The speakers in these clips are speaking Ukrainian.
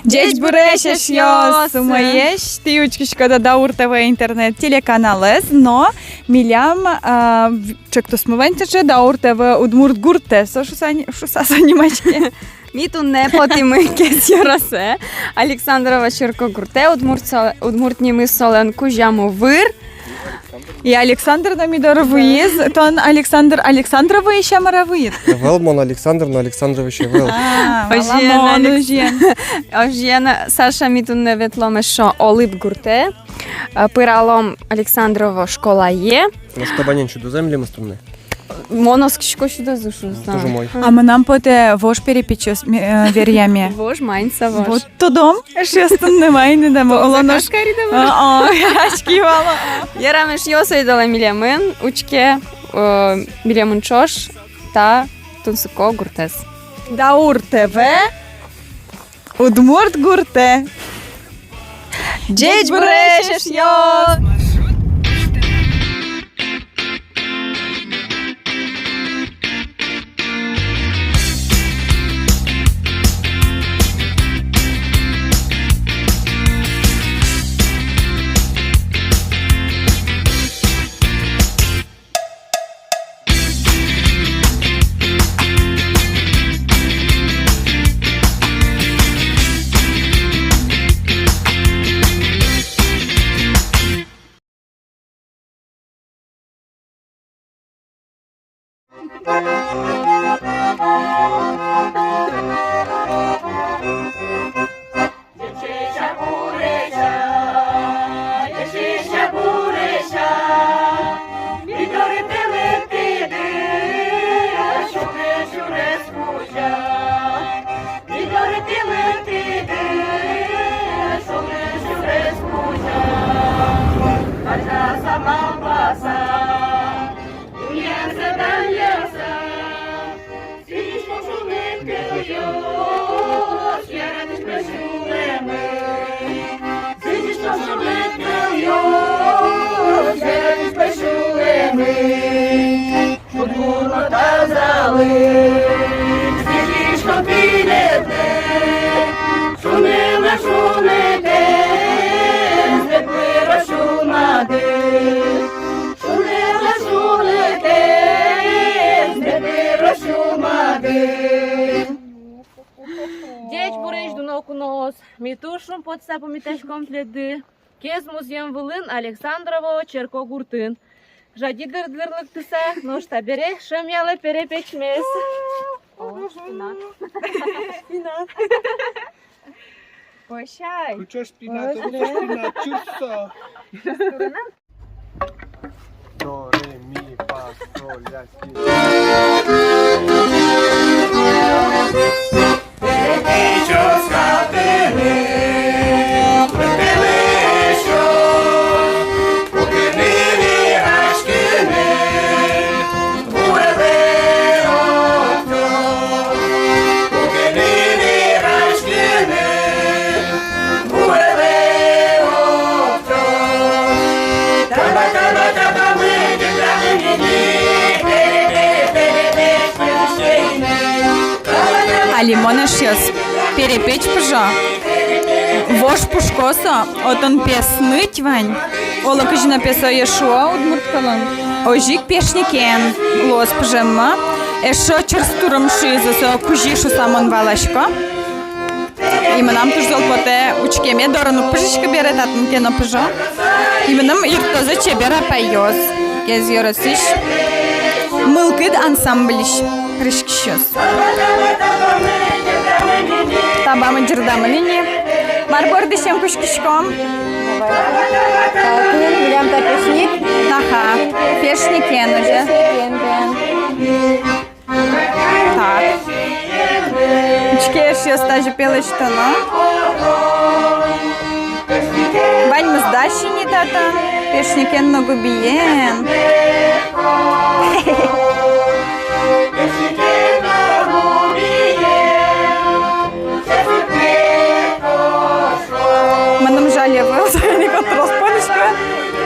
Дечь бурешеш йос, сумаєш, ти учкішка да УРТВ інтернет телеканалез, но мілям, чек-то смивенця че да УРТВ удмурт гурте, що са німечки. Міту не потими кесьорасе, Александрова Черко гурте, удмуртніми соленку жаму вир. І Олександр намідор виїз, то Олександр Олександровий ще маравид. Велмон Олександр, Олександрович Вел. Ожен Саша міту не ветломе, що Олип гурте, пиралом Олександрово школа є. Ну що банінчу до землі ми струмне. Моноскішко сюди зушу. Тоже мой. А ми нам поте вож перепічос вір'ямі. Вож, майнца вож. Вот то дом, ще стан немає, не дамо. Олонош. Очки вала. Ярамеш йосой дала мілямин, учке мілямин чош та тунсуко гуртес. Да УРТВ, удмурт гурте. Дечь бурешеш йос. Дечь буреш дуноку нос, мітушум под сапом мітеш компледи, кез музєм вилин Александрово Черко гуртин. Жаді дир-дирлик тисе, ну ж табере, шем'яле перепечмес. О, шпінат. Шпінат. Пощай. Чого шпінат? Шпінат, чусо. До, ре, мі, фа, соль, ля, сі. А лимона щас перепечь, пожа. Вож пушкоса, от он песныть, Вань. Ола кажина песа ешуа удмурткалан. Ожик пешникен, лос пожемма. Эшо черстуром шизаса кужишу самон валашко. И нам туж зол поте учкеме дорану пожичка берет атн кено пожа. И нам иртоза чебера пайос. Кез yorasış. Мылкыд ансамблиш. Крышкищос. Табамы жырдамы линия. Марбор дешем кушкишком. Мілям та пішник. Ага, пешникен уже. Так. Учкеш я стажи пела что, но? Вань мы сдащи не тата. Пешникен ногу биен. Манам жале был, никак троспалишка.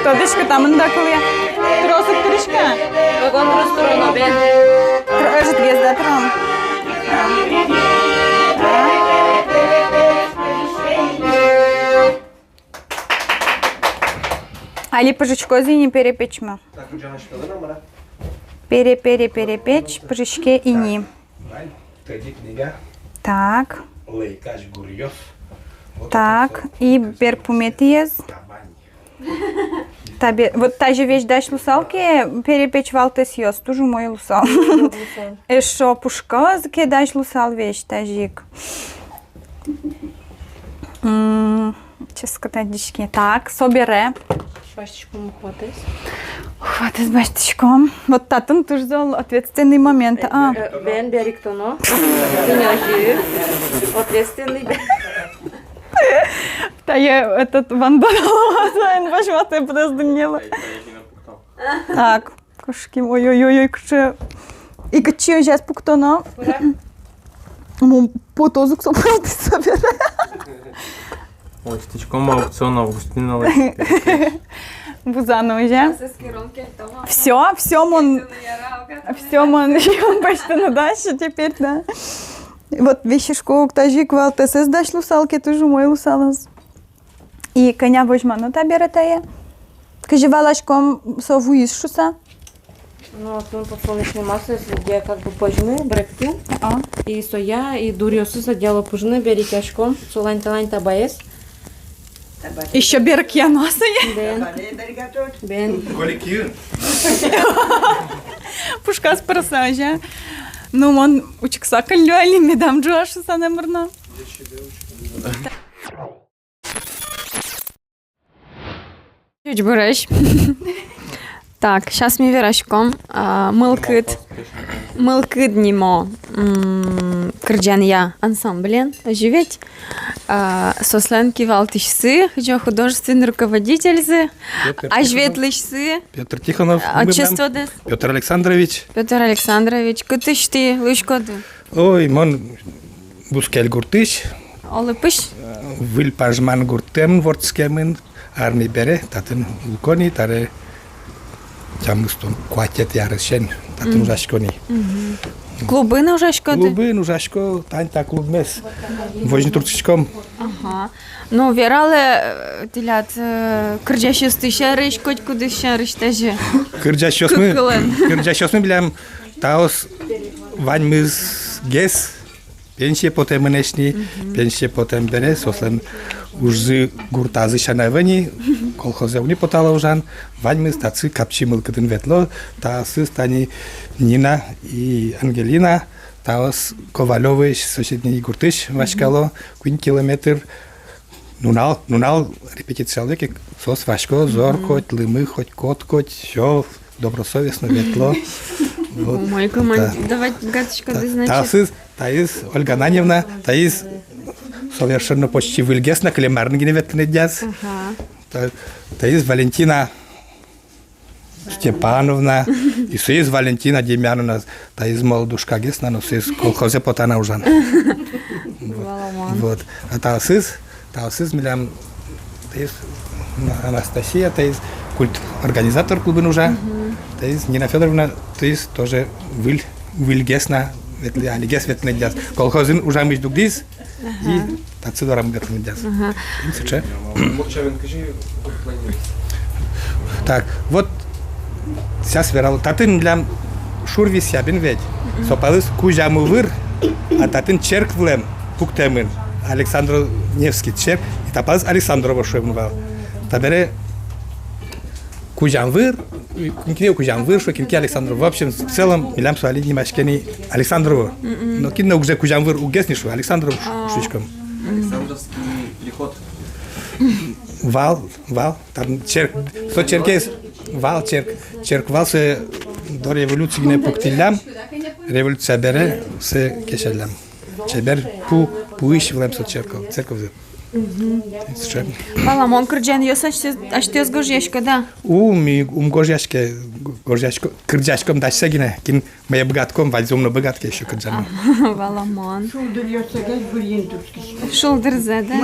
Тодышка там индакуя. Тросик туришка. Вагон тростороно бен. Трожит вес да тром. Али пыжычко зини перепечме. Так, Джана Шпилена, мара. Перепечь пыжычке ини. Третья книга. Так, Лейкаш Гурьев. так. И берпуметиез. Таби, вот та же вещь дашь лусалки, перепечь валтес йос, тоже мой лусал. Эшо пушка, заке дашь лусал вещь, тажик. Сейчас сказать дички. Так, собере. Баштичком хватит. Хватит с баштичком. Вот татан тоже взял ответственный момент. А, Ben Бериктоно. Княжи. Ответственный. та я этот вандала, знаю, башматы подоздумела. Так, кошки, ой-ой-ой, кше. И качи сейчас пуктоно. Му потозук собрал ты собере. Ой, стечком аукцион Августина. Бузано уже. Все, мон почти на дальше теперь, да. Вот вещишку, тажик, валтесес дашь лусалки, тоже мой лусалас. И коня возьма, ну та беретая. Кажи валашком сову исшуса. Ну, а он подсолнечное масло, где как бы пожны, бректы. И соя, и дуриосы задела пожны, бери кашком, солань-талань табаес. Еще берек я носая. Бен. Коллектив. Пушка с парасажа. Ну, он учикса кальюали, медам джоашу санемрна. Чуть буреш. Так, сейчас ми верашком. Мылкыд нимо кырджания ансамблен живеть. Сосленки валтышсы, где художественный руководитель, ажветлышсы. Петр Тихонов. Отчество дес. Петр Александрович. Петр Александрович, кытыш ты, лышкоды. Ой, мон бускель гуртыш. Олыпыш. Вил пажман гуртем вордскемен. Арни бере, татын лукони, таре тямыстон куатет ярышен, татын ужашкони. Клубы на ужашкоды. Клубы, ужашко, таньта клуб мес. Возьми турчичком. Ага. Ну, вералы, тилят, кырджащы стышарыш, коть куды шарыш даже. Кырджащосмы билям, таос ваньмыз гес, пенсия потем менешни, пенсия потем бере, сослен ужзы гуртазы шанавани, колхозе уни потала ужан, ваньмыз тацы капчимыл кытын ветло, таасы стани Нина и Ангелина, таос Ковалёвы соседний гуртыш вашкало, куин километр, нунал репетициялыки, сос вашко, зор хоть, лымы хоть, кот хоть, все добросовестно ветло. О, мой команд, давай гаточка, ты значит. Таис Ольга Ананьевна, таис совершенно почти выльгесна, клемарнгине веткне дяз. Таис Валентина Степановна, и соис Валентина Демьяновна, таис молодушка гесна, но соис колхозе потана ужан. Вот. А таис милям, таис Анастасия, таис организатор клуба нужа, таис Нина Федоровна, таис тоже выльгесна, алигес ветне дяз. Колхозин уже между гдиз и тацидорам ветне дяз. Так, вот сейчас верал. Татын для шурви сябин ведь. Сопалыс кужаму выр, а татын черк влем пуктемын. Александр Невский черк, и тапалыс Александрова шуемнувал. Табере кужам выр, кине кужам выр, что кинке Александров. В общем, в целом, милям суали не машкени Александрову. Но кине уже кужам выр угеснишу, Александров шучком. Александровский переход. Вал, там черк, что черкес, вал, черк вал се до революции не пуктилям, революция бере се кешелям. Чебер пуиш влем со церковь. Баламон кырджан ёса, а что с горжешка, да? Горжешке, кырджашком дашся гине, кин моя богатком, вальзумно богатке еще кырджан. Баламон. Шулдыр ёсагез бурьен турскис. Шулдырзе, да?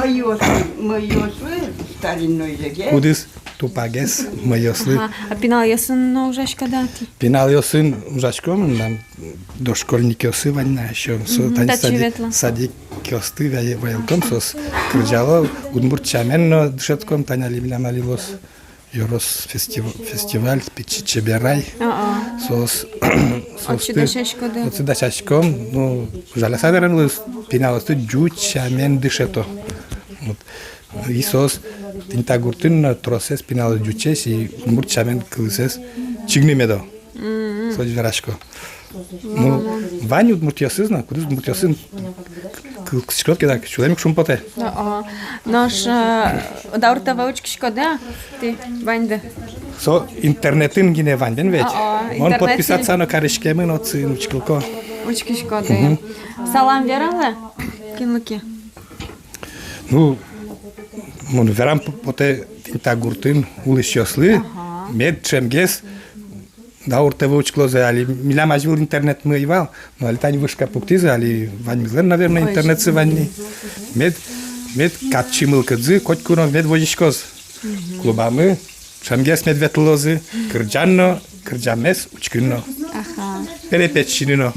Майослы старинной жеге. Кудыс тупагес, майослы. А пинал ёсын на ужашка, да? Пинал ёсын ужашком, нам дошкольники ёсы ванна еще. Садик ёсты ваелком сос. Кырджало, удмурт чаменно дышетком, таня либля малилос. Йорос фестиваль Чеберай. Сос Отчида шашкода. Отсюда шашком, ну, жаласадарен пиналось тут джучамен дышето. Вот. И сос тинтагуртын тросес пиналось джучес и мурчамен кылсес чигнемедо. Сос жарашко. Ну, Ваню муртиосызна, кудус муртиосын кылкышкотке так, чулемик шумпоте. Наш даурта ваучки шкода. Ти Ваньда. Со интернетын гине Ванден ведь. Он интернет подписаться на карышкемын отцы учкылко. Учки шкода. Салам верала? Кинлыки. Ну, mun verам поте тинтагуртын улышёслы, мед чемгес, да уртево учклозе, али милам ажвил интернет мыйвал, но али тань вышка пуктизы, али ваньмизлен, наверное, интернет сыванни. Мед катчимыл кыдзы, котькуно мед возишкоз. Клубамы, чемгес мед ветлозы, кырджанно, кырджамес учкинно. Перепеччинино.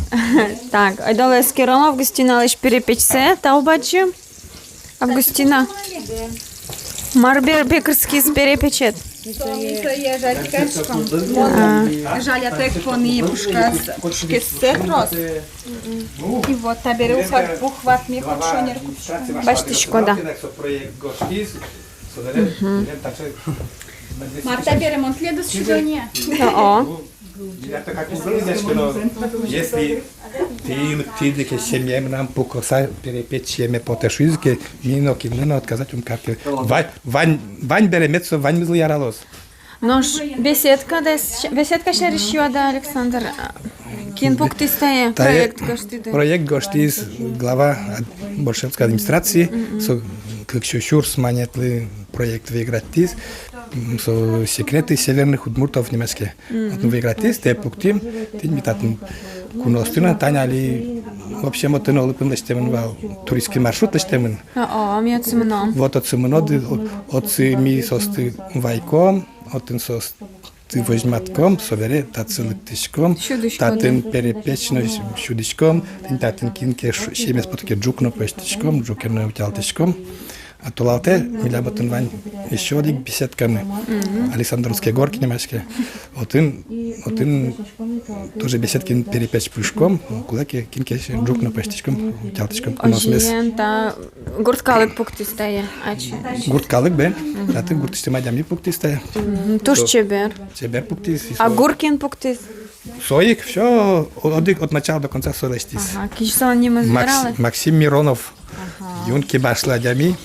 Так, айдала скером Августина лишь перепечься, таубачи. Августина. Марбер бекерский с перепечет. Жаля тек пони пушка кесетрос. И вот табери ufak buhvat mi chodszonier. Бачите, шкода. Marta bere montledos щодня. Если ты деке семьям нам покоса перепечьеме потешизке, мино кинно отказать капке. Вань беремецо, вань мизл яралос. Нож беседка шеришьё да Александр. Кин пуктистая проект гоштиды. Проект гоштиз глава Боршевской администрации, как шурс манетлы проект выигратиз. Со секреты северных удмуртов немецкие. Отну выигратиз, те пуктим, ты метатн куностина, таняли вообще мотыно лыпым лештемен вал туристский маршрут лештемен. Ми отсымно. Вот отсымноды, отсы ми состы вайком, отын состы возьматком, совере тацылык тышком, татын перепечно шудышком, татын кинке шемес потоке джукно пештышком, джукерно утялтышком. А тулалте милябатын вань еще один беседками. Александровские горки немецкие. Отын тоже беседки перепечь пушком, кулаки кинке джукно пештышком, утялтышком. Ожиента гурткалык пуктистая. Гурткалык бе, а ты гуртисте мадями пуктисте. Туш чебер. Чебер пуктис. А гуркин пуктис. Соик, все от начала до конца солестис. Кишсон не мазверала. Максим Миронов. Юнки башладями.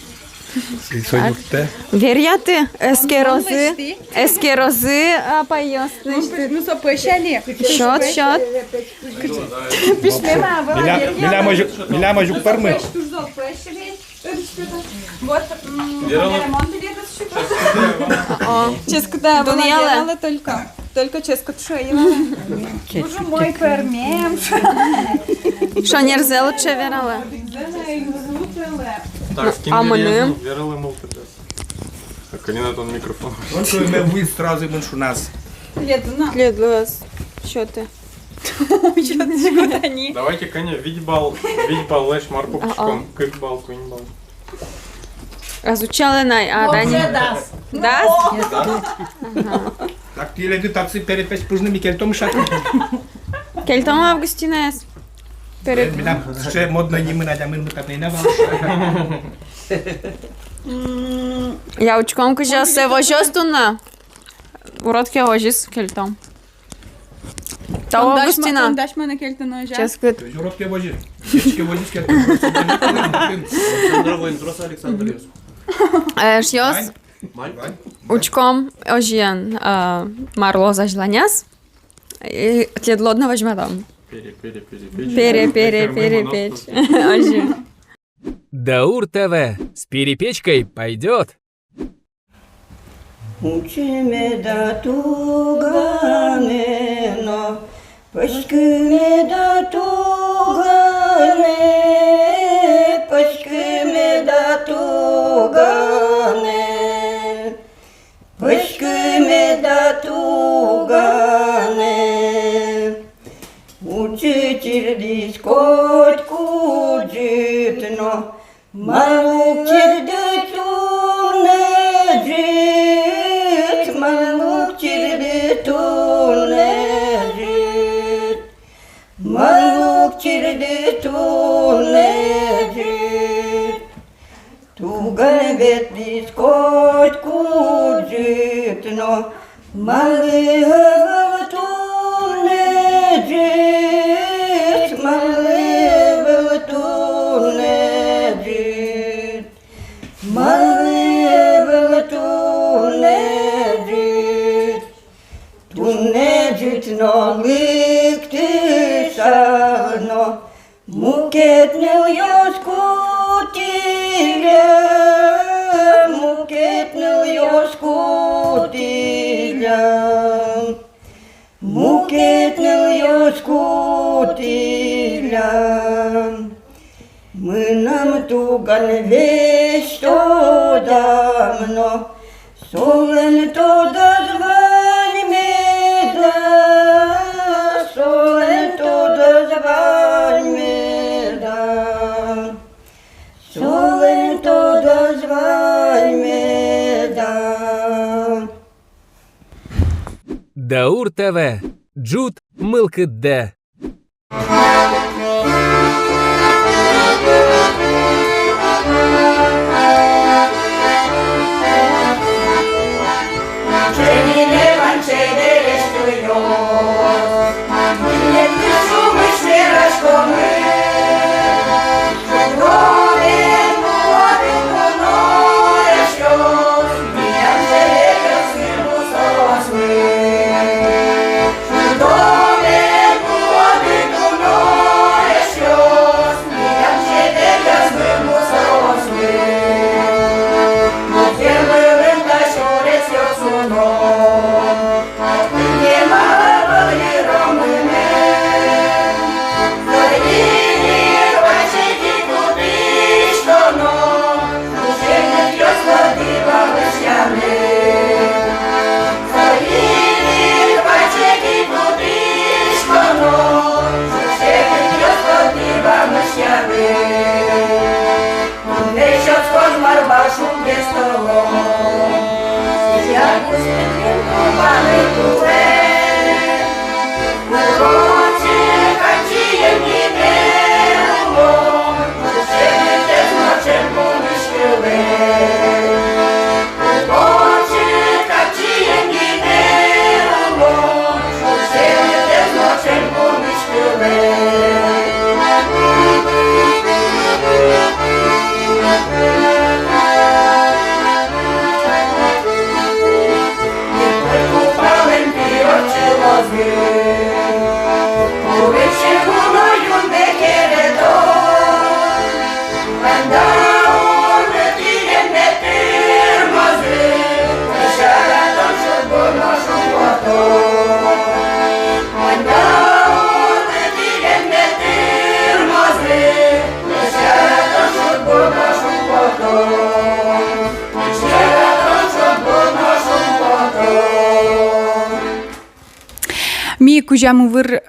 Веряты эскерозы поёсты. Ну со пошали. Счет. Миля мажук пармы. Вот ремонт ческу да Дуньяла только ческу тшеева. Боже мой пермем. Що не рзело чи верала? Так, А мене? Вірили мовтитес. Так, а не на тон мікрофон. Он что мы вы сразу меньше нас. Ледна. Ледлос. Що ти? Давайте, коня, відьбал леш марпупчиком, кикбал, куінбал. Разучали най, Дані. Да? Так ты леди так перепечь пужными кельтом шатом. Кельтом Августинес. Миля ще модно нима надямын мы так не навал. Я учком кажа се вожостуна. Уродке вожис кельтом. Та Августина. Даш мене кельтоно жа. Ческут. Журовке возит. Дечке возит кельтом. Шьос. Учком ожен марло зажланяс. Тледлодно возьмадам. Перепечь. Ожен. Даур ТВ. С перепечкой пойдет. Учиме да тугане, но пашкыме да тугане, пашкыме да тугане, пашкыме да тугане. Учитель дискот куджитно, малук чердету не джит, çirdi tunecit. Tugan betlis kot kujit no mali hıvı tunecit, mali hıvı tunecit, mali hıvı tunecit. Tunecit no likti sano, muket ne yoskutile, muket ne yoskutile, muket ne yoskutile. Mânam tugan vesto damno, solen toda zvani meda, solen toda zvani meda, solen toda zvani meda. Даур ТВ. Джут Мылкыдде. Cenine vançede estuyor, milletli sumuş veraşkomu. Domen muadin konoreşos, diyançele gözgürü sosmu. Domen muadin konoreşos, diyançele gözgürü sosmu. Mutelılın taşores yosuno, nie ma woli Romuny. Zarini rwacie kudyś to no, ziemne wiosna dywa wysiany. Zarini rwacie kudyś to no, ziemne wiosna dywa wysiany. Miesiąc pozmarł waszą wiestolą, jak uspędzony tułem. Uroczy kacijem nie było, ziemię też noczem pomyśliłem. Uroczy kacijem nie było, ziemię też noczem Kupałem piroczy lozy, powiedz się gumaju bekeredo, będą lepiej metyrmozy, wysiada do szurbu noszą łoto. Będą lepiej metyrmozy, wysiada do szurbu noszą łoto. Wysiada do szurbu noszą łoto. Мій кужамувир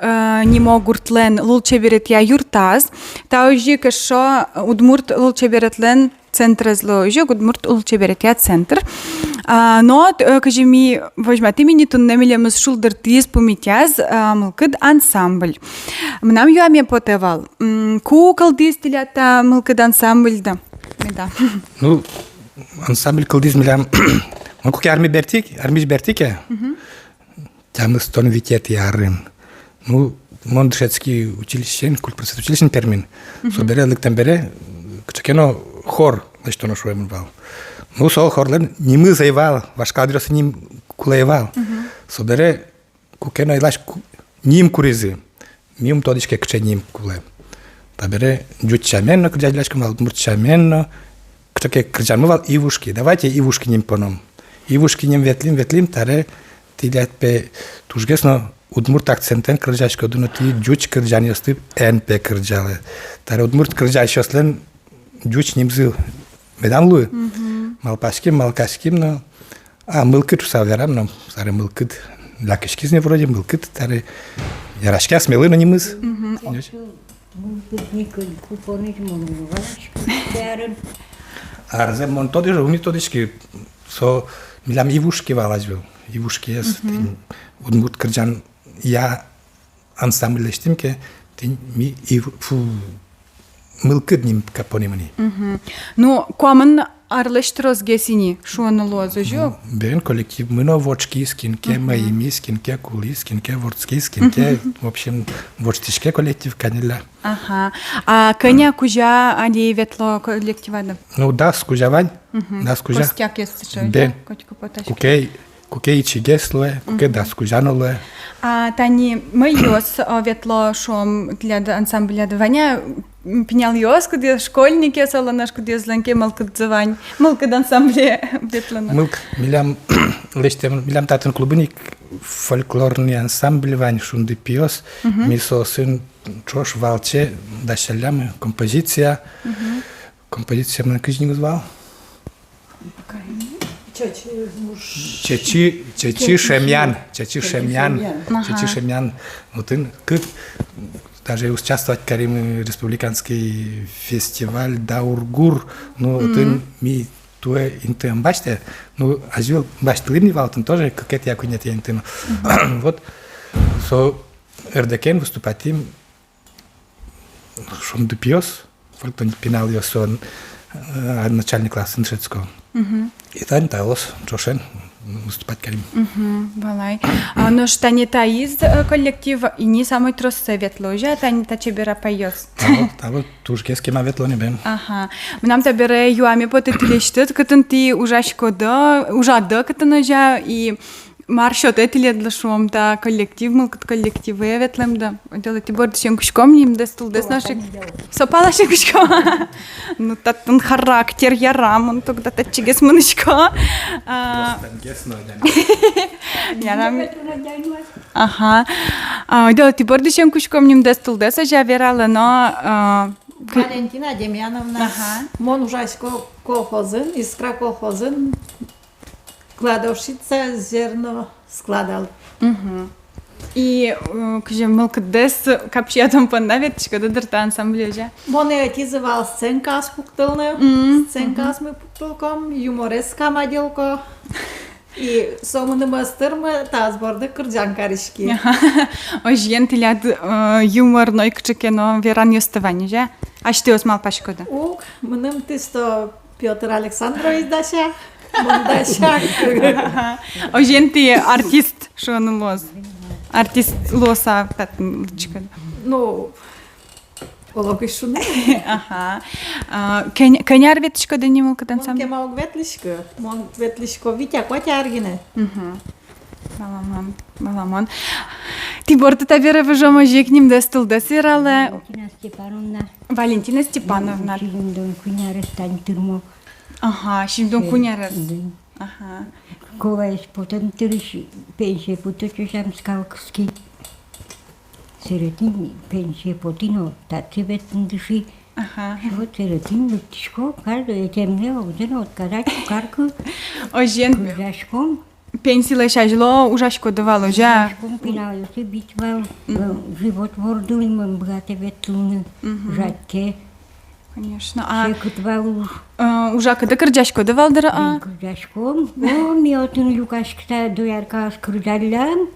німо гуртлен лулчеберет я юртаз, та ожі що удмурт лулчеберетлен центр зложі, удмурт лулчеберет я центр. Но каже мі возьмати мені тун немілямыз шулдыртыз помітяз мылкыд ансамбль. Мнам юаме потевал. Ку калдыз тілята мылкыд ансамбльда. Да. Ну, ансамбль кылдыз милям. Мы куки армия бертик я. Там стон витет ярын. Ну, Мондшецкий училище, культпроцесс училище термин. Собере лыктан бере, кчекено хор, что на шуем бал. Ну, сол хорлен нимы заевал, ваш кадрос ним кулаевал. Собере кукено илаш ним куризы. Мим тодичке кче ним куле. Табере джучаменно кджадлашкам вал мурчаменно, кчеке кджамывал ивушки. Давайте ивушки ним поном. Ивушки ним ветлим, таре тилят пе тужгесно удмурт акцентен кырджашко дуно ти джуч кырджани остып энпе кырджалы. Таре удмурт кырджашко ослен джуч нимзыл. Медамлу. Малпашким, малкашким, но мылкыт усавярам, но таре мылкыт лакышкизне вроде мылкыт, таре ярашка смелый, но не мыс. Арзе мон тодиш, уни тодишки со милам ивушки валажбил. Ивушки есть. Удмурт кырджан я ансамблештим ке ми и мылкыдним капонимани. Ну, комен арлештроз гесини, шуаны лозу жо. Бен коллектив мыно вочки, скинке, моими, скинке, кули, скинке, вордски, скинке, в общем, вочтишке коллектив канила. Ага. А коня кужа али ветло коллективада? Ну да, скужавань, да, скужа. Костяк есть что? Бен. Котику потащи. Кукей чигеслуе, куке да скужануле. А тани мы йос ветло шом для ансамбля даваня пенял йос, куди школьники сала наш куди зланке малкадзавань, малкад ансамбле ветлана. Мылк, милям татен клубник фольклорный ансамбль вань шунды пиос, мисо сын чош валче дашалям композиция. Композиция мне кыжник звал. Чечи Шемян. Вот он даже участвовать в Карим республиканский фестиваль Даургур. Ну, вот он ми туе интем баште. Ну, ажил баште лимни валтен тоже какие-то яку нет интем. Вот со РДК выступать им шум дупиос. Вот он пинал ее сон начальник класса Ншецкого. И там таос, Джошен, выступать Карим. Балай. Но что не та из коллектива и не самый трос совет ложа, та не та чебера поёс. Того тушке с кем ветло не бем. Ага. Нам та бере юами потетлештет, катан ти ужашко да, ужада катан ожа и маршот этилет лашом та коллектив мал кат коллективе ветлем да. Делайте борд шен кушком ним да стул дес нашик. Сопала шен кушком. Ну таттан характер ярам, он тогда тачигес манышко. Ярам. Ага. Делайте борд шен кушком ним да стул дес ожа верала, но Валентина Демьяновна, мон ужасько колхозын, искра колхозын, кладовщица зерно складал. И, каже, малкадес капшиятам пандаветчика да дърта ансамблежа. Мон е отизывал сценка с пуктълна, сценка сме пуктълком, юмореска маделко. И сомыны мастырмы таз борды кырджан каришки. Ожен тилят юмор ной кчекено веран ёстывани, жа? А что осмал пашкода? Ук, мыным тысто Петр Александрович даша, мон даша. Ожен ти артист, шо он лоз? Артист лоса татн лчка. Ну, олог шуны. Ага. Коняр ветчка да не малка Мон ансамбль? кемал ветлишко, мон ветлишко витя котяргине. Баламон. Ти борта та вера въжома жек ним да стул да сирале. Валентина Степановна. Валентина Степановна. Шилимдон куняры стань тырмо. Ага, шимдон кунярас. Ага. Коваеш потом тырыш пенсия поточушам скалкски. Серетин пенсия потино тацебетн дыши. Ага. Шо серетин лыктишко каждый этемне оден откарачу карку. Ожен Кужашком. пенсила шажло ужашко давало жа. Кужашком пинаю се битвал. Живот вордул имам бгате ветлуны. Жатке. Конечно. Шекутвал Ужака да кырджашко давал дара. Кужашком. О, миотын люкашкта доярка скрудалям.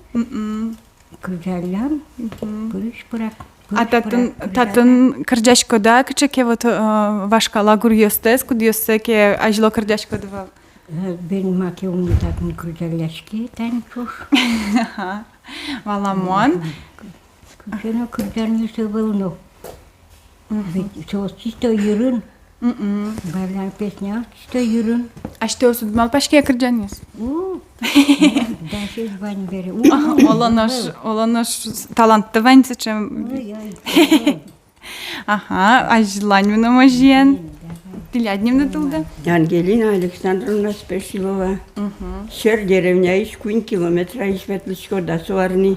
Кырджалям. Пырыш пырак. А татын кырджашко да кычеке вот вашка лагур ёстес, куд ёстеке ажло кырджашко давал. Ben маке умнитатын кырджаляшке тань чош. Валамон. Кучено кырджалны сывылно. Ведь чисто юрын. Барлар песня чисто юрын. А что судмал пашке кырджанес? Даши звань бере. Ола наш талантты ваньцы, чем... Ага, а желание на мажен. Теляднем на тулда? Ангелина Александровна Спешилова. Шер деревня из Кунь километра из Ветличко до Суарни.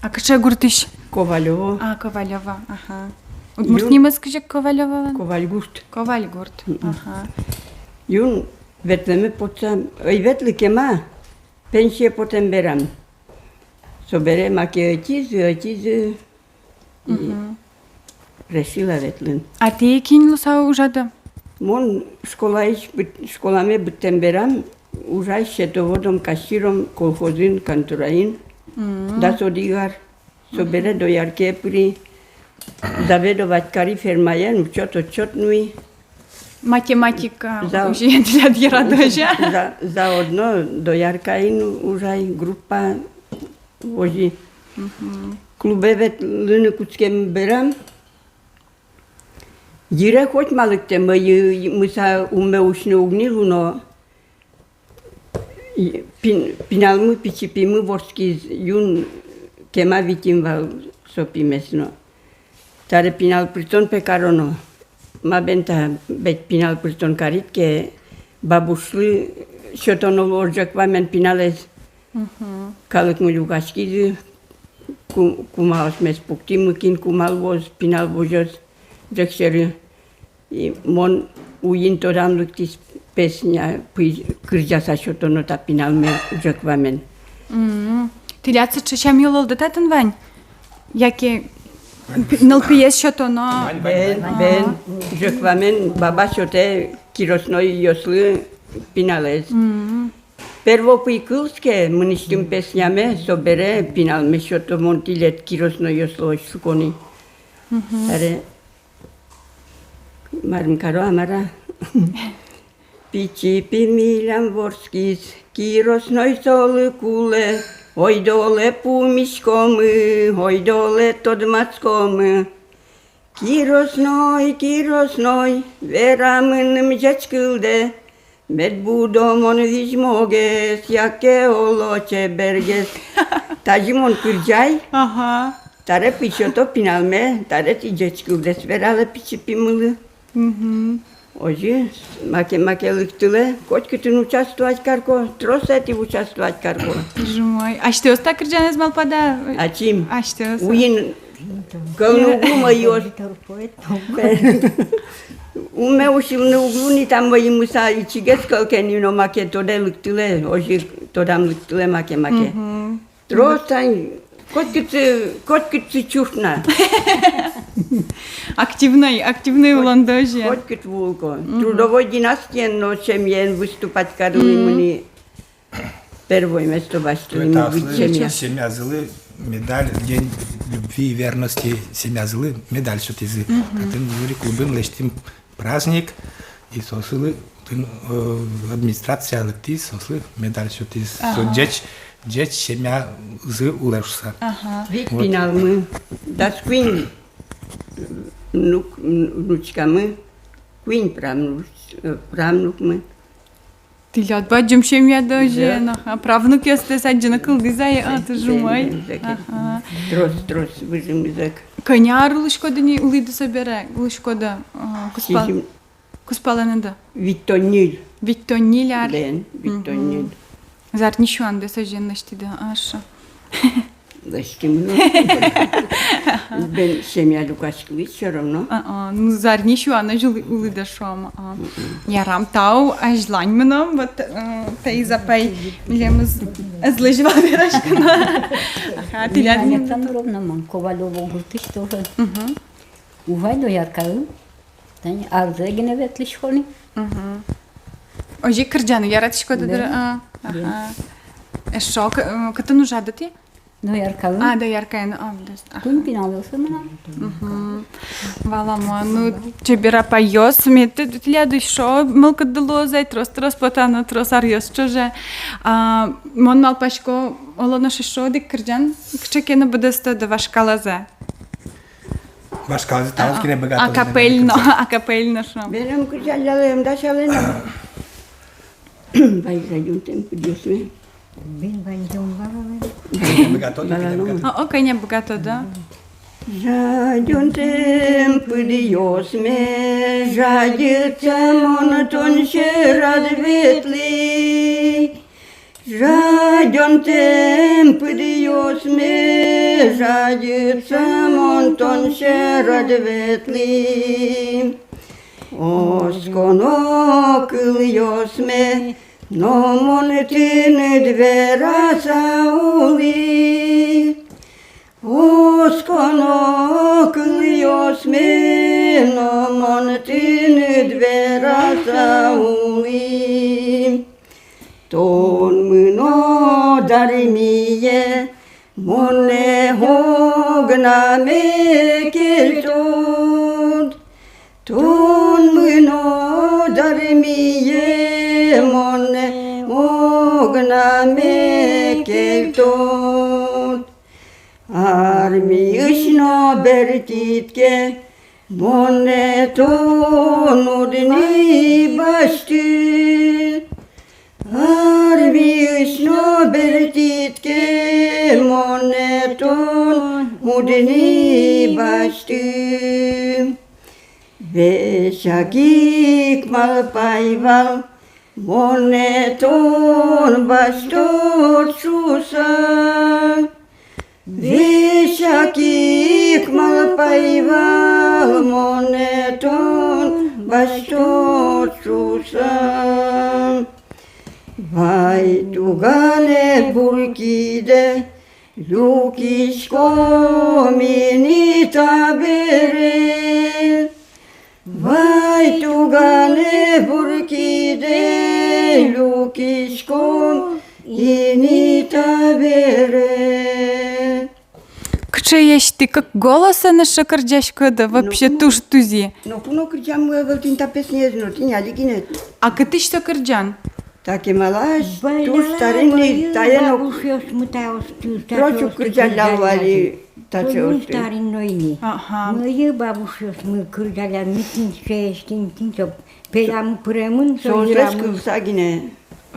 А кача гуртыш? Ковалева. А, Ковалева, ага. Удмуртнима скажи Ковалева? Ковальгурт. Ковальгурт, ага. Юн ветлеме потсам. Ой, ветликема. Пенсия потем берам. Собере маке отизы. Решила ветлен. А ти кинул са ужада? Мон школаме бутем берам. Ужай счетоводом, кассиром, колхозин, кантураин. Да содигар. Собере доярке при заведовать кари фермаен, учет отчетный. Математика За- вже для діра дуже. Заодно до Яркаин уже группа возі клубевет лыны куцкем берем. Дире хоть малыкте мы са умеушны угнилу, но пиналмы пичипимы ворски юн кема витим вал сопимесно. Таре пинал притон пекароно. Ма бента бет пинал притон карит ке бабушлы шотоно оржак вамен пиналес калык мы люгашкиды кумалс мес пуктимы кин кумал воз пинал вожос джексери и мон уин торамлыктис песня кыржаса шотоно та пинал ме ужак вамен. Тиляться чечем юлол дететен вень? Яке нлпієс що то на... Ben ужак вамен баба шоте киросной йослы пиналес. Перво пикылске мынистим песняме собере пиналме шото монтилет киросной йосло шукони. Аре марм каро амара. Пичи пимилям ворскис киросной солы куле. Ой доле пумишкомы, ой доле тодмацкомы. Киросной, верамыным жачкылде. Бет будомон вижмогес, яке олоче бергес. Тажимон кыржай, Ага. таре пичото пиналме, таре ти жачкылдес, верале пичи пимылы. Ожи, маке лыктыле, кочкытын участвовать карко, тросети участвовать карко. Жумой. А що оста кирджанез малпада? Ачим, А що оста? уин, кълнугума йос. Уме ушил на углуни там мои муса и чигес кълкени, но маке тоде лыктыле, ожи тодам лыктыле маке. Тросань, коткыцы чушна. Активний в Лондоне. Коткыт вулко. Трудовой династии, но семьен выступать кадули мuni. Первое место баштали мы быть семья. Семья злы, медаль, день любви и верности, семья злы, медаль что-то из Катын юри клубын лештим праздник, и сослы администрация лыкти, сослы медаль что-то из джеч семья зы улешса. Вик пинал мы, да сквин внучка мы, квин правнук мы. Ти лят баджим семья даже. А правнук ясте саджана кылдызай, а ты жумай. Трос, выжим язык. Коняр лышкода не улиды собере, лышкода куспаленда. Виттонил. Виттониляр. Ден, виттонил. Зар нишуан да саженности да аша. Лештим, ну. Бен семья Лукашкевич все равно. Ну зар нишуан ажил улида шома. Ярам тау ажлань меном, вот тей запай милемыз злежва верашкана. Аха, ти ляд не Александровна мон Ковалева гуртыш тоже. Увай до Яркаы. Тань арзегине ветлишкони. Ожи кырджаны яратышкода да. Аха. Эшо, ката нужа да ти? До Яркаы. А, да яркаен, да. Кун пиналился мена. Валама, ну чебера пайос, ми ти ляду шо, мълка далозай, трос платана, трос арьос, чуже. Мон мал пашко, олоно шо ди кырджан, кчеке на бъдеста да ваш калазе. Ваш калазе талски не богато. Акапельно шо. Берем кыржалялем да шалена. Бай зайдем кудесме. Бин вайдем бабаве. Окей, не богато, да? Жаден темпы диосме, жадется монотон шерад ветли. Жаден темпы диосме, жадется монотон шерад ветли. Осконо кыльосме, но монетины двера саули. Осконо кыльосме, но монетины двера саули. Тон мыно дармие, моне огнаме келтон, тон мыно дармие моне огнаме келтон. Армиышно бертитке моне тон удни башты. Армиышно бертитке монетон удни башты. Вешагик малпайвал монетон баштот шусан. Вешагик малпайвал монетон баштот шусан. Vai tugane burkide, lukishko minita bere. Vai tugane burkide, lukishko minita bere. Кче ещи как голоса на шакардяшка да вообще туш тузи. Но пуно кричам му евел тинта песня, но ти няма гинет. А къде ще кърджан? Таки малаш, ту старинни таено. Прочу кричам давали таче още. Старинноини. Мăie бабушка мы кырдаля митин шештин тинчо. Пелам премын Создrescu сагине.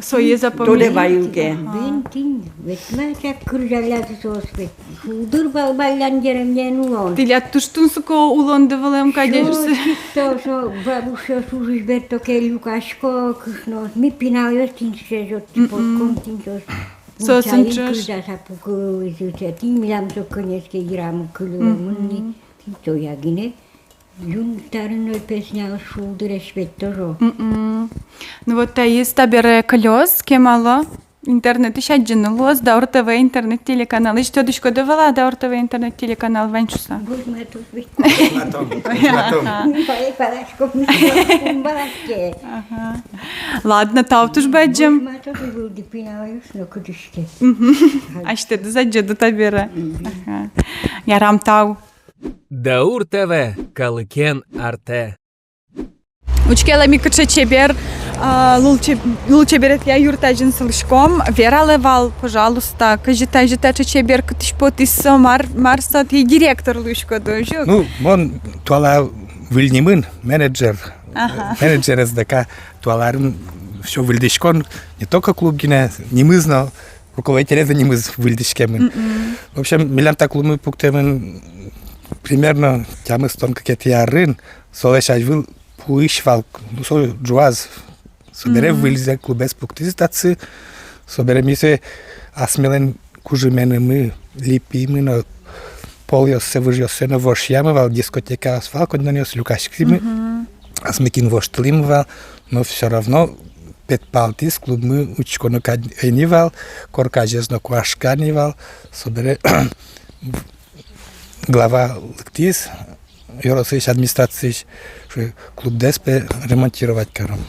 Своє запам'ятали. Тоде баюлке. Бентин, ветмача кырдаля соспет. Уdur балбалан жеремден улон. Ти лят туштун суко улон девалем кадешсе. Шо бабушка служиш берто ке Лукашко кышно. Ми пинал тинче типо континчо. Сосынчаш. Кырда сапуку изуча. Тин милам со конечке играм кылымынни. Тинчо ягине. Юн старинной песня шулдыреш ветторо. Ну вот та есть табере колес, кемало. Интернет еще один лос, Даур ТВ интернет телеканал. И что дочка давала Даур ТВ интернет телеканал Ванчуса? Ладно, таутуш бэджем. А что ты за деду табере? Я рам тау. Даур ТВ, Калыкен Арте. Учкела ми кыча чебер, лулчеберет я юртажин слышком. Вера Левал, пожалуйста, кажитай житача чебер, кытыш потисо марса ти директор лышко дожу. Ну, мон туала вильнимын, менеджер СДК туаларын все вильдишкон, не только клуб гине, немызно, руководитель это немыз вильдишкемын. В общем, милям так клубы пуктемын, примерно тямы стон какие-то ярын, солешать вил пуишвал, ну со джуаз, собере вильзе клубес пуктизитаци, собере мисе асмелен кужимены мы липимы на полиос се выжьёсе на вошьямывал, дискотека асфал, когда нес люкашкими, асмекин воштылимывал, но все равно пет палтис клуб мы учкону каденивал, коркажезно куашканивал, собере глава лыктис, Юросыч администрации клуб ДСП ремонтировать каром.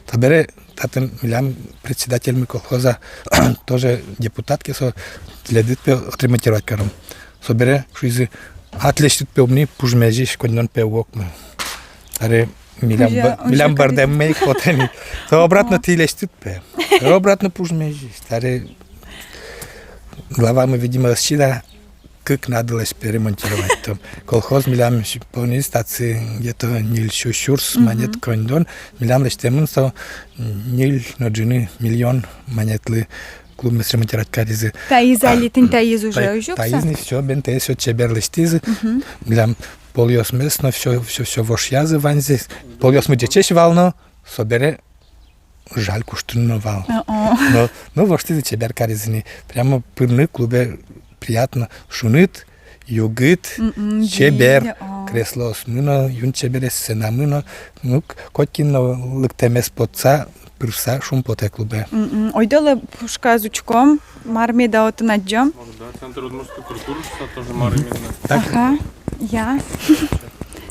Табере татен милям председатель колхоза тоже депутатки со следит отремонтировать каром. Собере шуизы атлештит пеумни пужмежиш коннон пеуокмы. Аре милям бардем мейк потени. То обратно ти лештит пе. Обратно пужмежиш. Аре глава мы видимо считает как надо ремонтировать. Там колхоз милям полной стации где-то нил шурс монет кондон милям лештемын со нил наджины миллион монетлы клуб мы ремонтировать каризы. Таизали тин таиз уже ужукса. Таизни все бенте все чебер лештизы. Милям полиос местно все вошьязы ванзи. Полиос мы дечеш вално собере жальку штурновал. Но воштизы чебер каризни прямо пырны клубе приятно шунит, югит, чебер, кресло смыно, юн чебере сенамыно, ну, коткино лыктемес потца, пырса шум поте клубе. Ойдоле пушка зучком, марми да от наджом. Да, центр удмуртской культуры, тоже марми. Ага, я.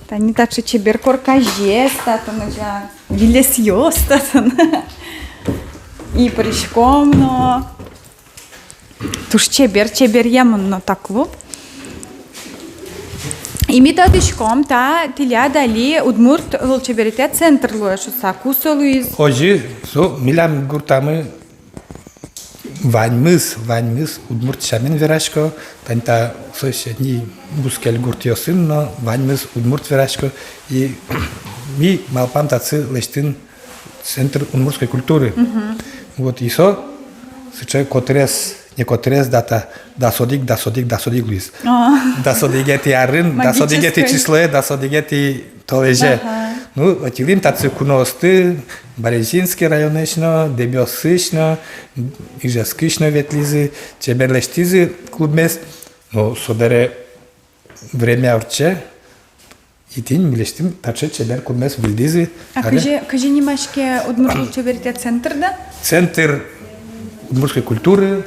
Та не так, что чебер коркаже, статан уже, вилесьё, статан. И прыжком, но... Туш чебер ямно так клуб. Имитатышком та тиля дали удмурт волчеберите центр луэшу сакусо Луиз. Ожи, со милям гуртамы ваньмыз, удмурт шамен верашко, танта соседний бускель гуртиосын, но ваньмыз удмурт верашко, и ми малпам тацы лештин центр удмуртской культуры. Вот и со, сейчас некоторес дата дасодик Луиз. Дасодигети арын, дасодигети числе, дасодигети толеже. Ну, отилим тацы куносты, Березинский районечно, Дебиосычно, Ижескычно ветлизы, Чеберлештизы клубмес, но собере время урче, и тин милештим таче Чебер клубмес вильдизы. А кажи немашке удмурт волчеберите центр, да? Центр удмуртской культуры,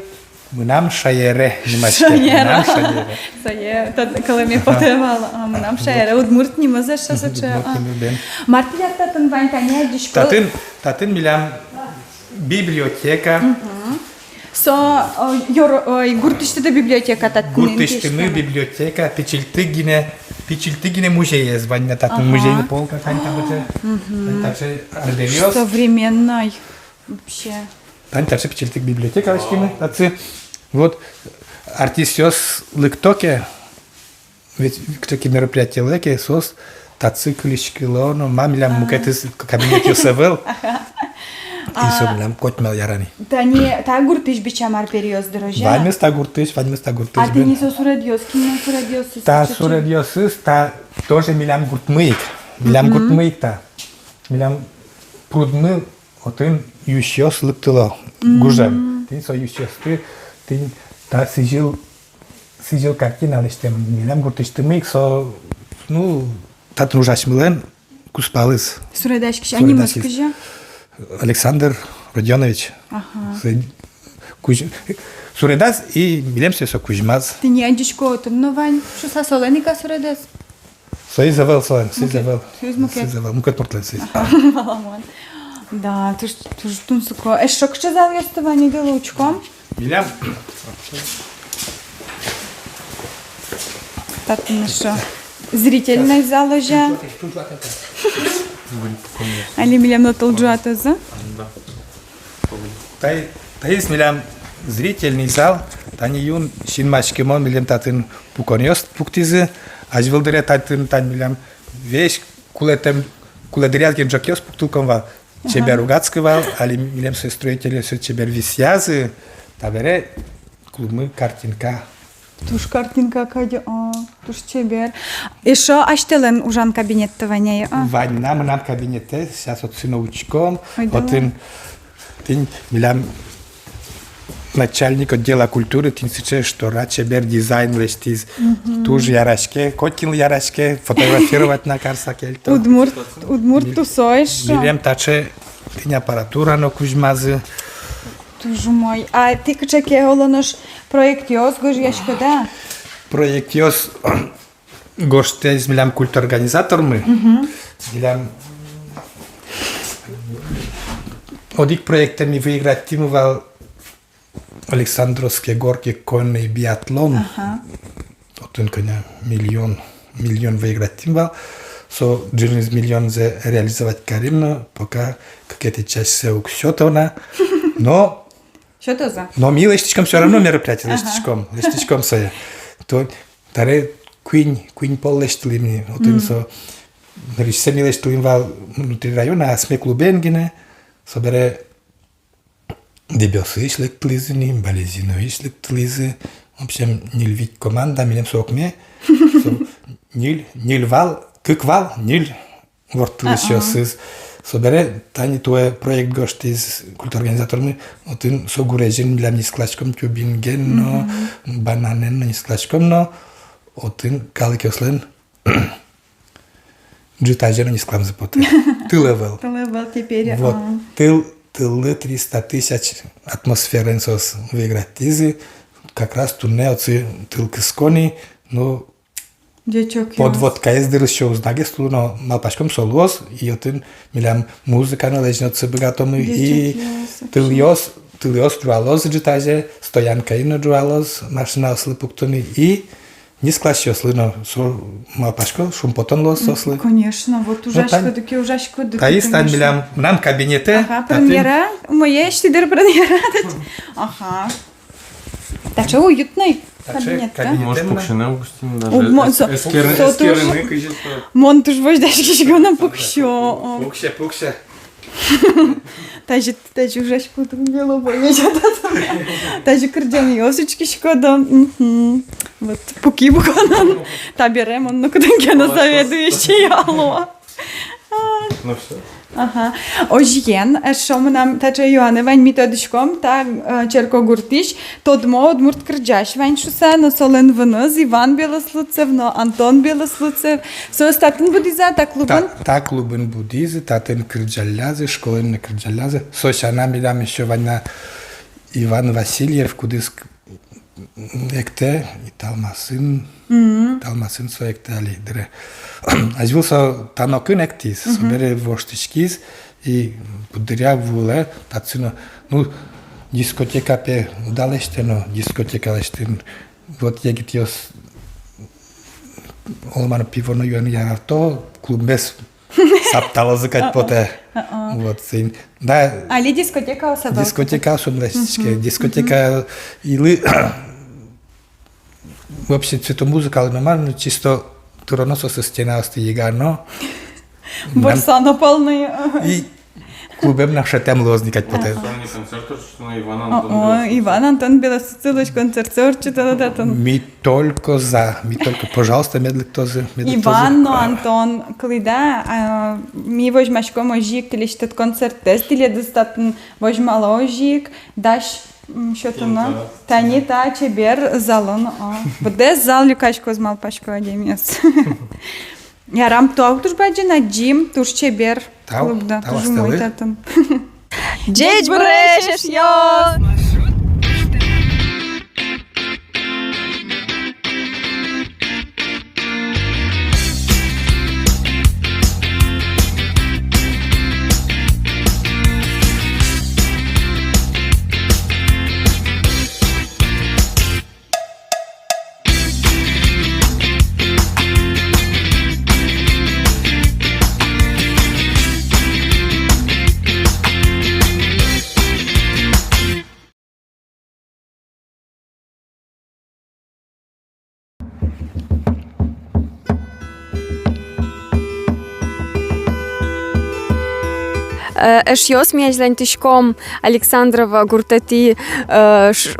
Мынам шаере, немашке. Мынам шаере. Сае, коли ми подавала, нам шаере, удмурт не може що соче. Мартиля татын вань таня дишко. Татын милям библиотека. Со гуртиштыда библиотека татын. Гуртиштыны библиотека, печильтыгине музей звание татын музейный полка, также Ардевиос. Современной вообще. Также печильтык библиотека возьмем, вот артистиос лыктоке, ведь такие мероприятия леки, сос тациклички лоно, мамилям мукетис кабинете севел, и собилям котмел ярани. Та гуртиш бичамар период дорожа. Ваймес та гуртиш. А ты не сурадиос, кино сурадиос? Та сурадиос, та тоже милям гуртмык, та, милям прудмыл, отын ющиос лыктыло, гужем. Ты со ющиос ты та сижил картина лиштем, милям гуртиштымык, со, ну, та тружаш милен, куспалыз. Сурадашкиш, а не москвижа? Александр Родионович. Суредас и милемся со Кузьмаз. Ты не одишко там вань, что со соленика суредас? Сои завел. Мукет портлен. Да, ты ж тун суко. Что к че зал ястование делучком? Милям. Так ну что? Зрительный зал уже. Али милям на толджуатоза? Да. Таис милям зрительный зал, тани юн шинмашкемон милям татын пукониост пуктизы, ажвылдыре татын милям вещь куледырят генджакиос пуктулком вал. Чебер угадский вал, али милям со строители со чебер висязы, табере клубмы картинка. Туш картинка кади, туш чебер. И шо аштелен ужан кабинет таваняе? Вань нам кабинете, сейчас от сыновичком, от тин милям начальник отдела культуры, тин сейчас что чебер дизайн лештиз, туж ярашке, коткин ярашке, фотографировать на карсакельто. Удмурт тусоешь? Милям таче тин аппаратура на Кузьмазы. Тоже мой. А ты качаке олонош проектиос гожьяшко, да? Проектиос гоштез милям культурорганизатор мы. Милям одик проектами выиграть тимовал Александровские горки конный биатлон. Тот коня миллион выиграть тимовал. Со через миллион за реализовать каримно, пока какие-то часть се уксётовна. Но что это за? Но ми лештичком все равно мероприятие, лештичком своє. То таре куинь пол лештили ми, отим со наричse ми лештили вал внутри района, а сме клубенгине, собере дебиосы шлектилизини, балезинови шлектилизи, в общем, нил вид команда, милем сокме, нил вал, кыквал, нил вортилищосыз. Собере тани туе проект гошти с культурорганизаторами, отин со гурежин для нисклачком тюбингенно, бананенно нисклачком, отин каликослен джитажено нисклам запоте. Тылевел. Тылевел теперь. Вот. Тылы 300 тысяч атмосферен сос выиграть тизи, как раз турне отцы тылки скони, но подводка ездил еще узнагесту, но малпашком солос, и отын милям музыка належнется богатому, и тылиос джуалос джитаже, стоянка ино джуалос, машина слепуктони, и не скласть ослы, но малпашко, шум потом лос ослы. Конечно, вот ужашко, таки ужашко. Таи стань милям нам кабинете. Ага, премьера. Моя штидер премьера. Ага. Так что уютный кабинет, да? Может, пукшина Августин даже. Эскерины, кажется. Монтуш вождашки шго на пукшо. Пукше. Тажи ужашко было бы. Тажи кырдян ёсочки шкода. Вот пуки буканан. Таберем, он ну куда гена заведующий алло. Ну все. Ага. Ожиен, що ми нам та чайони вань методичком та черко гуртиш, тодмо одмурт кырджаш вань шусе, но солен выныз, Иван Белослуцев, но Антон Белослуцев. Со статын будиза та клубын? Та клубын будизы, татын кырджалязы, школын кырджалязы. Сошана милям еще вань Иван Васильев, кудыс екте, и талмасын со екте алидре. Ажвил со танокын ектис, собере воштичкис, и пудыря вуле, тацino, ну, дискотека пе удалештено, дискотека лештен, вот егитиос олмано пивоно юан ярато, клубес саптало закать поте. Вот, да. Али дискотека особо? Дискотека особо, дискотека или вообще цветомузыка, нормально, чисто туроносо со стена стигано. Борса на полные. И клубем наша тем лозникать поте. Сольный концерт, что на Иван Антон Белослуцев. Иван Антон Белослуцев концерт, что-то Ми только, пожалуйста, медлитозе. Иван, но Антон, когда ми возьмашко можик, или что-то концерт тест, или достаточно возьмало ожик, дашь что-то на тани та чебер залон. Буде зал люкашко з малпашко адемес. Я рам то туж баджи на джим, туж чебер. Клуб да, туж мой татан. Джеч брешеш йо! Еш між тишком Александрова гуртати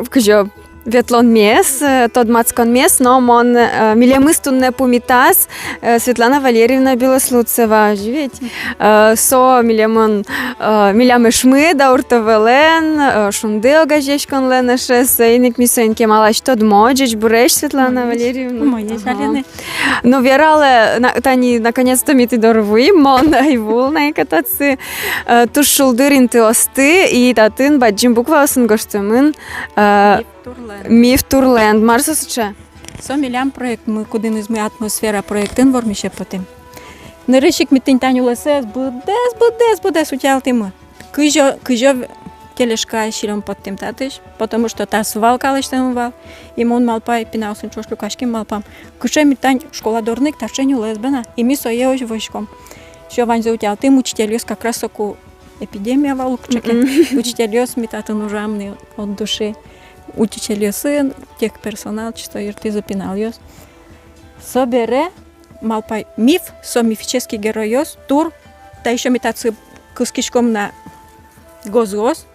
кажу ветлон мес, тот мацкон мес, но мон милямыстун не пумитас Светлана Валерьевна Белослуцева живеть. Со милямы шмы да уртовелен, шунде огажешкон ленеше сейник мисеньке малаш тот моджич буреш Светлана Валерьевна. Моя жалены. Но верале тани наконец-то мити дорвуи мон айвул на катацы туш шулдырин ты осты и татын баджим буква осын гоштымын Міф Турленд. Марса суче? Со милям проект ми куди не зми атмосфера проектин ворміше потім. Неришик ми тинтаню лесе буде сутялтимы. Кыжо телешка широм потім татиш, потому что та сувал калештен вал. И мон малпай пинаусын чош люкашкин малпам. Кыше ми тань школадорник ташеню лесбена. И ми со еож войшком. Що вань заутялтим учителюс как раз оку эпидемия валукчеке. Учителюс ми татын ужамный от души. Учитель сын, тех персонал, что ты запинал ёс. Собере малпай миф, со мифический герой тур, та еще метаться кускишком на гос-гос,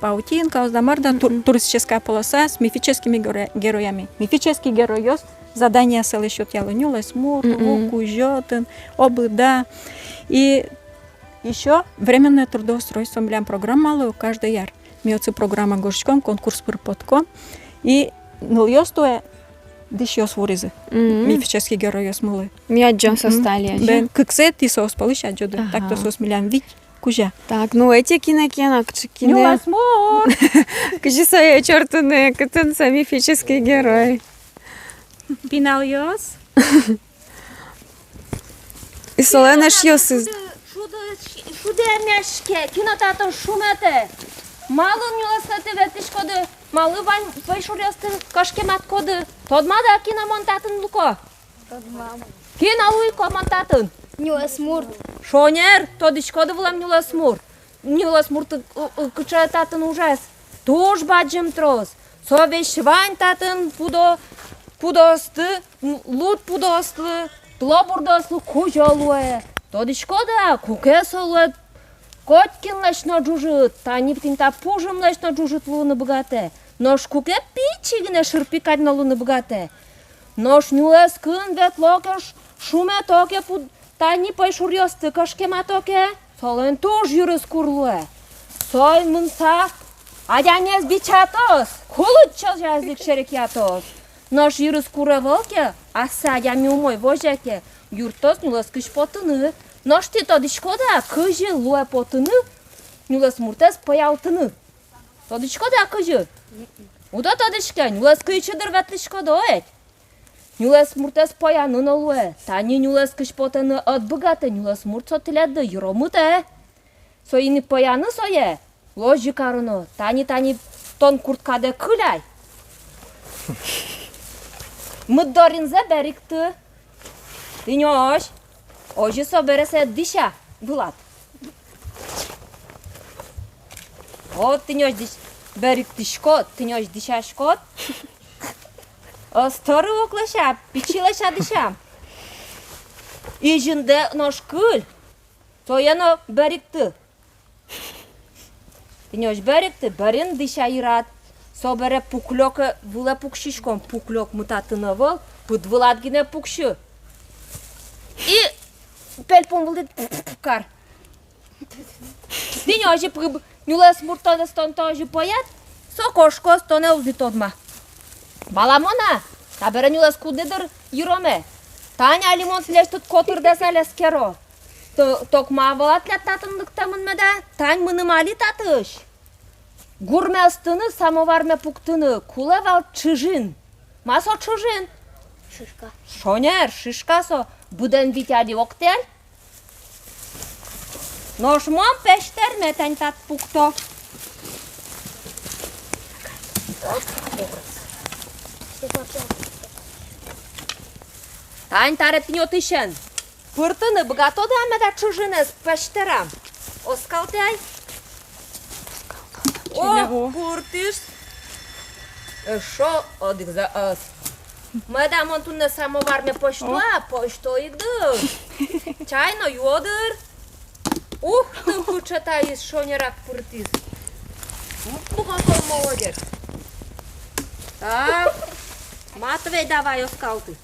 паутинка, оздамарда, туристическая полоса с мифическими героями. Мифический герой задание селищет ялыню, лесмур, луку, жётын, обыда. И еще временное трудоустройство, милям программа у каждый яр. Миоци програма горшком, конкурс пырпотком. И ныльёстуе дышьёс вуризы. Мифический герой смылы. Миаджон состали. Бен кыксет и соус полыш аджоды. Так то соус милям вить кужа. Так, ну эти кинокенок, Ну ласмор! Кажи свои чёртуны, катынца мифический герой. Пинал ёс. И солена шьёсы. Шудерняшке, кинотеатр шумете. Мало нюласты ветиш коды, мало вань вайшурясты кашкемат коды. Tot mada kina montatın luko. Kina uiko montatın. Njulla smurt. Шонер, то дичко да влам нюла смур. Нюла смур кыча татын ужас. Туж баджим трос. Сове швайн татын пудосты, лут пудосты, тлобурдослу кужалуе. То дичко да кукесолуе. Коткин лешно джужит, та ниптин та пужим лешно джужит луна богате. Нош куке пичигне шырпикать на луна богате. Нош нюла скын вет локеш шуме токе пуд Tani păișuriostă că șchematoche, solen tuż jurăs curlue. Soi mânsa, adeanez bichatos, hulut ce jazic șerechiatos. Noș jurăs cură vălche, asa adeami umoi vojeke, jurtos nu lăs câși potână. Noști tot dișcoda, câji lue potână, nu lăs murtes păiau tână. Tot dișcoda câji. Uda tot dișca, nu lăs câi ce dărvet dișcodoet. Нюлес муртес пояны на луе. Тани нюлес кыш потаны от богата, нюлес мурт сотелядды юромыте. Соини пояны сое. Ложи карыны. Тани тон курткаде кыляй. Мыддоринзе берикты. Тинёш. Ожи собересе диша. Влад. Вот тинёш диш. Берикты шкот. Тинёш диша шкот. Старый оклаша, печилаша дышам. Ижинде наш кыл. Сояно берикты. Тинёш берикты, берин дыша ират. Собере пуклёка, вула пукшишком, пуклёк мутатыны выл, пыдвылат гине пукшы. И пельпон вылдет пукар. Тинёши пыб, нюлес муртада стонтожи поят, сокошко стоне узитодма. Баламона, табера нюлес кудедър юроме. Таня лимон слещат котър да са лескеро. Токма валат ля татън дъктамын меда, тань мънымали татъш. Гурме астъны, самовар ме пуктъны, кулевал чыжин. Масо чыжин? Шишка. Шонер, шишка со, буден витяди октел. Нош мом пештер ме тань тат пукто. Тань таре тиньотишен. Пыртыны богато да меда чужинес пештерам. Оскалтяй. О, пыртиш. Шо одик за ас. Меда монтунне самовар ме поштуа, пошто игды. Чайно йодыр. Ух, ты кучата из шонерак пыртис. Богато молодец. Так. Матвей, давай, оскалты.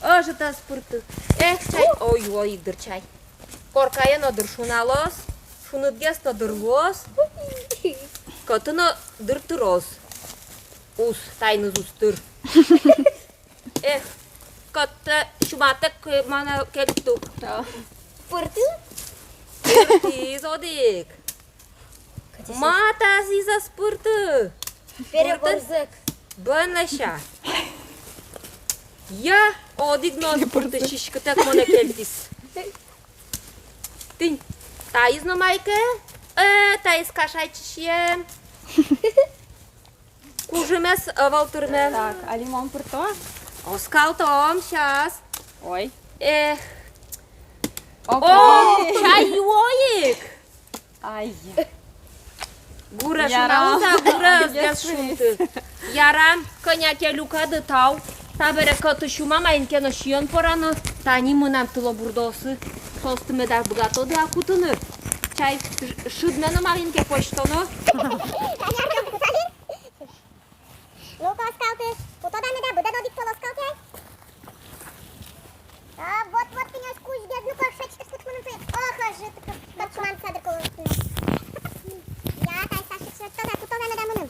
Ожита спырты. Эх, чай. Ой, игдыр чай. Коркайын одыр шуналос. Шунытгес одыр лос. Кытыны дыртырос. Ус, тайныз устыр. Эх, кытты шуматык мана келипту. Пырты? Пыртиз одик. Мата зиза спырты. Переборзык. Бăнășa. Ia odigno spurtă șișcătă mone keltis. Tin. Taiz no maică? Taiz cașaicie. Кужемес валтырмен. Так, а лимон пырто? Оскалтом сейчас. Ой. Эх. О, Окей. чайоик. Ай. Gură și Yaram. nauza gură Adică de și- șuntă. Yaram, коня ke luca de tau. Tabere că și mama încheno și eu în porană. Tani mânam tălo burdoсы. Солсты me dar băgat-o de acutână. Чай шудме на малинке поштоно. Ну-ка, оскалты. Потом да бъде додик то оскалте. Вот ты не скуч без ну-ка шечка скут мънам той. Ох, ажи така. Как шуман садър коло. Я тай сашик шет то да потом да мънам.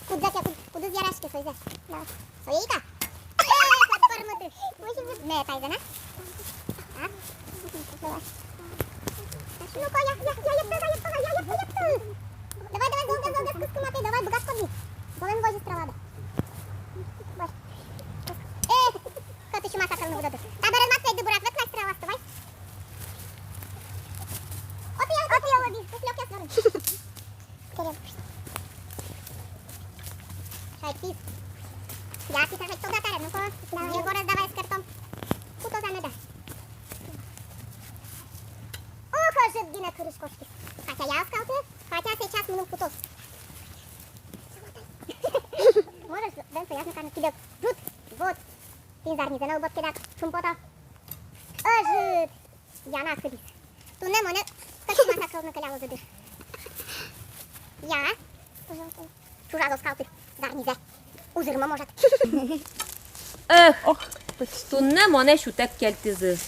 Кудзак я кудыз ярашки сойзе. Да. Соейка. Как пърмата. Може би не тай зена. Ну-ка, я Давай, золга, скъскамате, давай, богат ходи. Болен вожи стравада. Като ще масакъл на водата. Абе, размахтай да бурак, ветнах страва ставай. Оти, олади, с лёг я свърна. Къде? Шай пис. Я ти сървай това. крышкошки. Хотя я сказал, хотя сейчас минут путов. Можешь, Дэн, ясно, как тебе жут, вот, пинзарни, за налбот кидак, шумпота. Жут, я на сыбис. Ту не монет, как ты масса кровно каляло задыш. Я, чужазов скалты, зарнизе, узырма может. Ех, тунне моне шутек келтизи.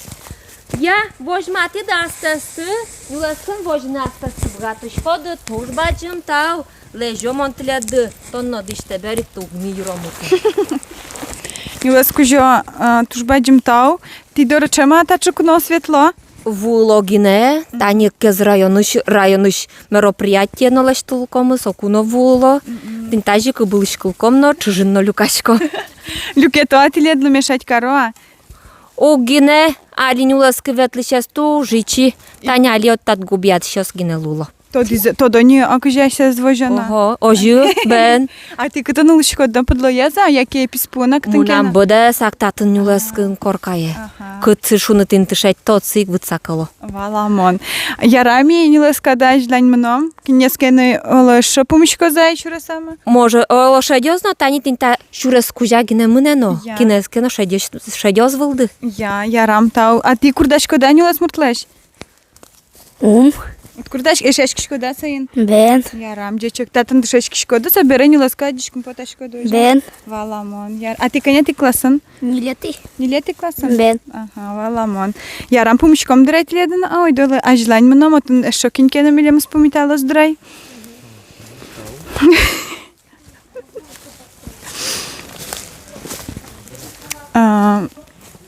Я вожмати дастасты, юласкын вожнастасты бгатышходы, туж бачым тау, лежо монтляды, тонно диште берит тугни юромуты. Юлес кужо тужбаджим тау, ти доречема тачукно світло. Вулогине, тані кез районуш мероприятие налаштулком, сокуно вуло, тинтажі кобилишкулком, но чужинно люкашко. Люкето атиледло мешать кароа. Огине, алин юласки ветлищасту, жичи, таня алиот тат губят щас гине луло. То до нього окажешся звожена. Ого, ожу, бен. А ти като налишко да подлояза, яке піспуна Мунам ктинкена? буде сактатын юласкин коркає. Кыцы шунытын тышать тот сик выцакало. Валамон. Ярами нілеска даш длань мном, кінескени олешо помічко зай чурасами. Може, лошадьозно тані тинта шурес кужа гине мынено. Я. Кинескено шадьоз вылды. Ярам тау. А ти курдашко да нілес муртлеш? Курдаш ешешки шкода сайын? Бен. Ярам дечек. Татын дешешки шкода, собери нілеска дечком поташко дойжа. Бен. Валамон. А ти коня ти класын? Нилети. Нилети класын? Бен. Ага, валамон. Ярам помічком драть леден, а ой доле ажлань мном, отын шокінкена мілем спомітало здрай.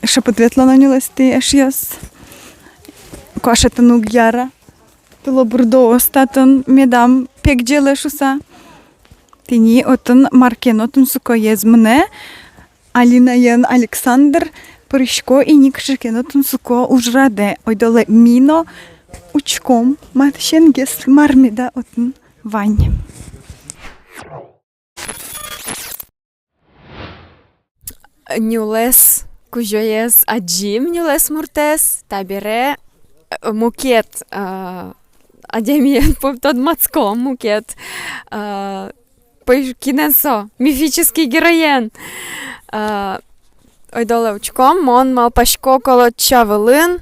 Що подветло на нілесті аж яс. Кошатан угяра. Тыло бурдо остатын медам пек джелешуса. Тini отын маркен отын суко езмне. Алинаен Александр Прыщко и Ник Шикен отын суко ужраде. Ойдоле мино учком матшенгес мармеда отын вань. Нюлес кужоез аджим нюлес муртес табере мукет адемиен тот мацком мукет кинесо мифический героен ойдоле учком мон малпашко коло чавелин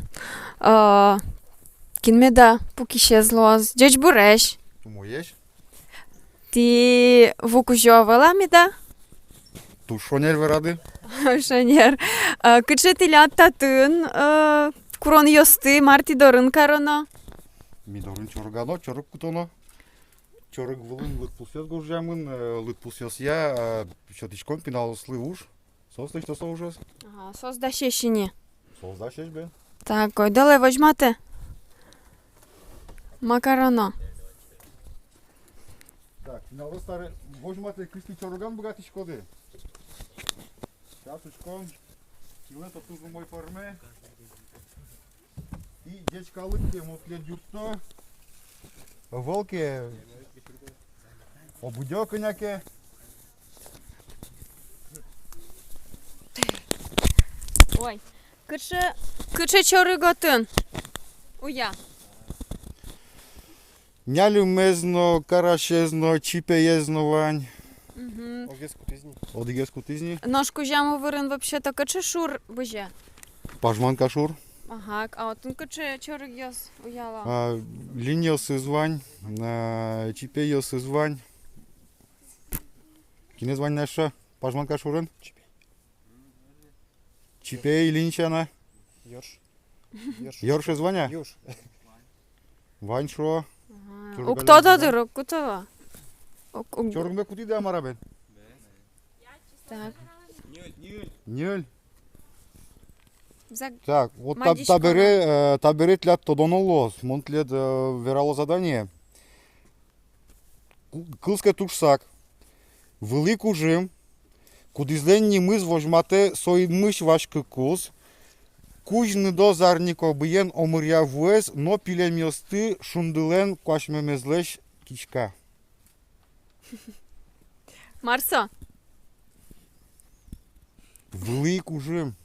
кинмеда пукишезлоз джеч буреш Моєш? ти вукужовела меда Тушонер виради? Шанер. Кычетилят татын курон йосты марти дорын кароно. Мидорын чоргано, чорык кутоно. Чорык вылын лытпулсез горжамын, лытпулсез я, чотичком пиналыслы уж. Сослы что соужас? Ага, созда шешини. Созда шеш бе. Так, ойдоле возьмате. Макароно. Так, пиналыс старый, возьмате кристи чорган богатичко де. Часочком, килен тотузу мой форме. И дечка лытки, мотле дюрто. Волки. Обудё коняке. Ой, кыче чорыготын. Уя. Нялю мезно, карашезно, чипеезно вань. Одегес кутизни. Ножку жаму вырын вообще-то кыче шур быже. Пажман кашур. Ага, а вот он кыче чорыг йос уяла. Линиос извань, чипеос извань. Кine звань наша? Пажман кашурен? Чипей линчана. Йорш. Йорш званя? Йорш. Вань шо? У кто додырок, кутова? Чоргме кути да марабен. Так. Нюль. Так, вот табере тлят тодонолос, монтлет верало задание. Кылска тушсак. Велику жим, кудизленні мис вожмате соїдмиш важкий кус, куж не до зарніко биєн омиря вуез, но піле мьости шундилен квашмемезлеш кічка. Марсо. Велику жим.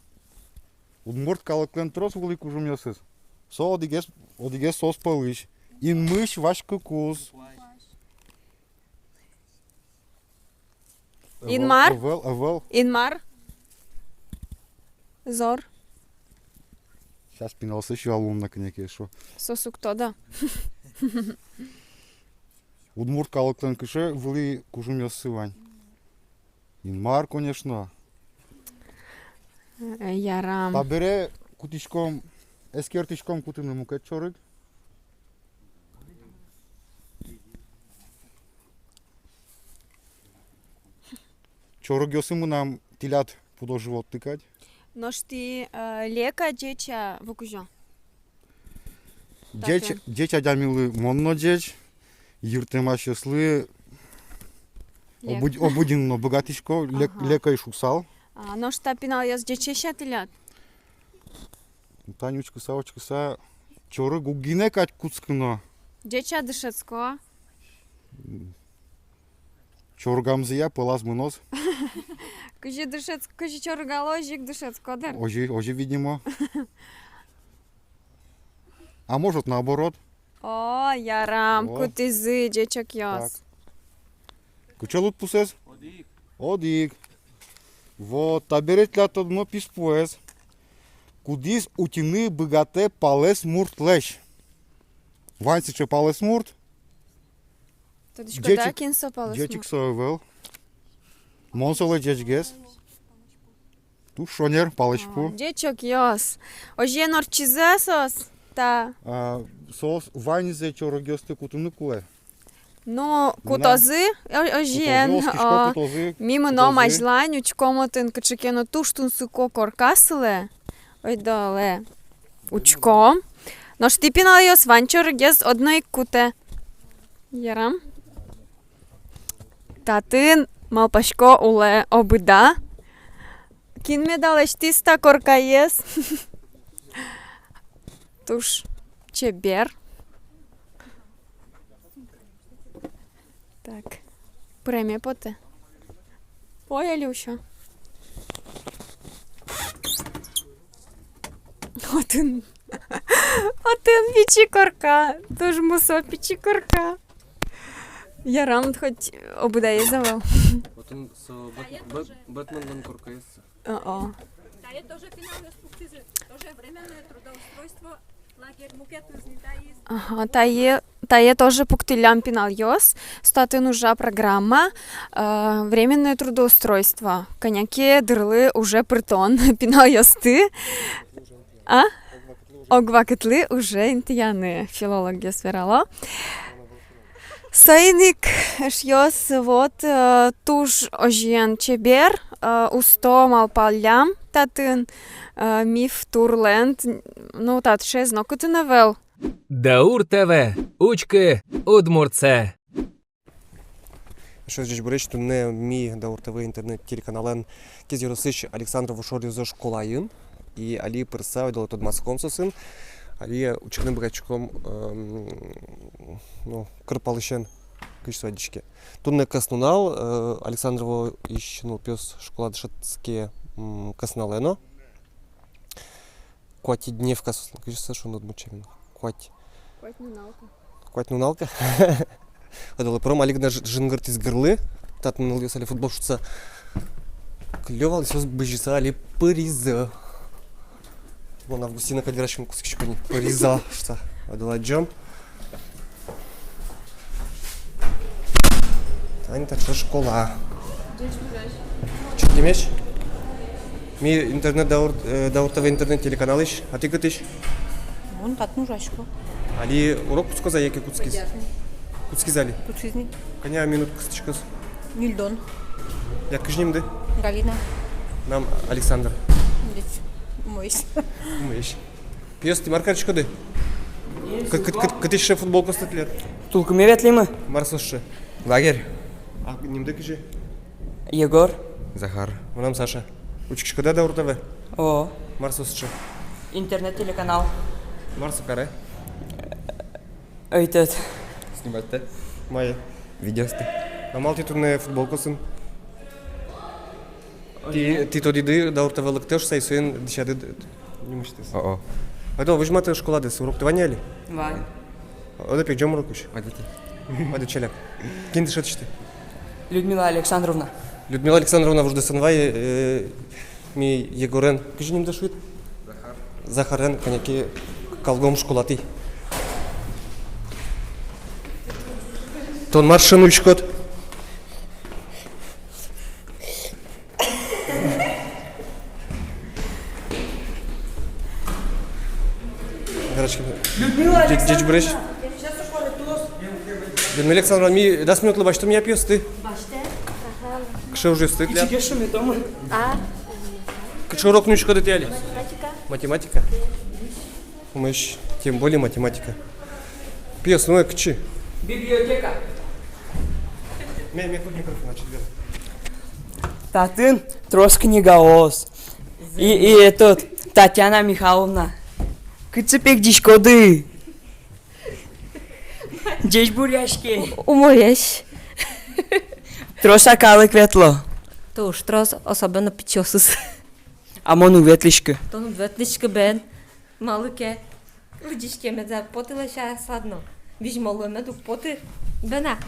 Удмурт калаклен трос велику жим йосис. Со одігес сос палиш. Инмыш ваш кукус. Инмар? Эвел. Инмар? Зор? Сейчас пинался еще алумна кнеке, шо. Сосу кто, да? Удмурт калыктан кыше вли кужум ясывань. Инмар, конечно. Ярам. Табере кутишком, эскертишком кутыны мукет чорык. Чорык ясымы нам тилят пудо живот тыкать. Но ж ти лека деча вукужо. Деч адямилы монно деч. Юртема щасли. Обудинно богатишко, лека и шуксал. Но ж та пинал яс дечеша тилят. Танючка, савочка, са. Чорык угине кать куцкыно. Деча дышецко. Чоргамзия, пылаз мынос. Кыжи дышецко, кыжи чоргало, жик дышецко, да? Ожи, видимо. А может наоборот. О, ярам, О. кутизы, дечок яс. Кучалут пусес? Одик. Вот, таберет лято дно писпуес. Кудис утины богате палес мурт лещ. Ваньсиче палес мурт. Тодичко да кинсо палес Джетик мурт. соевел. Монсоле джечгес. Ту шонер палечпу. Дечок яс. Ожи норчизе сос. Та. Сос ванизе чорогесты кутыны куле. Но кутозы, ожиен, мимо но мажлань, учкомотен качекено туштун суко коркасыле, ой доле, учком, но штипинал йос ванчор гез одной куте. Ярам. Татын малпашко уле обыда. Кин медалеш тиста корка ес. Туш чебер. Так, премия поте. Ой, Алюша. Один пічі-корка. Тож мусо пічі-корка. Ярам хоть обудає завал. Один Бэтмен вон корка есть. О-о. Та є теж фінальне спустити, теж временне трудоустройство, лагерь мукету знітає. Ага, та є теж пуктилям пінал йос. Стати нужа програма временное трудоустройство. Коняки дырли уже притон. Пінал йос ти. А? Огвакетли уже інтияни. Філолог йос вірало. Сайник йос вот туж ожен чебер усто малпалям татын міф турленд. Ну тат ще знокути навел. Даур ТВ. Учки Удмуртце. Що ж борич, то не мій Даур ТВ інтернет-телеканален Кезі Росич Олександр Вошорі за школаїн. І алі персав до тут маском сосин. Алі ученим брачком Карпалищен кичсвадички. Тут не каснунал Олександрово іщ пес школа дешатське касналено. Кваті дневка сосин. Кичса що над мучевно. Квать нуналка. Адалы пром алигна жингырт из гырлы. Татын нальёс али футбол шутса. Клёвал сёс быжиса али пыриза. Вон Августина Кадирашкин кусочек не пыриза. Что? Адала джам. Тань так что школа. Что ты имеешь? Ми интернет Даур ТВ интернет телеканал ищ. А ты кытыш? Вон так нужачко. Али урок куцко яке куцкиз? Куцкиз али? Куцкизни. Коня минут кыстычкыз. Нильдон. Я кыжнимды? Галина. Нам Александр. Мойс. Мойс. Пьес ты маркарчко ды? Кытыш футболка статлер? Тулку мевет ли мы? Марсосшы. Лагерь. А нимды кыжи? Егор. Захар. Нам Саша. Учкишко да Даур ТВ? О. Марсосшы. Интернет-телеканал. Марсу каре? Өйтөт. Снимать-то? Майя. Видеосты. Намал ти тут не футболку сын? Ти то диды Даур ТВ лыктеш сайсуен дишады не мыштыс. О-о. Айдо, выжматы школа дес, урок ты ваняли? Вань. Ода пек жомор куш. Ода челяк. Кем ты шатишь? Людмила Александровна. Людмила Александровна вожды сынвай ми Егорен. Кыжы немде шует? Захарен, коньяки калгом школаты. Тон маршин учкот. Людмила Александровна. Людмила Александровна, ми 10 минут лабашты меня пьёс ты. Кше уже стыд ля? Кше урок нучка детали? Математика. Умеешь, тем более математика. Пьёс, ну кчи. Библиотека. Мен хоть микрофон начать делать. Татын трос книгаос. И этот Татьяна Михайловна. Кыцепек дишкоды. Деш буряшки. Умоєш. Троса калык ветло. То уж трос особенно печесыз. А мону ветлишки. Тону ветличка бен. Малыке. Лыдишке ме за потила ша сладно. Виж малыме дук поты бена.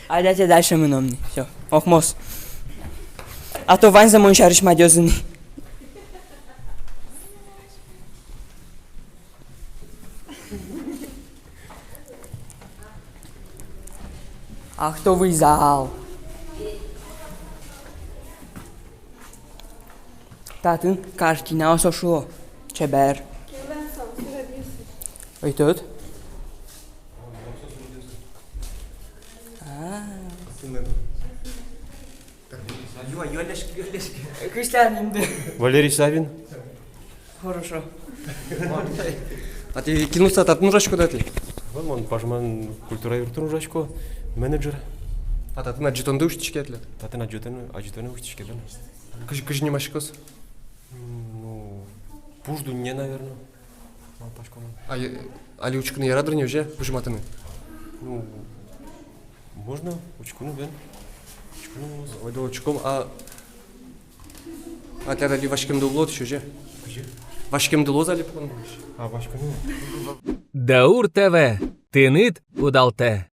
Айдате дальше мыномни. Все. Охмос. А то Вань за мой шариш мадёзыни. А кто вы зал? Татын картина осошло. Чебер. Ой, тут? Валерий Савин. Хорошо. А ты кинулся от нужачку дать? Он пажман культура юртун ужачко, менеджер. А ты на джитон душечки атлет? А ты на джитон ушечки, да? Кыжы не машкос? Ну, пужду не, наверное. Али учканы ярадыр не уже выжиматыны? Ну, можно, учкуну, да? Ой, да учком, а ты али вашкем дулот еще же? Вашкем дулот али план будешь? А вашкем? Даур ТВ. Тыныт удалте.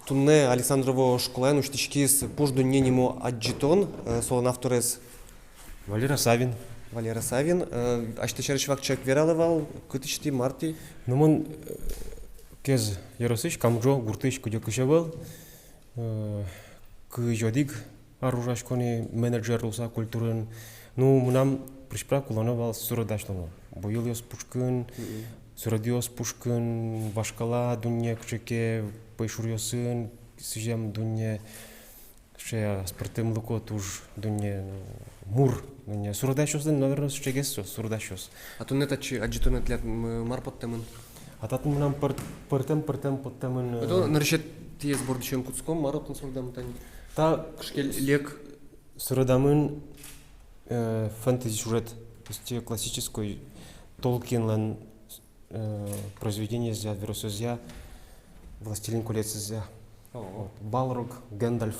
Тунне Александрово школен уштички с пужду не нему аджитон, солон авторес. Валера Савин. Валера Савин. А что череш вак человек вералывал, кытычти марти? Ну, он кез яросыч, камджо, гуртыч, кудя кушевал. Кыжодик, аружашкони менеджер уса культурен. Ну, нам пришпра кулановал сурадашлано. Боюлиос Пушкин, сурадиос Пушкин, Вашкала, Дунья Кчеке, Пайшурьосын, Сижем Дунья, Ше Спартем Лукот уж Дунья Мур, Дунья Сурадашос, наверное, Шегесо, Сурадашос. А то не тачи, аджитон атлет марпот темен. А тат нам партем под темен. Это наречет тие сбор дичем куцком, марот на сурдам тани. Та шкел лек сурадамын фэнтези сюжет, то есть классической Толкинлен произведение зя, вирусозя, Властелин колец зя. Балрог, Гэндальф,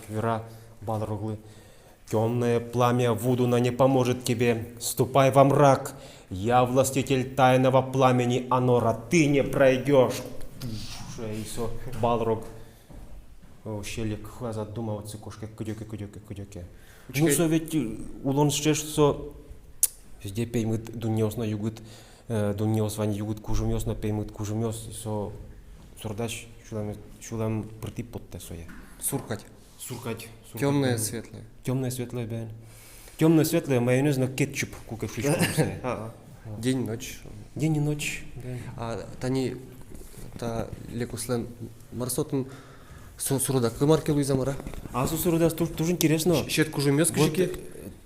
Вера, Балроглы. Темное пламя Вудуна не поможет тебе, ступай во мрак. Я властитель тайного пламени Анора, ты не пройдешь. И все, Балрог. Щелик, задумал цикошка, кудёке. Ну, со ведь улон щеш, со везде пеймыт дуньёс на югыт, дуньёс вань югыт кужумёс на пеймыт кужумёс, со сурдач шулам прыти подте соя. Суркать. Темное, светлое. Темное, светлое, бен. Темное, светлое, майонез на кетчуп, кука фричку. День, ночь. День и ночь. А тани, та лекуслен марсотун сурда, кымарки Луиза Мара? А сурда тоже интересно. Щет кужумёс кжики?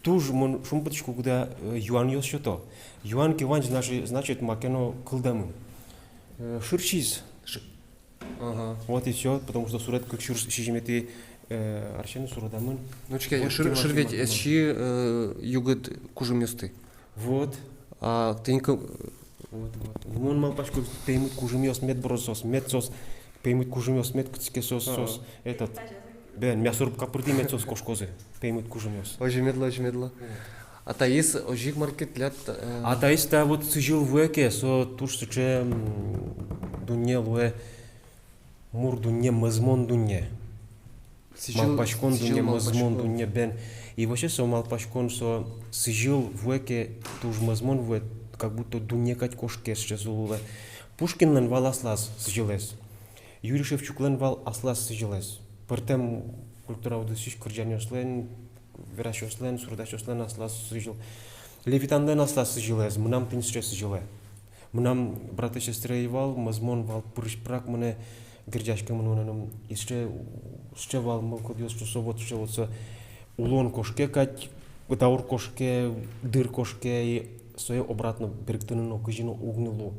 Туж мон шумпаточку, куда юан ёс что-то. Юан киван значит макено кылдамын. Ширчиз. Ага. Вот и все, потому что сурет как шижимети арчену сурадамын. Ну чекай, ширветь, эсчи югыт кужумёсты. Вот. А тенька... Вот. Мон малпачку пеймут кужумёс, медбросос, медсос, пеймут кужумёс, медкцкесос, этот. Бен, мясоруб капырды медсос кошкозы, пеймут кужумёс. Очень медло. Атаис ожиг маркетлят. Атаис та вот сижил в эке, со туш че дуне луэ мур дуне мазмон дуне. Малпашкон дуне мазмон дуне бен. И вообще со малпашкон со сижил в эке туж мазмон в как будто дуне кать кошке сейчас улуэ. Пушкин лен вал аслас сижилес. Юрий Шевчук лен вал аслас сижилес. Пертем культура удысиш кырджанёслен, верашёслен, сурдашёслен аслас сижил. Левитан лен аслас сижилес. Мнам тинсче сижиле. Мнам брате сестры вал мазмон вал пырышпрак мне гырджашка мнонам исче вал мокодиос что вот со улон кошке кать даур кошке дыр кошке и свое обратно берегтено кажино угнило.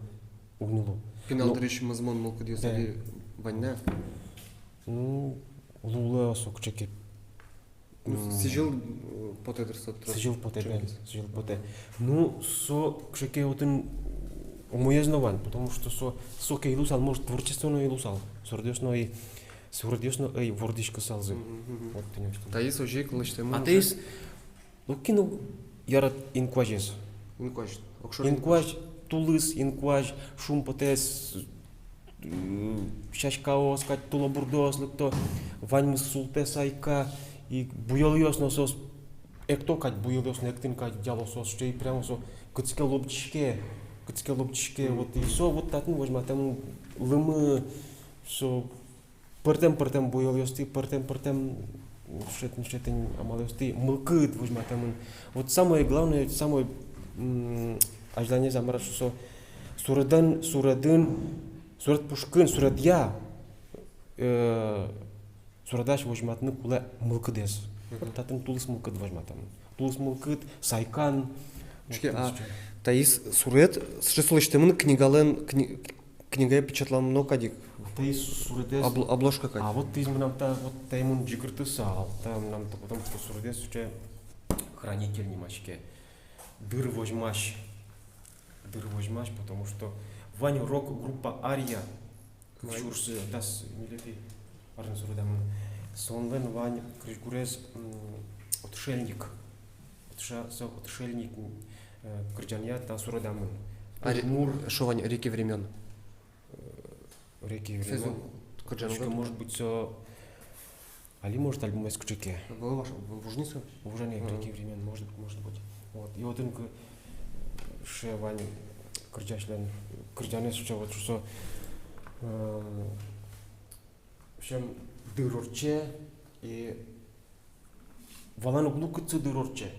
Пинал дырыш мазмон мокодиос или война? Ну, лула сокчеке. Сижил потедерсот. Сижил поте. Ну, со кшеке отын умоезнаван, потому что соке илусал, может творчественно илусал, сурдёсно и вордишка салзы. Вот ты не что. Таис ожиг лыштему. А таис, лукину ярат инкважес. Инкваж тулыс, инкваж шум потес, шашкаос, кать тулабурдос, лыкто ваньмыс султе сайка и буяльёс носос, экто кать буяльёс, нектин кать дялосос, что и прямо со кыцке лобчишке, вот и со вот так, ну возьма там лымы, со пертем буяльёс, ты пертем шетин амалёс, ты мылкыт возьма там, вот самое главное, самое ожидание замара, что сурадын, сурат пушкын, сурадья, сурадаш возьматны куле мылкыдес. Татын тулыс мылкыд возьматам. Тулыс мылкыд, сайкан. Таис сурет, сшеслыштемын книга печатлан много кадик. Таис суредес. Обложка кадик. А вот ты нам вот таймун джигрты сал, там нам потому что суредес уже хранитель немашке. Дыр возьмаш, потому что Ваню рок группа Ария, курсы дас милети арен сурдамын. Сонлен Вань крижгурез отшельник кырджания та сурдамын. Мур шовань реки времен. Реки времен. Кырджанка может быть все. Али может альбом из кучеке. Вужница? Вужане реки времен может быть. Вот. И вот инка ше Вань кырджанес что шем дырорче и валану глукыцы дырорче,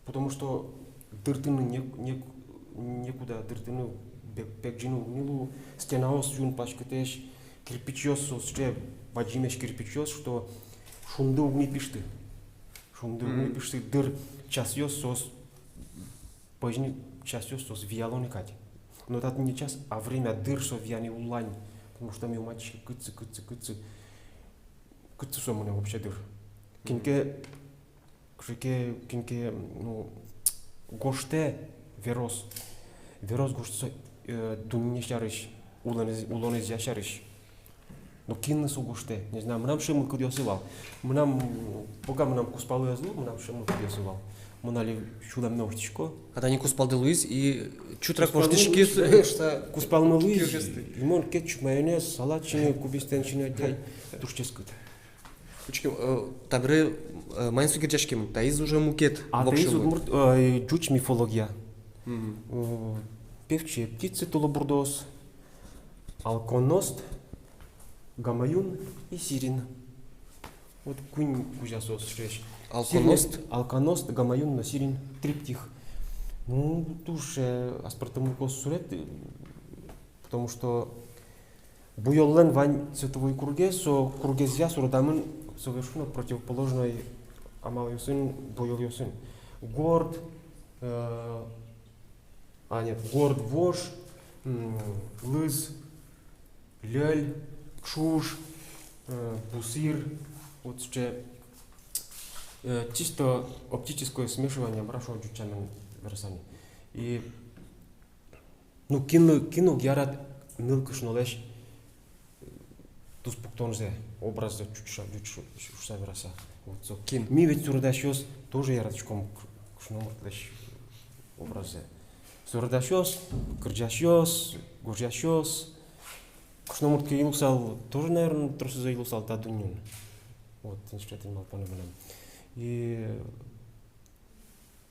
потому что дыртыны некуда дыртыны бекджину гнилу стенаос юн пашкатеш кирпичос сосче ваджимеш кирпичос, что шумды угни пишты дыр часьос сос пожни часьос сос виалоны кать. Но это не час, а время дыр со вияни улань, потому что мы мальчики кыцы со мне вообще дыр. Кинке ну гоште верос гоште дунине шарыш улоны шарыш. Но кинны со гоште, не знаю, нам шему кудёсывал, пока нам куспалы азлу, нам шему кудёсывал. Мы нали чудом ногтичко. Когда не куспал де Луис и чутрак воштички. Куспал мы Луис. Лимон, кетчуп, майонез, салатчины, кубистенчины, дяй, душческут. Табры майнсу герчашким, таиз уже мукет. А таиз джуч мифология. Певчие птицы тулабурдос, алконост, гамаюн и сирин. Вот кунь кузясос шеш. Алконост, гамаюн, насирин, триптих. Ну, туше аспартаму косурет, потому что буйоллен вань цветовой круге, со кругезя сурадамын совершенно противоположной амалюсын, буйолюсын. Горд, горд вож, лыз, ляль, кшуш, бусир, вот ще чисто оптическое смешивание брашу джучамен версани. И ну кино гярат нылкыш нолеш тус пуктонзе образы чуча верса. Вот со. Ми ведь сурдашёс тоже яратчком кушномортлеш образе. Сурдашос, кырджашос, гуржашос. Кушномортке илусал тоже, наверное, просто за илусал тадунюн. Вот, институт малпанеманам. И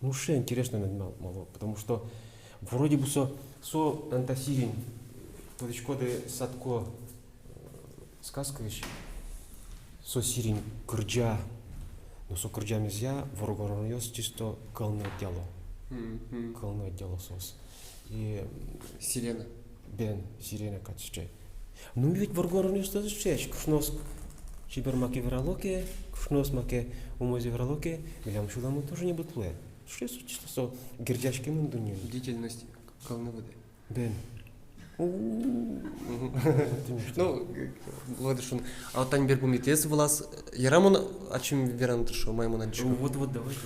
ну что интересно мало, потому что вроде бы со антасирин, подочкоды садко сказка вещь, со сирин кырджа, но со кырджа мезья ворогороньос чисто калное дело. Калное дело сос. И Сирена. Бен, сирена качче. Ну ведь ворогороньос тоже чеч, кушнос чибермаки вралоке, кушнос маке умози вралоке, милям шуламу тоже не бутлует. Что чисто со гердяшки мундуню. Бдительность калны воды. Бен. Ну, Владышун, а вот Таньберг умитес влас, ярамон, а чем веран трешо, маймон анчу. Вот, давайте.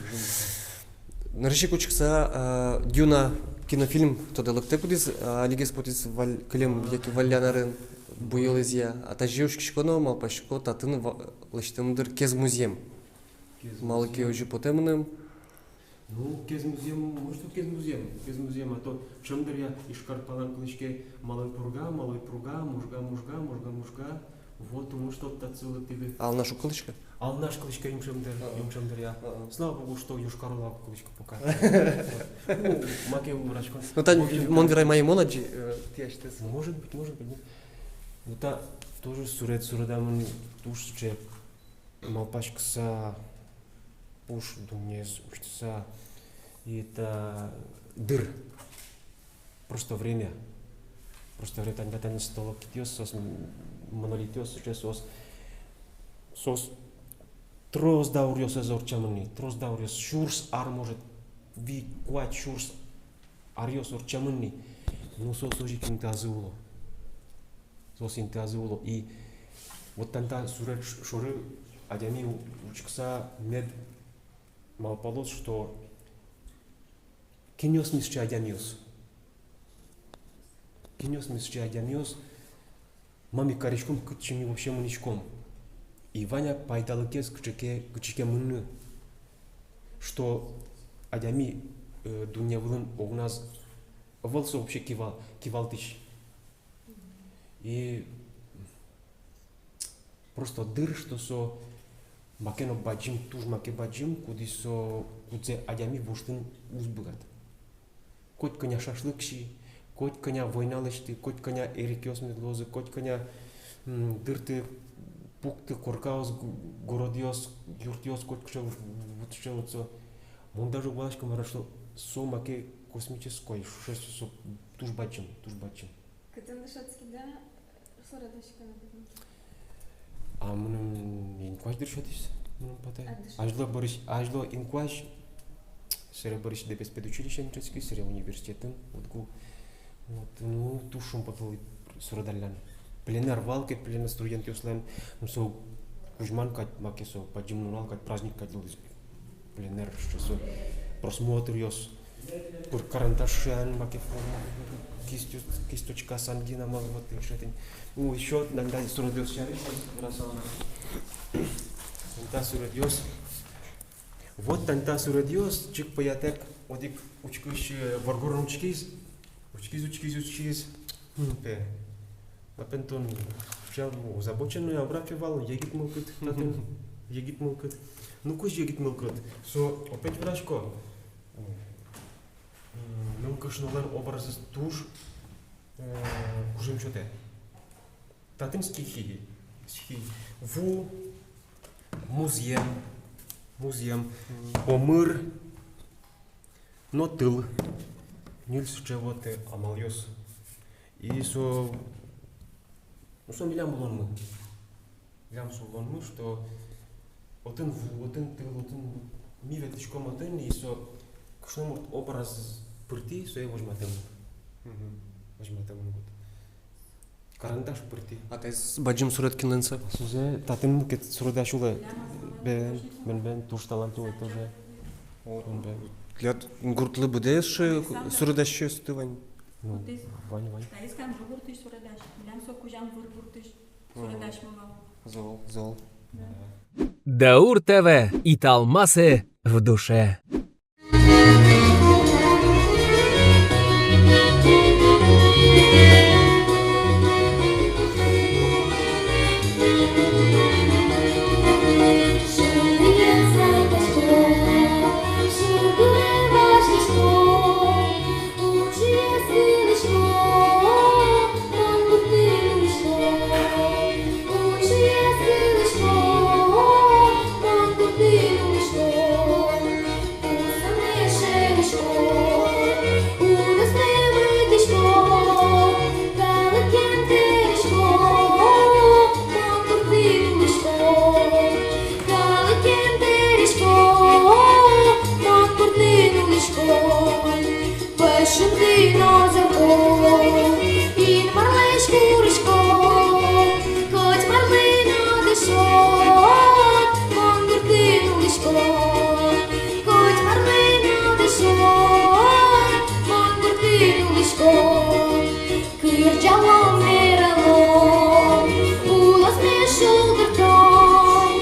Нарыши кучкса Дюна кинофильм, то далекте кудис, алигес потис клем яки валянарын буйылызия, а та жеушкишконо малпашко татын лаштымдыр кез музеем. Малыке уже потемным. Ну, кез музеем, может, кез музеем, а то чемдер я ишкар палан клычке малой пурга, мужга, вот, ну что то целый ты. А нашу клычка? А наш клычка им чемдер я. Слава богу, что юшкарова клычка пока. Ну, маке врачка. Ну, там, монверай мои монаджи, ты ачтес. Может быть. Ну, та тоже суредамын тушче малпашкса уж думнес учится, и это дыр. Просто время тогда не стало китёс, сос монолитёс, сос трос даурёс азорчамни, трос даурёс шурс ар может ви кват шурс ариос орчамни, ну сос уже кинтазуло. И вот тогда сурет шоры адями учится мед малполос, что кинёс мисче адямиос. Мами коричком кычими вообще муничком. И Ваня пайдалыкес кычеке мунны. Что адями дунявлын у нас волсы вообще кивалтыч. И просто дыр, что со макено баджим, туж маке баджим, куди со кудзе адями буштын узбыгат. Коть коня шашлыкши, коть коня войналышты, коть коня эрикёс медлозы, коть коня дырты, пукты, коркаос, городиос, юртиос, коть кша вот со. Мон даже балашка мара, что со маке космической, что со туж баджим. Кытын дышатский, да? Сорадашка например. А мы инкваш дышатись, мы потай. Ажло инкваш, сере Борис де педучилище нечески, сере университетом, вот ну тушом потом сурадаллян. Пленер валки, пленер студент юслен, со кужман кать макесо, поджимнунал кать праздник кать луз. Пленер что со просмотр ёс, пур каранташан макефон. Кисточка сангина вот решетень. Ну еще иногда суродиос чариш, танта суродиос. Вот танта суродиос, чик поятек, одик учкиш варгорн учкис. Пе. Апентон вчал забоченную обрапивал, егит мылкыт. Ну кусь егит мылкыт. Со опять врачко. Ну, кашнулар образы туш, кужим чоте. Татым стихи. Ву, музеем, омыр, но тыл, нильс чего-то амальос. И со, ну что милям булон мы, что отын ву, отын тыл, отын миветочком отын, и со кашнумурт образ пырти, со его возьматым. Карандаш пырти. А ты с баджим сурет кинленса? Сузе, татым кет суредаш уле. Бен туш талантливый тоже. Лят гуртлы будешь суредаш стывань. Ну, Вань. Таискам гуртыш суредаш. Милям со кужам гуртыш суредаш мало. Зол. Даур ТВ и Талмасы в душе. шити на зеркало, і марлеш курочко, коть марлина дишот, мон гуртину лишко, коть марлина дишот, мон гуртину лишко, кирджало мерало, улас мешул гуртом,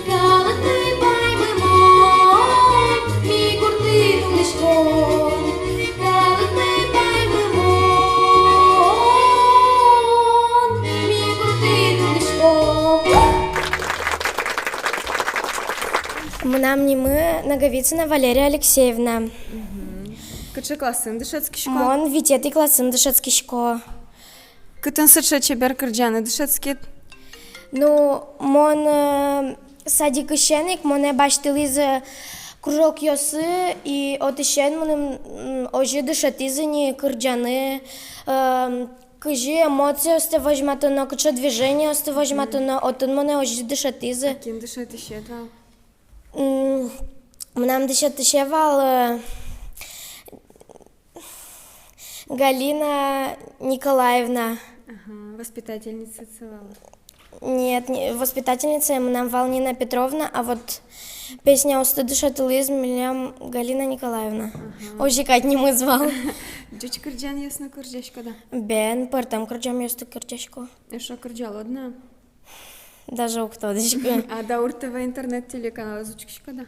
калак ми байми мон, мі гуртину лишко. Мы Наговицына Валерия Алексеевна. Кычы классын дышецкий шко? Мон витеты классын дышецкий шко. Кытын сыча чебер кырджаны дышецкий? Ну, мон садик ищеник, моне баштылыз кружок йосы, и от ищен монем ожи дышатизыни кырджаны, кыжи эмоции осты возьматыно, кычы движение осты возьматыно, отын моне ожи дышатизы. Кин дышат ищедвал? Нам дышат ищевал Галина Николаевна. Ага, воспитательница целала. Нет, воспитательница нам Валнина Петровна, а вот песня «Осты дышат лыз» меня Галина Николаевна. Ожи кать не мы звал. Джуч кырджан ясно кырджашко да? Бен, партам кырджам ясно кырджашко. И шо кырджал одна? Даже у кто дышко. А Даур ТВ интернет-телеканал звучкишко да?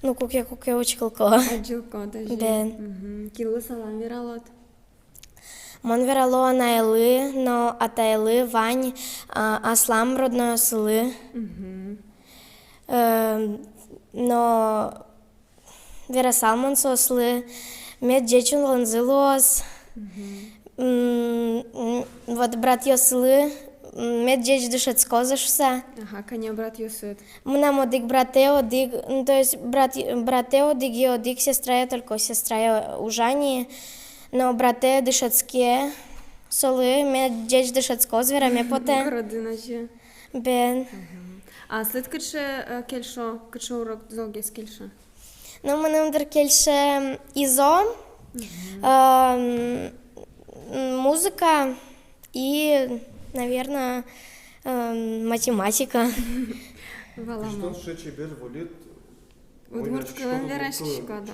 Ну, куке учкалко. Аджилко даже. Бен. Килла салам вералот. Мон верало Айлы, но от Айлы Вань Аслам родной сылы. Но верасал мон сослы, мед дечун ланзылос. Вот брат Йосылы, мед деч дышецко зашуса. Ага, коня брат Йосыт. Нам одик брате, одик, то есть брате одик и одик сестра, только сестра ужани. Но брате дышецке, солы, мед деч дышецко звераме поте. Родина же. Бен. А след кычы кельшо, кычы урок золгес кельшо? Ну, мы нам кельше изо, музыка и, наверное, математика. Что шечебер волит? Удмурткалан верашкишко да.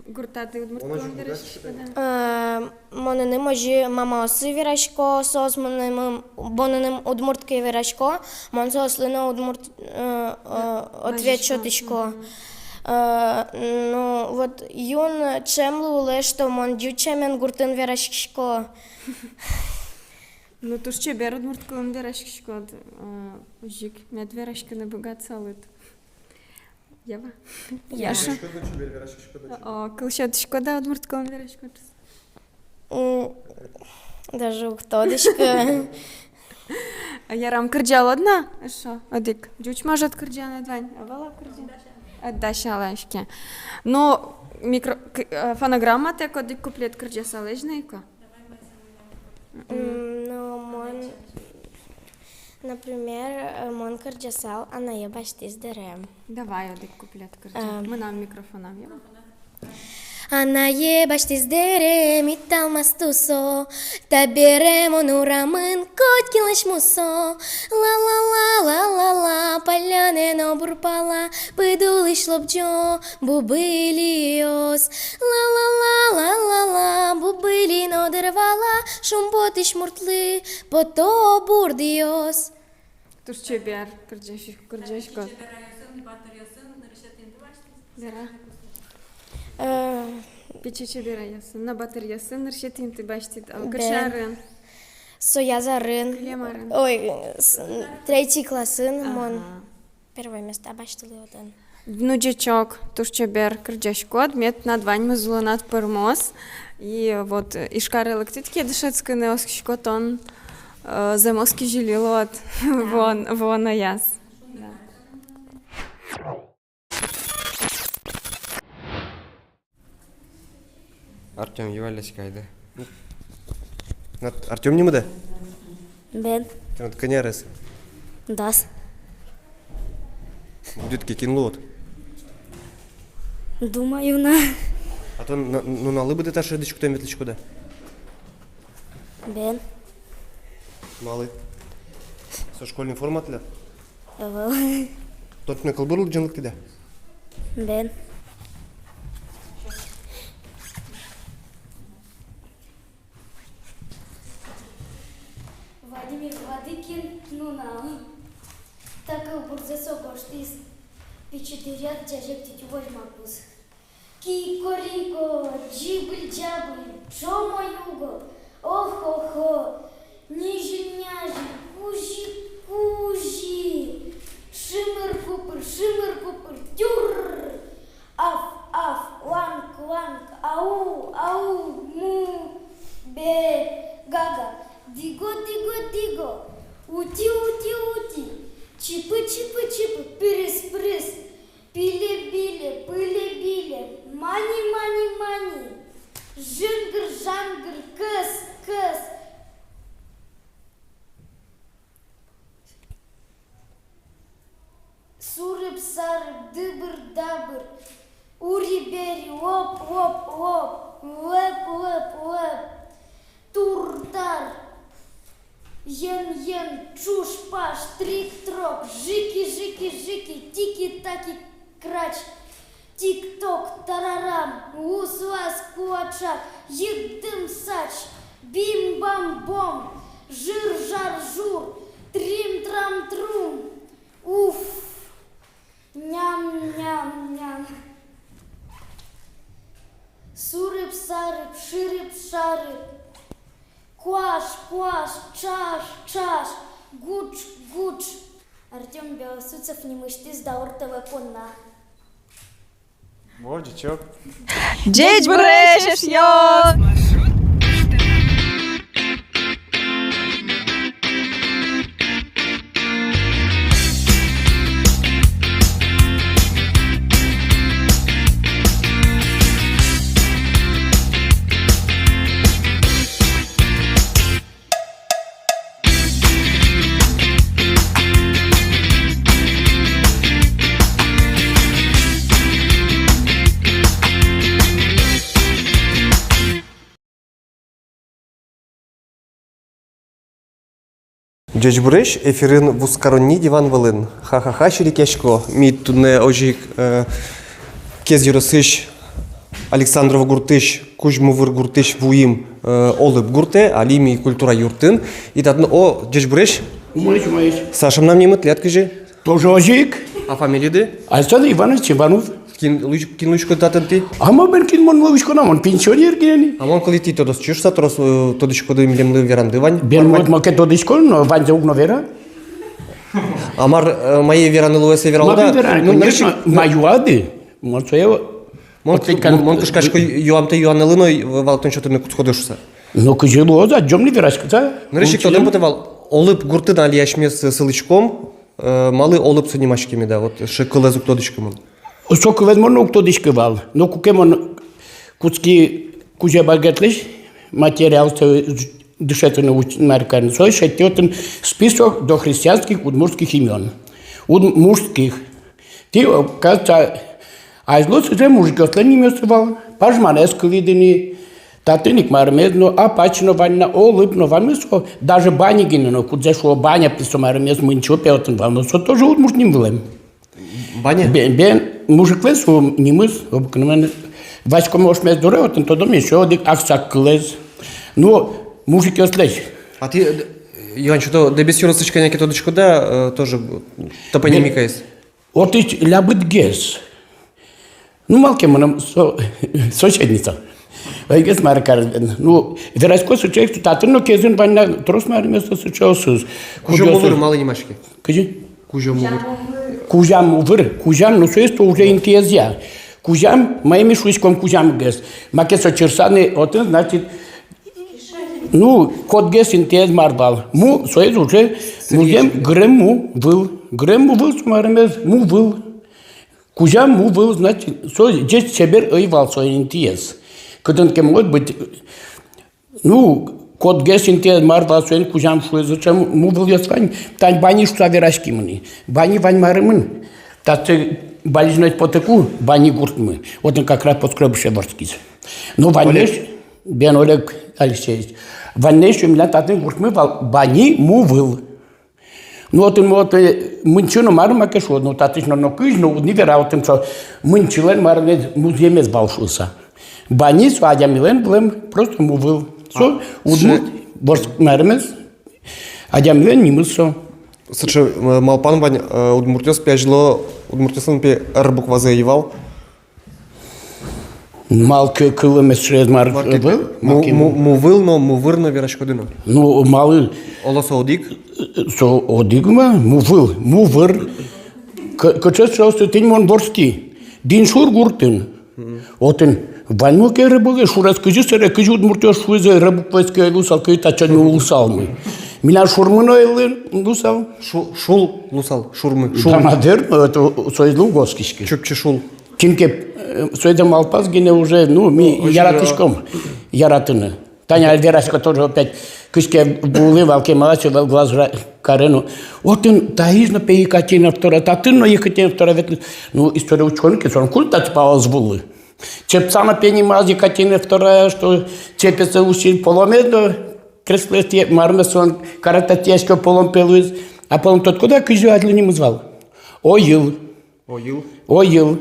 Гуртаты удмурткалан верашкишко да. Моненим ожи мама осы верашко, сос моненим удмуртки верашко, мон сослина удмурт ответ шотишко. Ну, вот юн чемлу лешто мон дючемен гуртын верашкишко. Ну, туш чебер удмурткалан верашкишко да. Ожик, мед верашко не богат салыт. Ява? Яша? Кылшатышко да удмурткалан верашко. Даже уктодышко. Ярам кырджал одна? Шо? Одик. Дюч может кырджан адвань. А вала кырджан? Отдаща лашке. Но фонограмма так одик куплет кырджа салежнайко? Ну, мон... Например, мон кырджасал, а на ебашти с дерем. Давай одик куплет кырджа. Мы нам микрофоном ем. Ana jebaști zdere mital mastuso, taberemo nu rămân cotchilăși muso. La la la la la la, paljane no burpala, păduliș lobjo, bubălios. La la la la la la, bubăli no dărvala, șumpotiș murtli, poto burdios. Tu ce biar kırcaş kot? Dera. Печече бераясын, на батарьясын, ныршетин ты баштит, качарын. Соязарын. Ой, третий классын, мон первое место баштили один. Внучечок, туш бер кырджаш кот, мет надвань мызуланат пырмос. И вот ишкары лыктитке дышецкий неоский котон замоский жилилот, вон аяс. Артем Ювалес кайда. Артем не мыда? Бен. Ты конярес. Дас. Будет кинлот. Думаю на. А то ну нали буде та ще дичкутем вітличку де? Бен. Мали. Со школьний формат ля? Авал. Тот не калбурлык жынлык киде? Бен. Vladimir Vladikин, Нунал. Такъв бързесо гощис. Пичетерят джажек тетювой макус. Кикорико, джибли джабли, чомо юго. Ох-охо, ніжі-няжі, кужі-кужі. Шимер-купер, тюр. Аф-аф, ланг-ланг, ау-ау, му, бе, гага. Диго, ути, чипы, пырыс, пиле, пыле, мани, жангр, кыс. Сурып-сарып, дыбыр-дабыр, ури-бери, оп, лэп, тур-тар. Ен, чуш-паш, трик-трок, жики, тики-таки, крач, тик-ток, тарарам, ус-лас, кулачак, едым-сач, бим-бам-бом, жир-жар-жур, трим-трам-трум, уф, ням-ням-ням. Сурып-сарып, ширып-шарып, Куаш, чаш, гуч. Артем Белосуцев, не мышты, сдаур телефона. Во, дичок. Дідь брешеш, йо! Джедж Буреш, ефірин вускаронні діван велин. Ха-ха-ха, ширікешко. Мій туне ожік кез юросиш Александрова гуртиш, кужмовыр гуртиш вуим олып гурте, али мій культура юртин. І татны, о, Джедж Буреш? Умаешь. Сашам нам немет лет, кажи. Тоже ожик. А фамилия ды? Александр Иванович Иванов. Кин лучко татын ти? Ама бен кин мон лучко нам, он пенсионер гени. А мон коли ти тодос чушса, торос тодичко да милем веранды вань? Бен мот маке тодичко, но вань за угно вера. Амар моей вераны луэсе вералда? Ма вераны, конечно, маюады. Монсоева. Мон кышкашко юамте юанелыной валтон чотын не кутходышса. Ну кыжилу оза, джомли верашкыца. Нарышик тоден потевал, олып гуртын алияшмес сылычком, малы олып сунимашкеми да, вот шекылезук тодичкомын. Sok vedmon ok to diskval. No kukemon kucki kuje bagetlиш материал дышати научный маркан. Сой шатётен список до христианских удмуртских имен. Удмуртских. Ти кажется, а из лучше же мужик ослани мёсывал. Пажманеск видени. Татыник мармезно, а пачно ванна олыбно ванмесо. Даже банигино, кудзе шо баня писо мармез мынчо пеотен ванно. Со тоже удмуртним вылем. Баня? Бен мужик весу немыс, обыкновенно. Васько можешь мес дуреватен, то дом еще один аксак клез. Ну, мужик ослесь. А ты, Иван, что-то до бесюросочка некий тодочку, да, тоже топонимика есть? Вот и лябыт гес. Ну, малке нам сочетница. Гес маркар. Ну, вероятно, сочетник, что татын, но кезен ванна трос мармеса сочетсыз. Кужо мувыр малый немашки. Кажи? Кужо мувыр. Кужам мувыр, кужам, ну, что есть, то уже интезия. Кужам, моими шуиском кужам гес. Макесо черсаны, вот это значит, ну, код гес интез марбал. Му, соез уже, музем грему выл, сумаремез, му выл. Кужам му выл, значит, соез, здесь себер ойвал свой интез. Когда может быть, ну, код гес интез марбал, соез кужам шуез, зачем му выл я свань, тань бани что верашки мне, бани вань маремын. Тат балижнать потеку, бани гуртмы. Вот он как раз подскребше ворскиз. Ну, ваннеш, бен Олег Алексеевич, ваннеш у меня татын гуртмы бани мувыл. Ну, вот мынчыны марым акешо, ну, татышно, но кыж, ну, не вера, вот что мынчылен марым музеемес балшылса. Бани, адя милен, блем, просто мувыл. Со, удмут, борск марымес, адя милен, мимысо. Сычы, малпан вань удмуртёс пяжло, удмуртёсын пе рыбуквазе евал. Мал кылымес шрез мар был? Мувыл, но мувыр на верашкодыно. Ну, малы. Олоса одик? Со одигма, мувыл, мувыр. Качес шаусты тень мон борски. Дин шур гуртын. Отын, ваньмо ке рыбыгы, шурас кыжы сыре, кыжы удмуртёс шуйзе рыбуквазке лусал, кый тачаны улсалмы. Мина шурмыно элы лусал. Шул лусал, шурмы. Тамадыр, это соизлу госкишки. Чөпче шул. Чимке соедам алпас гене уже, ну, ми яратышком яратыны. Таня Альверашка тоже опять кышке булы, валке малачы, вал глаз карену. Вот он таизно пе Екатерина вторая, татын, но Екатерина вторая ветлы. Ну, история учёнки, сон культ отспала с булы. Чепцана пенимаз Екатерина вторая, что чепется учил поломеду, креслесте мармесон, карататешка полом пелуиз. А полом тот куда кыжу адлы не звал? Оил. Оил? Оил.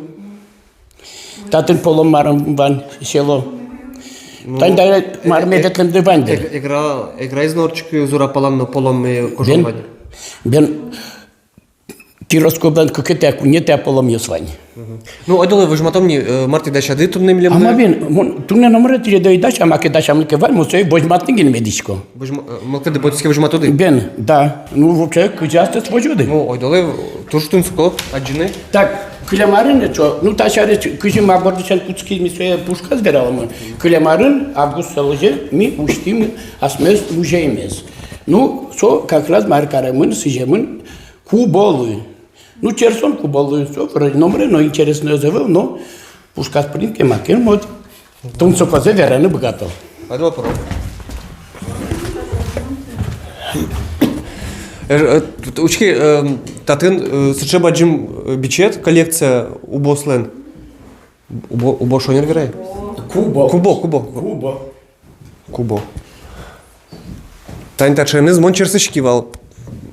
Татын полом марым ван село. Тань да марме ветлем де вандер. Игра из норчики зура полом полом кожан вань. Бен тироскобдан кукетеку не те полом ясвань. Ну, айдолы вожматомни марти дашады турны милем. Ама бен турне номер тире дай даша, маке даша млке вань, мусой вожматны ген медичко. Малке де ботиске вожматоды. Бен, да. Ну, вообще кыжасты свожуды. Ну, айдолы турштунско аджины. Так, Клемарын, ну, ташары кыжы магбордышан куцки мисоя пушка збиралымы. Клемарын август салыжы ми уштим асмес мужеймес. Ну, со как раз маркарымын, сыжемын куболы. Ну, черсон куболы, со номер, но интересно завел, но пушка спринке макен мод. Том со козе вераны богато. Айдолы порог. Учки, татын сычы баджим бичет коллекция убослен. Убо шонер верай? Кубо. Тань тачаны змон черсычки вал.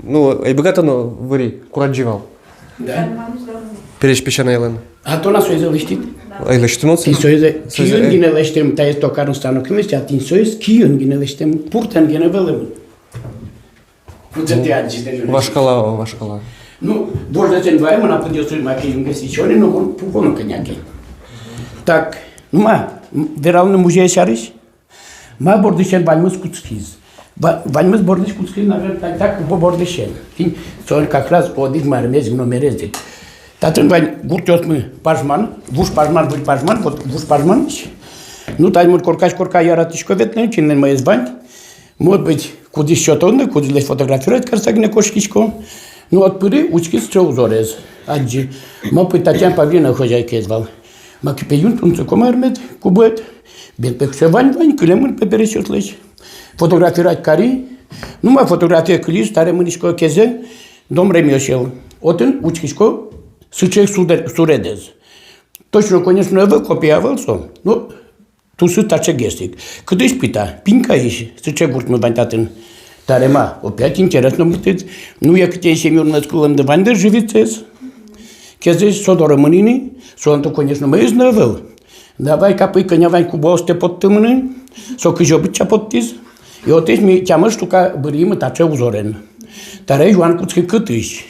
Ну, ай богато, но вари, курадживал. Да. Переч песчаный элен. А то нас союз лыштит. Ай лыштит моци? Киюн гине лыштем, та есть то карн стану кимес, а тин союз киюн гине лыштем, пуртан гине велем. Вашкала. Ну, должен день двоем, она подъезжает маки инвестиционный, но он пукону коняки. Так, ма, вералный музей шариш, ма бордышен вальмыз куцкиз. Вальмыз бордыш куцкиз, наверное, так бордышен. Тин, сон как раз одик мармез номерездит. Татын вань гуртёс мы пажман, вуш пажман, вот вуш пажман. Ну, таймур корка яратышко ветнен, чинен моей звань. Может быть, куда еще тонны, куда лишь фотографировать карсагне кошкичко. Ну, от пыры учки с чего узорез. Аджи. Ма Татьяна Павлина хозяйки звал. Ма кипеюн тунцы комармет, кубет. Бен пекше вань, килемын поперечет лишь. Фотографировать кари. Ну, ма фотография клиш, старый мынишко кезе. Дом ремешел. Отын учкичко сычек суредез. Точно, конечно, его копировался. Ну, тусы таче гестик. Кыдыш пита, пинка ищи, сыче гурт мы бантатын. Тарема, опять интересно будет. Ну, я кте семёрно скулам да вандер живицес. Кезеш содора мынини, сонто, конечно, мы изнавел. Давай капы конявай кубосте подтымны, со кыжобыча подтиз. И отец ми тяма штука быримы таче узорен. Тарей жуан куцки кытыш.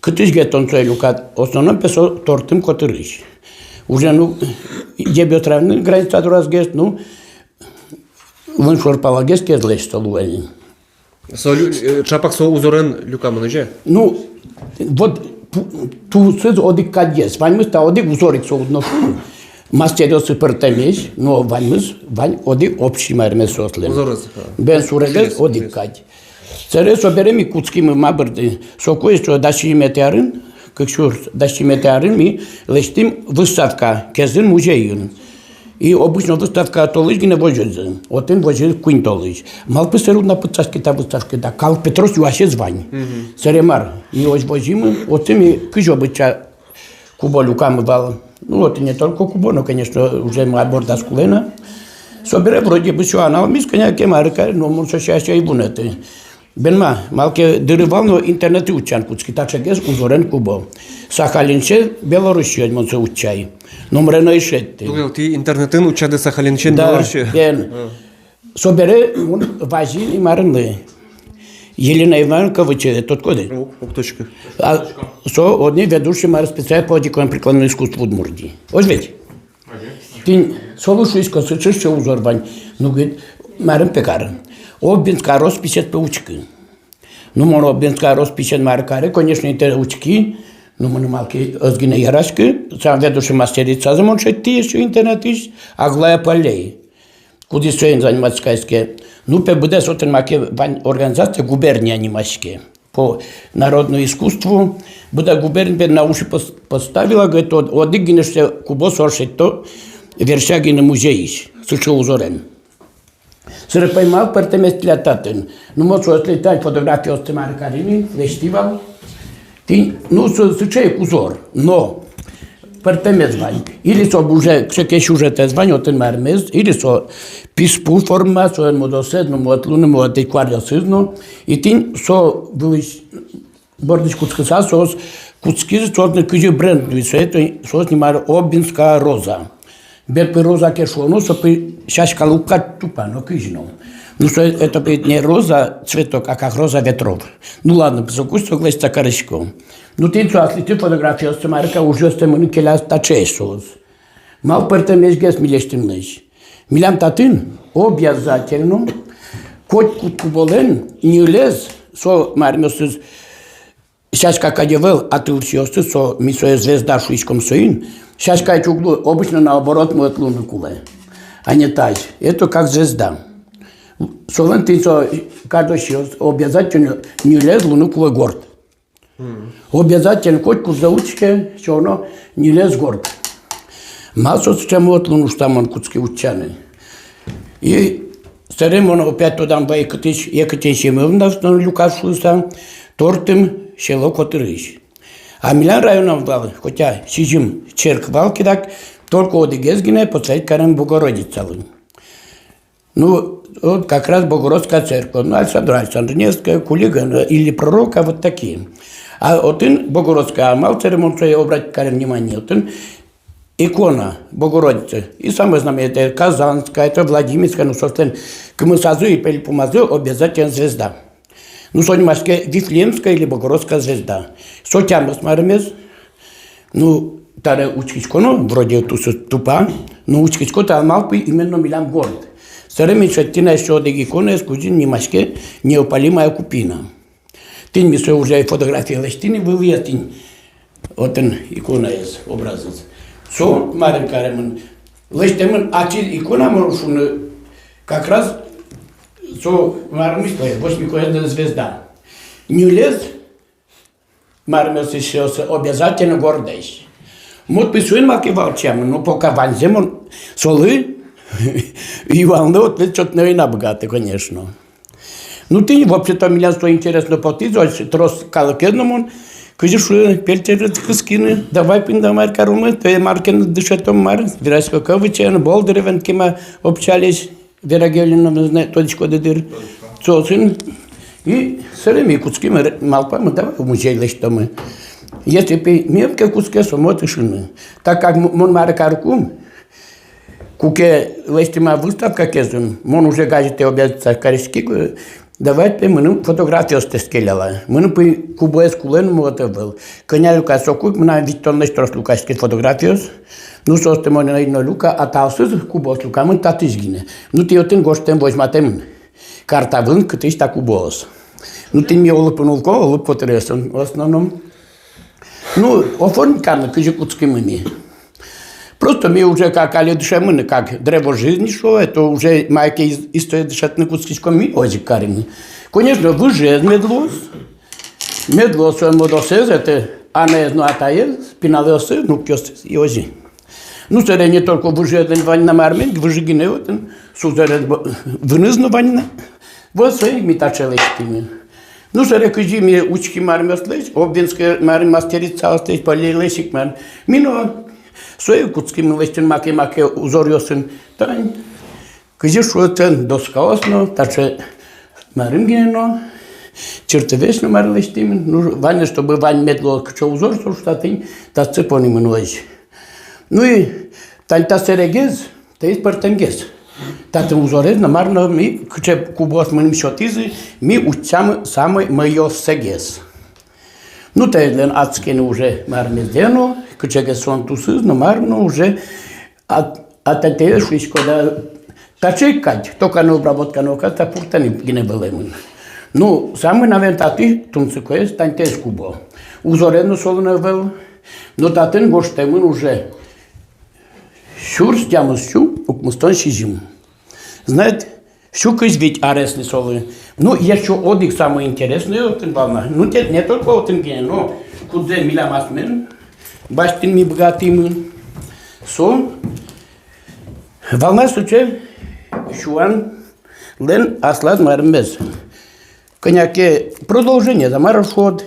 Кытыш гетон цой люка, основном песо тортым котырыш. Уже, ну, ебет равны граница раз гест, ну, вон шорпала гест кезлеш столуани. Чапак со узорен люка мыныже? Ну, вот ту сөз одик кадес, ваньмыз та одик узорик со удношу. Мастериосы пертемеш, но ваньмыз, вань одик общий мармес сослен. Узорыз. Бен сурегес одик кад. Цере собереми куцки мы мабырды, сокой что даши метеарын, как шур даши метеарын ми лештим выставка, кезин музейын. И обычно выставка толыш гине вожезы. Отен вожез куин толыш. Малпы серу на пыцашки та выставка, да кал Петрос юаше звань. Серемар. И ось возимы, отен ми кыжо быча Кубо Люка мывал. Ну вот и не только Кубо, но, конечно, уже мы борда с Кулена. Собере вроде бы все, она мисс, конечно, марка, но мы сейчас и бунеты. Бенма, малке дырывал, но интернет учан куцки, так что гез узорен Кубо. Сахалинче, Белоруссия, он се учай. Номрено и шетти. Ти интернетин учаде Сахалинчен Да, Белорусия? ген. Собере, он вазил и марны. Елена Ивановна Выче, тот коды. Опточка. А со одни ведущий мар специально по дикому прикладному искусству Удмуртии. Ось ведь? Ты слушай, скажешь, что узорвань. Ну, говорит, марен пекар. Обинская роспись паучки. Ну, мон обинская роспись маркаре, конечно, это учки. Ну, мы малки озгина ярашки. Сам ведущий мастерица замоншет ты еще интернет ищ, а глая полей. Куда стоим заниматься кайске? Ну, ПБД сотен маке организация губерния немашки. По народному искусству. Буда губерния на уши поставила, говорит, одыгина, что кубо соршет то, вершагина музей, сучу узорен. Сыры поймал, пертемест летатен. Ну, вот что слетать фотографии от Тамары Карини, фестиваль. Ты, ну, сучей узор, но пертемест звань. Или со уже, кшекеш уже те звань, от мармез, или со писпу форма, со модосед, но от луна, но от эквария сызно. И ты, со вылез, бордич куцкаса, со куцки, со на кыжи бренд, со снимали Обинская роза. Берпи роза кешло, ну, со пи шашка лука тупа, но кыжно. Ну, что это не роза цветок, а как роза ветров. Ну, ладно, по вкусу глазь корочком. Ну, ты что, если ты фотографию с Марка, уже с тем келяс тачешос. Мал пертемеш гес милештимнеш. Милям татын обязательно, хоть куткуболен, не лез, со мармёсыз, сейчас как одевал, а ты учился, со мисоя звезда шуишком соин, сейчас как углу, обычно наоборот, мы от луны куле, а не так. Это как звезда. Солен ты со каждый обязательно не лез луну куле горд. Обязательно хоть кузаучке, что оно не лез горд. Масо с чем от луну штамон куцки учаны. И старым он опять туда в Екатеринбурге, что Люкаш Шуса, тортым село Котырыш. А Милян районом дал, хотя сижим черквал кидак, только от Гезгина послать Карен Богородицалым. Ну, вот как раз Богородская церковь, ну, Александр Невская, Кулиган или пророка, вот такие. А вот он, Богородская, мал церемонию обрать Карен внимание, вот он, икона Богородицы. И самое знаменитое, Казанская, это Владимирская, ну, собственно, к Мысазу и Пелипумазу обязательно звезда. Ну, сонимашке Вифлеемская или Богородская звезда. Сотям смотримез, ну, таре учкичко, ну, вроде тупа, но учкичко-то малпы именно Милям город. Старыми шаттина еще одни иконы, скудин немашке неопалимая купина. Ты мне все уже фотографии лестины был ястин. Вот он икона есть, образец. Со Марин Каремен, лестемен, а те икона морушуны как раз со мармиской, восьмикоедная звезда. Не лез, мармис еще обязательно гордость. Мот писуин маки волчам, но пока ванзем солы, и волны вот что-то новина богатый, конечно. Ну ты вообще-то меня что интересно потизывать, трос калакедному, кажешь, пельтерет скины, давай пиндамар карумы, то я маркен дышетом мар, Вираськоковичен, Болдыревен, кема общались, Верагелином, точку дедыр, цоцин, и сырыми куцкими малпами давай в музей лечтомы. Если бы мелкие куски смотришь, так как мон маркаркум, куке лечтима выставка кезун, мон уже гаджеты обязательно корейский, давайте мы фотографию стескеляла. Мы по кубоес кулен мотовал. Коня Люка сокук, мы видим нечто лукашки фотографию. Ну, состе мы на Люка, а таусыз кубос Люка, мы татизгине. Ну, ты отен гостем возьматем картавын, кытыш так кубос. Ну, ты мне улыпнул ко, улыпотрясон в основном. Ну, оформить карны, кыжи куцкими. Просто мы уже как аледушемыны, как древо жизни шло, это уже майки история дышатны куцкичком ми озик карины. Конечно, выжез медлос он модосез, это ане ну атаез, пиналеосы, ну кёс и ози. Ну, это не только выжезен ванна мармен, выжигине вот, сузерен вынызну ванна, вот свои метачелечтими. Ну, să recăji mi uçki marmăslăși, obvinske marmasterița astăzi, păleleșic mar. Mino, soie cuțki mălești în make uzoriosin, tani. Câji șuătăn doscaosno, tace marimgeno, certevešno marleștim, nu vane što bă vane medlo câce uzor, so ștatini, ta țăponim în oji. Nu-i, tani ta se reghez, te-i spărtem ghez. Tată uzorez, namarno mi, câce cubos mânim șotizi, mi uțeam samă mă seghez. Nu te len atskeni uže marmezdeno, câce gheson tu sâz, namarno uže atate șuișco da tace cadi, toca nu obrabotka nu ca ta purtani gine bălemân. Nu, samă n-avem tati, tunțăcoiesc, tantez cubo. Uzorez nu solună vel, nu tatân goștemân uže. Șurs geamăsciu, ucmuston și jim. Знаете, что ведь арестный солы. Ну, еще отдых самый интересный, вот волна. Ну, не только вот ген, но куда миля масмен, баштин ми богатым. Со, волна случай, шуан, лен аслад мармез. Коняке продолжение, за маршрут,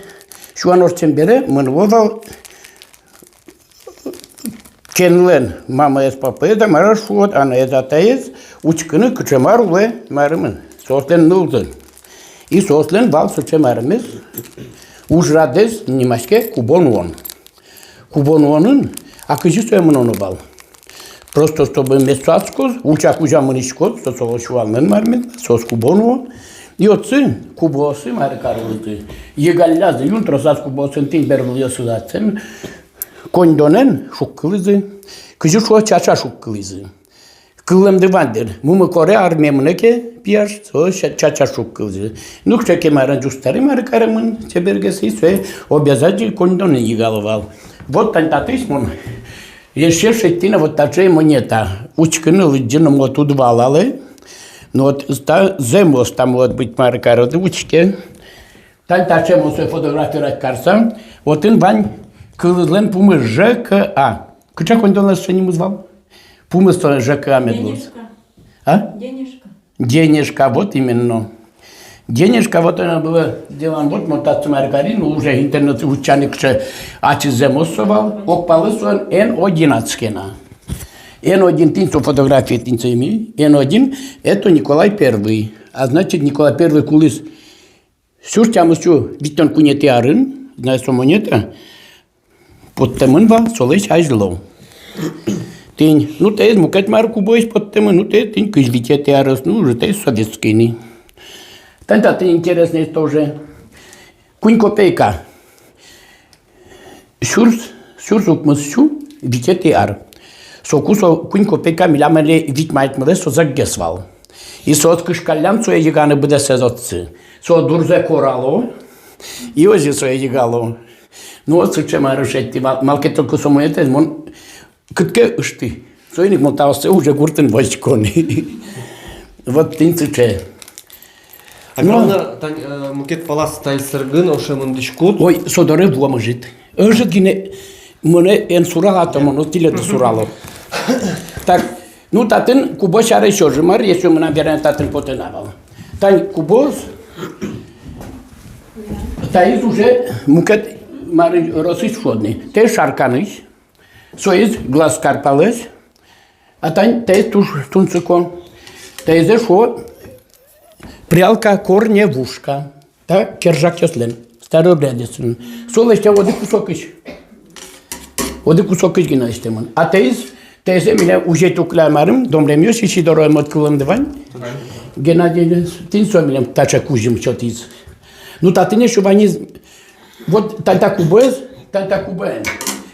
шуан орчембере, мынвовал, Kenlen, mama es papeda, marashot, ana es ataez, uçkını kıçamarule marımın. Soslen nulden. И soslen val suçe marımız. Ujradez nimaşke kubonwon. Kubonwonun akıcı söylemin onu val. Просто чтобы месяцкоз, учак уже мынышкоз, соцолошуалмен мармын, сос kubonwon. И отцы кубосы маркарылды. Егаллязы, юнтросас кубосын тин бервлёсылатsen. Конdonen şukkılızı, kıcı şu çaça şukkılızı. Kıllım divandır. Mumu Kore armemine ke piyar, so çaça şukkılızı. Nukça kemaran justari markarımın çebergesi söyle обязательно кондоны yigalıval. Вот тантатысмон. Еще шеттина вот тачей монета. Учканы лыджином вот удвалалы. Ну вот землос там вот быть маркароды учке. Тантачей мосой фотографировать карсам. Вот ин вань Кылызлен пумы ЖКА. Кыча кондонлар шеним звал? Пумы сто ЖКА медлус. А? Денежка. Денежка, вот именно. Денежка, вот она была делан, вот мотаться маргари, ну уже интернет учаник че ачиземосовал, окпалысон N11. N1 тинцо фотографии тинцами, N1 это Николай I. А значит Николай I кулис сюртямысчу виттон кунетиарын, знаешь, что монета? Под темын ва солеш ажло. Тень, ну те мукет марку боиш под темын, ну те тень кыжвите арас, ну уже те советские. Тента тень интересный тоже. Кунь копейка. Шурс укмысчу вите теар. Сокусо кунь копейка милямеле вит майтмеле со заггесвал. И со откышкалям со еганы буде сезотцы. Со дурзе корало. И ози со егало. Nu o să ce mai rășetti, malchetul cu somonete, cât că știi. Soinic mă tau să uže curten vășconi. Вот тинцы ce. А главное, тань мукет палас тань сыргын, оше мындышкут. Ой, содоре вламыжит. Öжит гине мыне ен суралата мыно тиле de suralo. Так, ну татын кубош are și o jumăr, este o mână bine tатын potenaval. Tань кубос, tăi уже мукет mari rosit șodni. Te șarcanăși, soiz glas carpalăși, atani te tunțăcon, te zeșo prialca cornevușca, ta kerjakeslen, stară bredesun. Soleștea o de cusocăși. O de cusocăși gânăște mân. Ateiz, te zemine ujetu clamarım, domnule meu și doro măt culăm de vani. Ghenadie, tin somilem taça cujim șotiz. Nu tatine șubaniz. Вот тогда кубез, тогда кубен.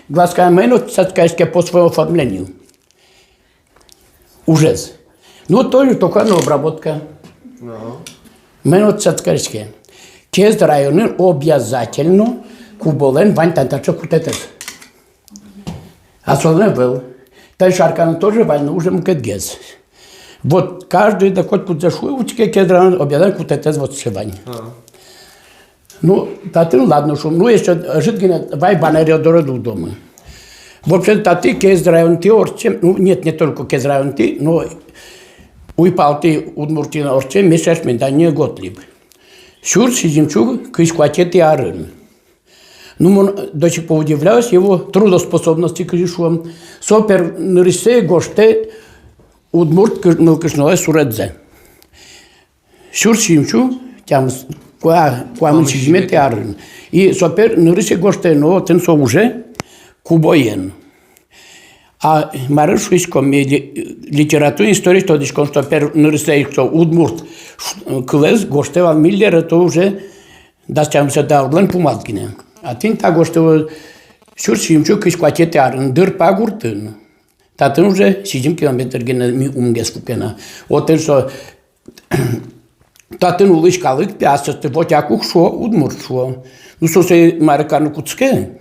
Глазка мену, цацкаешке по своему оформлению. Ужас. Ну, тоже только обработка. Мену цацкаешке. Кез районы обязательно куболен вань тантача кутетес. Особенно был. Та шаркана тоже вань уже мкетгез. Вот каждый доход кудзашуй, учке кез район обязательно кутетес вот шевань. Ну, татын, ладно, шум. Ну, еще жить гене, вай банерио дороду дома. Вообще, таты, кез район ты орче, ну, нет, не только кез район ты, но уйпал ты удмуртина орче, мешаешь мен, да не готлиб. Сюр сидимчу кыскватет и арын. Ну, он до сих пор удивляюсь его трудоспособности, конечно. Сопер нырысе гоште удмурт мылкышнулай суредзе. Сюр сидимчу тям куамын сидимет и арын. И сопер нырысе гоште, но тенсо уже кубоен. А марышуиском литература история то дишком что пер нырысеикто удмурт клез гоштевал миллера то уже дастямся даудлен пумалкине. А тин та гоштево сюрсимчу кышкватете арын дыр пагуртын. Татын уже 7 километр гене ми умгес фукена. Отен что татын улышкалык пясысты вотякух шо удмурт шо. Ну сосе маракану куцке.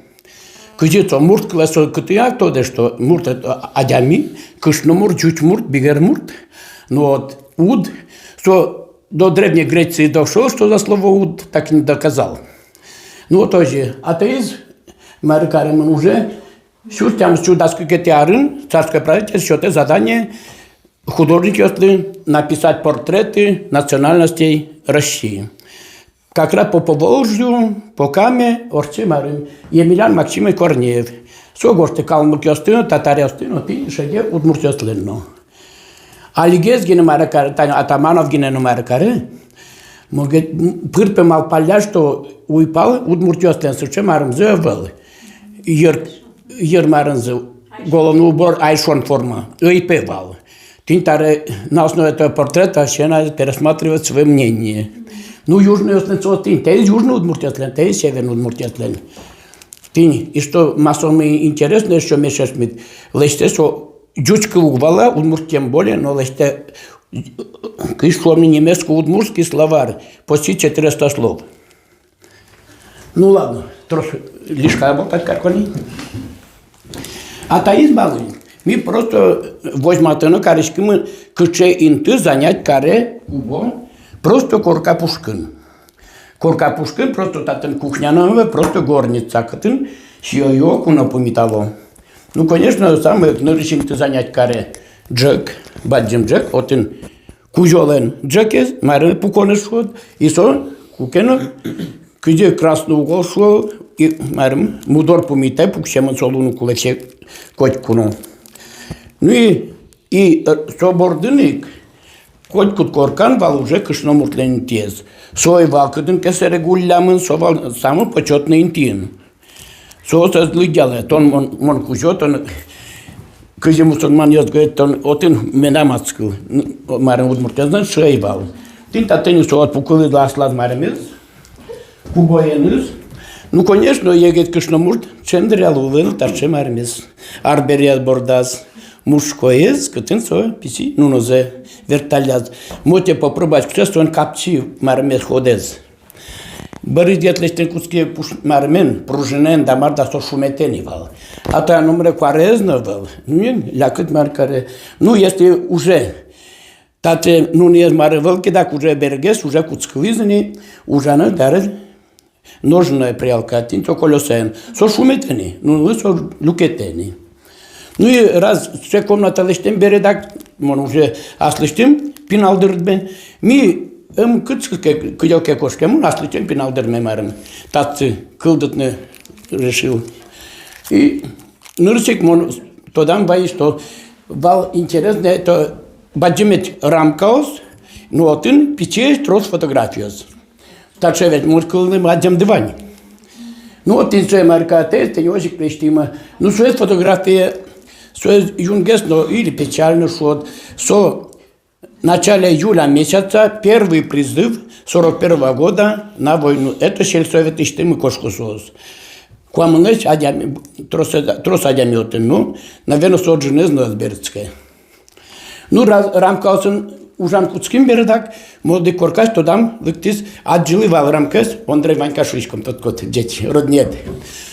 Кыжето мурт класо кытыяк то де что мурт адями, кышно мурт, чуть мурт, бигер мурт. Но вот уд, что до Древней Греции дошло, что за слово уд так и не доказал. Ну вот тоже атеиз, марикарем уже, сюртям сюдаски кетиарын, царское правительство, это задание художники написать портреты национальностей России. Как раз по Поволжью, по Каме, Орце Марин, Емельян Максимович Корнеев. Согорте Калмык Остыно, Татар Остыно, ты шеде Удмурт Остленно. Алигез гене маракаре, Атаманов гене маракаре. Пырпе мал паля, что уйпал Удмурт Остлен, суче марым зевел. Ер марым зев, головной убор айшон форма, уйпевал. Тинтаре на основе этого портрета все надо пересматривать свое мнение. Ну, южный Ослен, те южный Удмуртия, те северный Удмуртия. И что массовый интересно, еще месяц mit, лесте, что джучка угвала, Удмурт тем более, но лесте, кышломный немецко-удмуртский словарь, почти 400 слов. Ну ладно, трохи лишка работать, как они. Атеизм балуй. Мы просто возьмем на каречки, мы кыче инты занять каре убо. Просто Корка Пушкин. Корка Пушкин просто татен кухнянове, просто горница, катын, сиойоку напомитало. Ну, конечно, самое, ну, решим ты занять каре Джек, баджим Джек, отын кужолен Джекез, марен пуконе шод, и со, кукено, кыде красный угол шло, и марен мудор помите, пукшемен солуну кулесе котькуну. Ну и собордыник, Котькут коркан вал уже кышномуртлен тез. Сой валкыдын кесере гуллямын совал самый почетный интин. Соос лыдялы, тон мон кужот, он кызе мусульман яз говорит, он отын менамацкыл, марен удмуртяздан шей вал. Тин татыны соот пукылы ласлаз маремез, кубоеныз. Ну, конечно, егет кышномурт, чендерял улыл, тарче маремез. Арберял бордаз. Мужскоез, кытын со писи, ну нозе верталяз. Моте попробовать, что он капчи мармес ходез. Бărîți ghetlăște cuțche marmen, prujenen, dar mar da so șumeteni val. Ata numere quarezna val. Nu e la cât mar care nu este uže. Tate nu ne mare val, că dacă uže berges, uže cuțclizni, ujana dar ножная приалкатин, то колесен. So șumeteni, nu so lucheteni. Nu e raz ce comnata leștem bere dacă mon uže asleștem prin aldırbe. Mi Am cât că eu că coșkem, un astăzi ce prin alder mai mare. Tați câldăt ne решил. И нурсик мон тодам бай что вал интересно это баджимет рамкаус, но один пиче трос фотографиос. Так что ведь мускулный баджам диван. Ну вот инже маркате, ты не престима. Ну что это фотография, что юнгес, но или печально что со в начале июля месяца первый призыв 41 года на войну. Это сельсовет иштимы кошкусоз. Куамынеш трос адямиотен, ну, наверное, соджинез Нозбердская. Ну, рамкаусен ужан куцким бередак, молодый коркаш, то дам лыктис отжили вал рамкас, Андрей Ванька шишком тот кот, дети, роднет.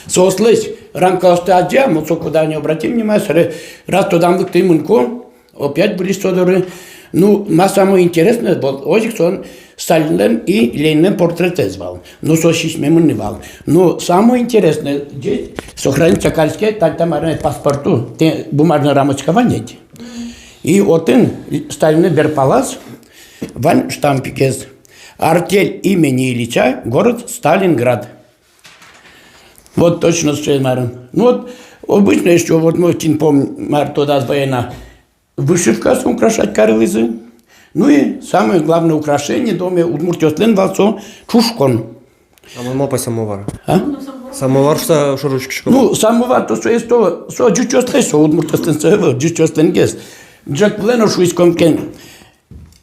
Сослысь, рамкаус-то адя, мы куда не обратим внимание, раз то дам лыкты мунко, опять были содоры. Ну, самое интересное было, озик он Сталином и Лениным портреты звал. Ну, сошишь мемонивал. Но самое интересное, здесь сохранится кальские, там паспорту, бумажная рамочка ванет. И вот он Сталин берпалас, ван штампикез. Артель имени Ильича, город Сталинград. Вот точно что я марим. Ну вот, обычно еще, вот мы помним, туда с воена вышивка украшать карлызы. Ну и самое главное украшение в доме Удмуртиослен валцо чушкон. А мама по самовар. А? Самовар что ручки. Ну, самовар то, что есть то, что дючослен, что Удмуртиослен, что дючослен есть. Джак Блен шуиском кен.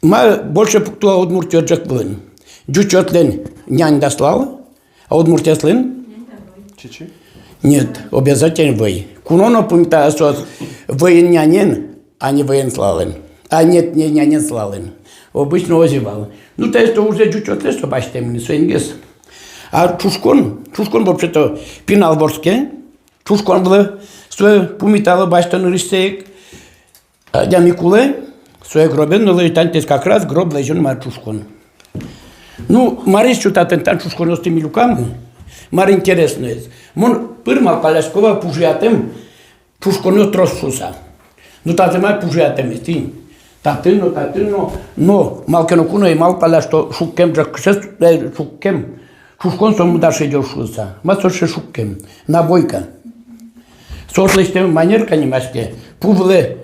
Ма больше то Удмуртио Джак Блен. Дючослен нянь дослал, а Удмуртиослен? Чичи? Нет, обязательно вы. Куноно помните, что военнянин, а не военславен. А нет, не нянин славен. Обычно озевал. Ну, то есть уже чуть-чуть, что бачите мне, свингес. А чушкон вообще-то пинал борске. Чушкон был, что помитало бачите на рисеек. Я Микуле, свой гробен, но лежит как раз гроб лежен мар чушкон. Ну, марис что-то там чушкон с теми руками. Мар интересно есть. Мон пырмал Паляшкова пужиатем чушкон тросуса. Ну, тате май пужиатем есть. Татино, но малкенокуно и мал паля, что шуккем шуккем. Шушкон сом даше идет шуса. Масоше шуккем. Набойка. Сошлештем манерка немашке. Пувле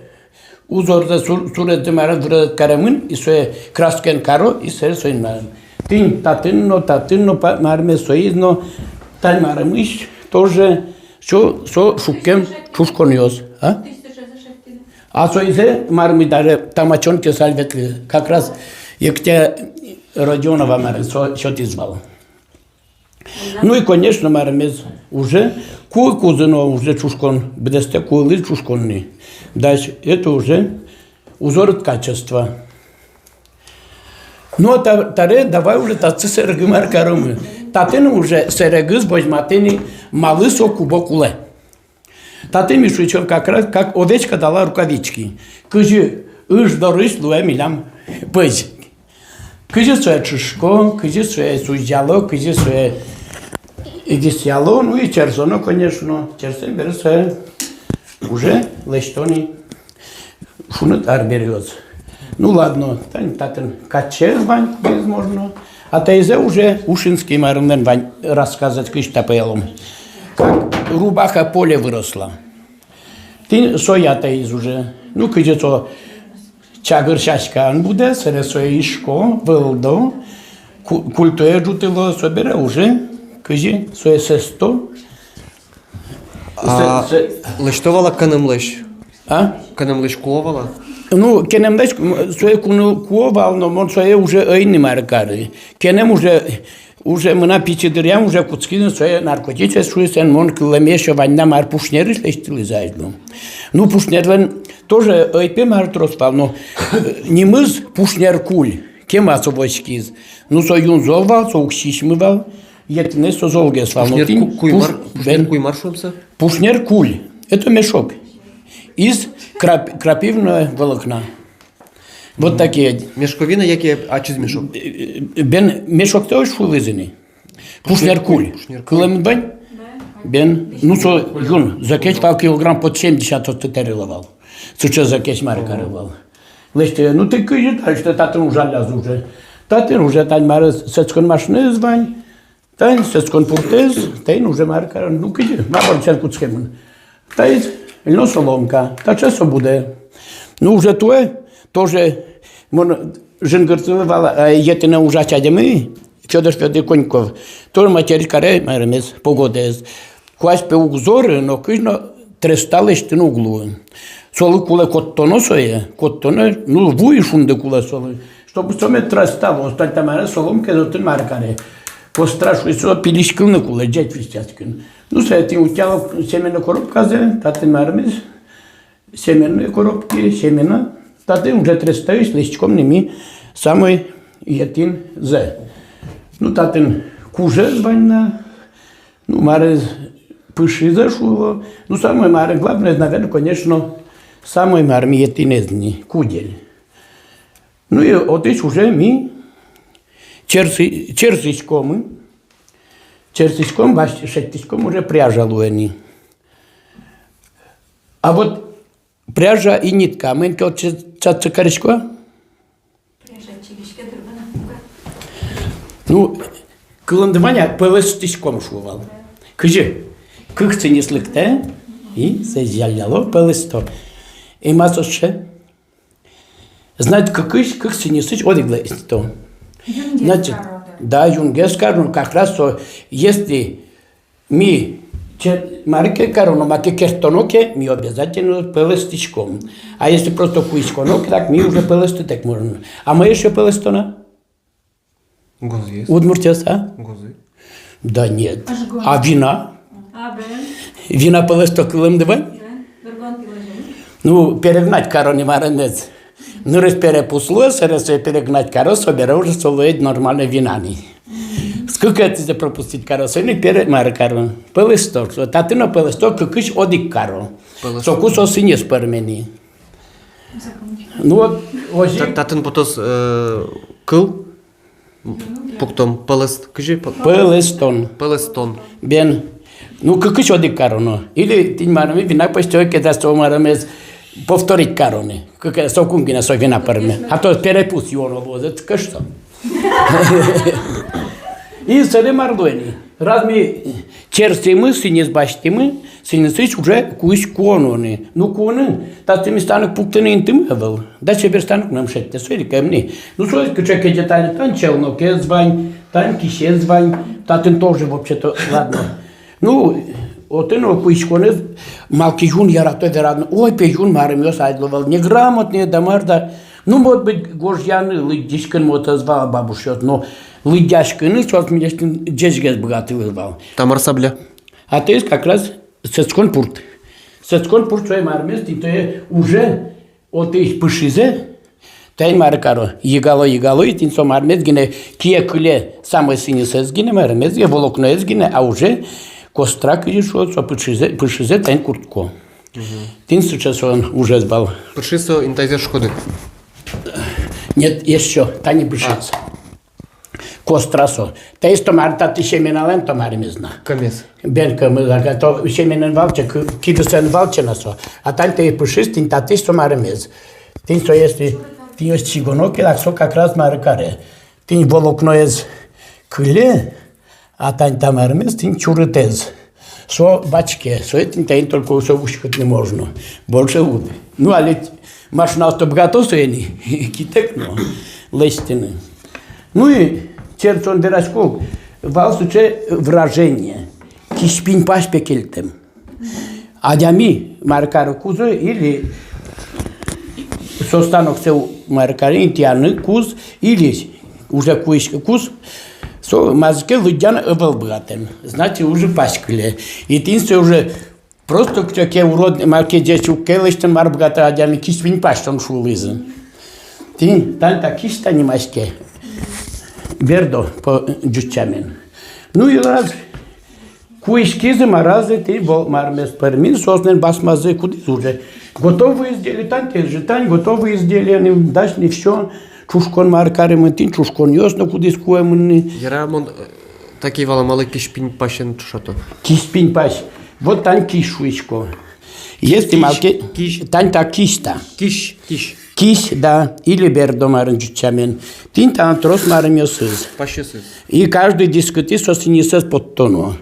узорда сурет марат врат карамын и свое краскен каро и свой марм. Тин татино марме соизно тай мармыш тоже что шуккем шушкониос. А? А соизе марми даже тамачонки сальветли. Как раз Екатерина Родионова марми, что ты звал. Ну и, конечно, мармез уже кузено уже чушкон, бедесте кулы чушконный. Дальше это уже узор качества. Ну а таре давай уже татцы сереги маркарумы. Татыны уже сереги с божматыни малысо кубокуле. Татым еще как раз, как овечка дала рукавички. Кыжи дорыс луэ милям пыть. Кыжи свое чушко, кыжи свое суйдяло, кыжи свое идисяло, ну и черзоно, конечно. Черзен берется уже лештони шунет арбериоз. Ну ладно, татын каче звань, возможно. А тайзе уже ушинский мармен вань рассказать кыш тапелом. Как рубаха поле выросла. Ты соята из уже. Ну, когда-то чагыр шашкан буде, сере свое ишко, вылдо, культуре жутило собере уже, когда свое сесто. А лештовала канем леш? А? Канем леш кувала? Ну, кенем леш, свое кувал, но он свое уже ойни маркары. Кенем уже мына пичедырям уже куцкины свои наркотики шуесен мон киломеша ванна мар пушнеры лештили заедно. Ну пушнервен тоже ойпе мар троспал, но не мыз пушнер куль, кем особочкиз. Ну со юн золвал, со укшишмывал, етне со золгесвал. Пушнер куймар шумса? Пушнер куль, это мешок из крапивного волокна. Вот такие. Мешковина, які, а чи з мішок? Бен мешок тоже шулызыны. Пушнер куль. Кулем бен? Бен. Ну что, юн, закеч пал килограмм под 70 оттериловал. Сейчас закеч маркарывал. Леште, ну ты кыжи дальше, татын уже ляз уже. Татын уже тань мары сецкон машины звань. Тань сецкон пуртез, тань уже маркар. Ну кыжи, мабар чарку цхемын. Тань, льно соломка, та часо буде. Ну уже твое. Тоже мон женгартывала етина ужачадемы, Федор Коньков. Тоже матерь каре мармес погодез. Хуаш пе угзоры, но кыжно тресталеш тин углу. Солы куле коттоно сое, коттоно, ну вуи шунде куле солы. Чтобы соме трестало, осталь тамаре соломке дотын маркаре. Пострашу со пилишкылны куле, джет вистяскин. Ну сетин утяла семена коробка зе, татын мармес. Семенные коробки, семена. Тады уже трестаюсь листиком ними самый етин зе. Ну татын куже званна, ну маре пыши зашло. Ну самое маре главное, наверное, конечно, самый маре етин эзни, кудель. Ну и вот здесь уже ми черсичком, бачите, шеттичком уже пряжа луэни. А вот пряжа и нитка. Менько цацикаричко? Ну, кылындываня пылыстышком шувал. Кыжы, кых цинислыкте, и сезяляло пылысто. И масоше, знать, кых цинислыч одиглесто. Значит, да, юнгес скажу, как раз, что если мы марке корону, маке кертоноке, мы обязательно пылыстышком. А если просто куисконоке, так мы уже пылыстытек можем. А мы еще пылыстона? Гозы есть? Удмуртияс, а? Гозы. Да нет. А вина? Вина пылысток кылымдывань? Ну, перегнать корону маранец. Ну, раз перепуслось, раз перегнать корос, собера уже солоить нормально винами. Сколько это за пропустить корос? Не перемар корон. Пылысток. Татыно пылысток, кыкыш одик коро. Сокус осыне спармени. Ну, вот, ожи. Татын потос кыл? Пуктом пылыст. Кыжи? Пылыстон. Пылыстон. Бен. Ну, кыкыш одик короно. Или тинь марами вина постёй, когда сто марамез повторить короны. Как сокунгина сой вина парме. А то перепус его возят, кышто. И сели мардуэни. Раз мы черсти мы, синес башти мы, синесыч уже кусь кононы. Ну коны, тастыми станок пуктыны интым был. Да чебер станок нам шетте, сой кемни. Ну сой кыча кеде тан челноке звань, тан кище звань, татын тоже вообще-то ладно. Ну, вот и ну кусь коны, малки юн яратой верадно. Ой, пе юн маремёс айдловал, неграмотные дамарда. Ну, может быть, гожьяны, лыдишкин мота звала бабушет, но лыдяшкины, что от меня джезгез богатый вызвал. Там арсабля. А то есть как раз сецкон пурт. Сецкон пурт своим армест, и то уже от их пышизе, тай маркаро, егало, и тинцом армест, гине, кие куле, самый синисез гине, мармест, волокно гине, а уже кострак и шо, со пышизе, тайн куртко. Тин сейчас он уже звал. Пышисо интайзер шкоды. Нет, еще, та не бежится. Кострасо. Та есть томар, та ты семенален томар мизна. Камес. Бенка мы то семенен валче, кидусен валче насо. А там ты пушист, тин та ты томар миз. Тин то если ты есть чигоноки, так со как раз маркаре. Тин волокно из крыле, а там томар миз, тин чурытез. Со бачке, со этим тин только со ушкать не можно. Больше уд. Ну, але машина автобгатосу ени, китек, но лестины. Ну и черцон дырачков, валсуче вражение, кишпин паш пекельтем. Адями маркару кузу или состанок се маркари интианы куз или уже куишка куз, со мазке лудян обалбратем. Знаете, уже пашкали. И тинство уже просто кто-то урод, марке дети укелыштен марбгата адями кишпин паштон шулызы. Тин, там так кишта не маске. Бердо по джучамен. Ну и раз куишкизы маразы ты бол мармес пермин соснен басмазы куды уже. Готовые изделия, там те же тань, готовые изделия, не дашь не все. Чушкон маркарем, тин чушкон ясно куды скуемны. Ярамон такие валамалы кишпин пашен что-то. Кишпин паш. Вот тань кишуечко. Если малки, тань так кишта. Киш. Киш, да, или бердо маранчучамен. Тин там трос марамьосыз. Пашесыз. И каждый дискоти со синисез под тону.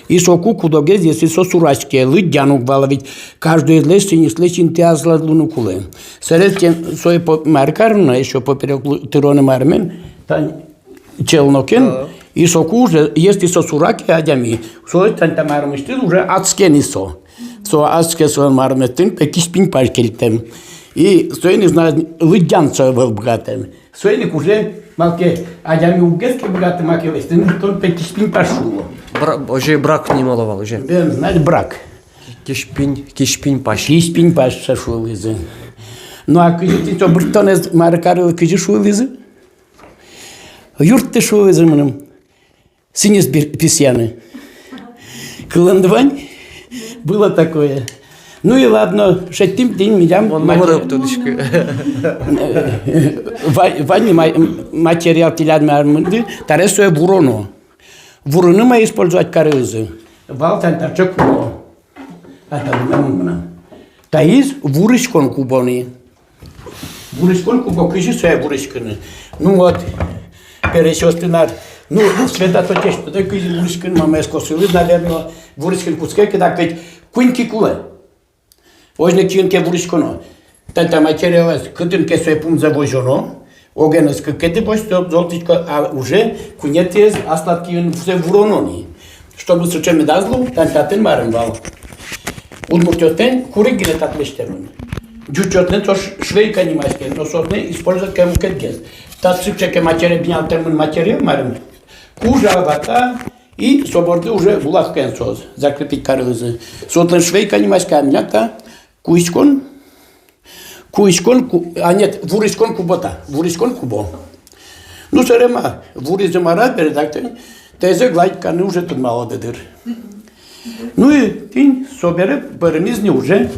И со кукудогез, если со сурачке, лыдянук баловить, каждый из лес синислеч интиазла лунукуле. Средстен свой маркарна, еще поперек тироны мармен, тань челнокен, и соку уже, если со сураки адями, со тань там армыштыл уже ацкени со. Со ацке со марместын, пекишпин пашкельтем. И стоит не знаю, лыдянца был богатым. Стоит уже малке, адями угезки богатым, малке листын, то пекишпин пашу. Уже брак не маловал уже. Бен, знаешь, брак. Кишпин паш. Кишпин паш шашул изы. Ну а ты то бртонез маркарил кижи шул изы? Юрт ты шул изы мным. Синес письяны. Кыландвань было такое. Ну и ладно, шеттим день милям. Он морок тодышка. Вани материал тиляд мэрмэнды, таресуя бурону. Бурону мы использовать корызы. Валтан тарчак кубо. Это мэмэна. Таиз вурышкон кубони. Вурышкон кубо, кыжи суя вурышканы. Ну вот, пересёстынар. Ну, Света то теж, то такий вурискин мама скосили, наверно, вурискин куцкеки, так ведь куньки куле. Ось не чинке вурисконо. Та материалас, кытынке свой пункт завозено, огенес кыкети бостёп, золотичко, а уже кунетез аслаткин все вуронони. Чтобы сучеме дазлу, тантатын марым вал. Удмуртётен куригиле татлештерун. Джучотне то швейка не маскен, но сотне использовать кому кетгез. Та сучеке материал бнял термин материал марым. Кужа вата и свободы уже булах кенсоз, закрепить карылызы. Сотлен швейка не маскен, мята куискон, а нет, вурискон кубота, вурискон кубо. Ну, сарема, вуризы марат передактор, тезе гладь каны уже тут мало дедыр. Ну и тин собере бărămizni уже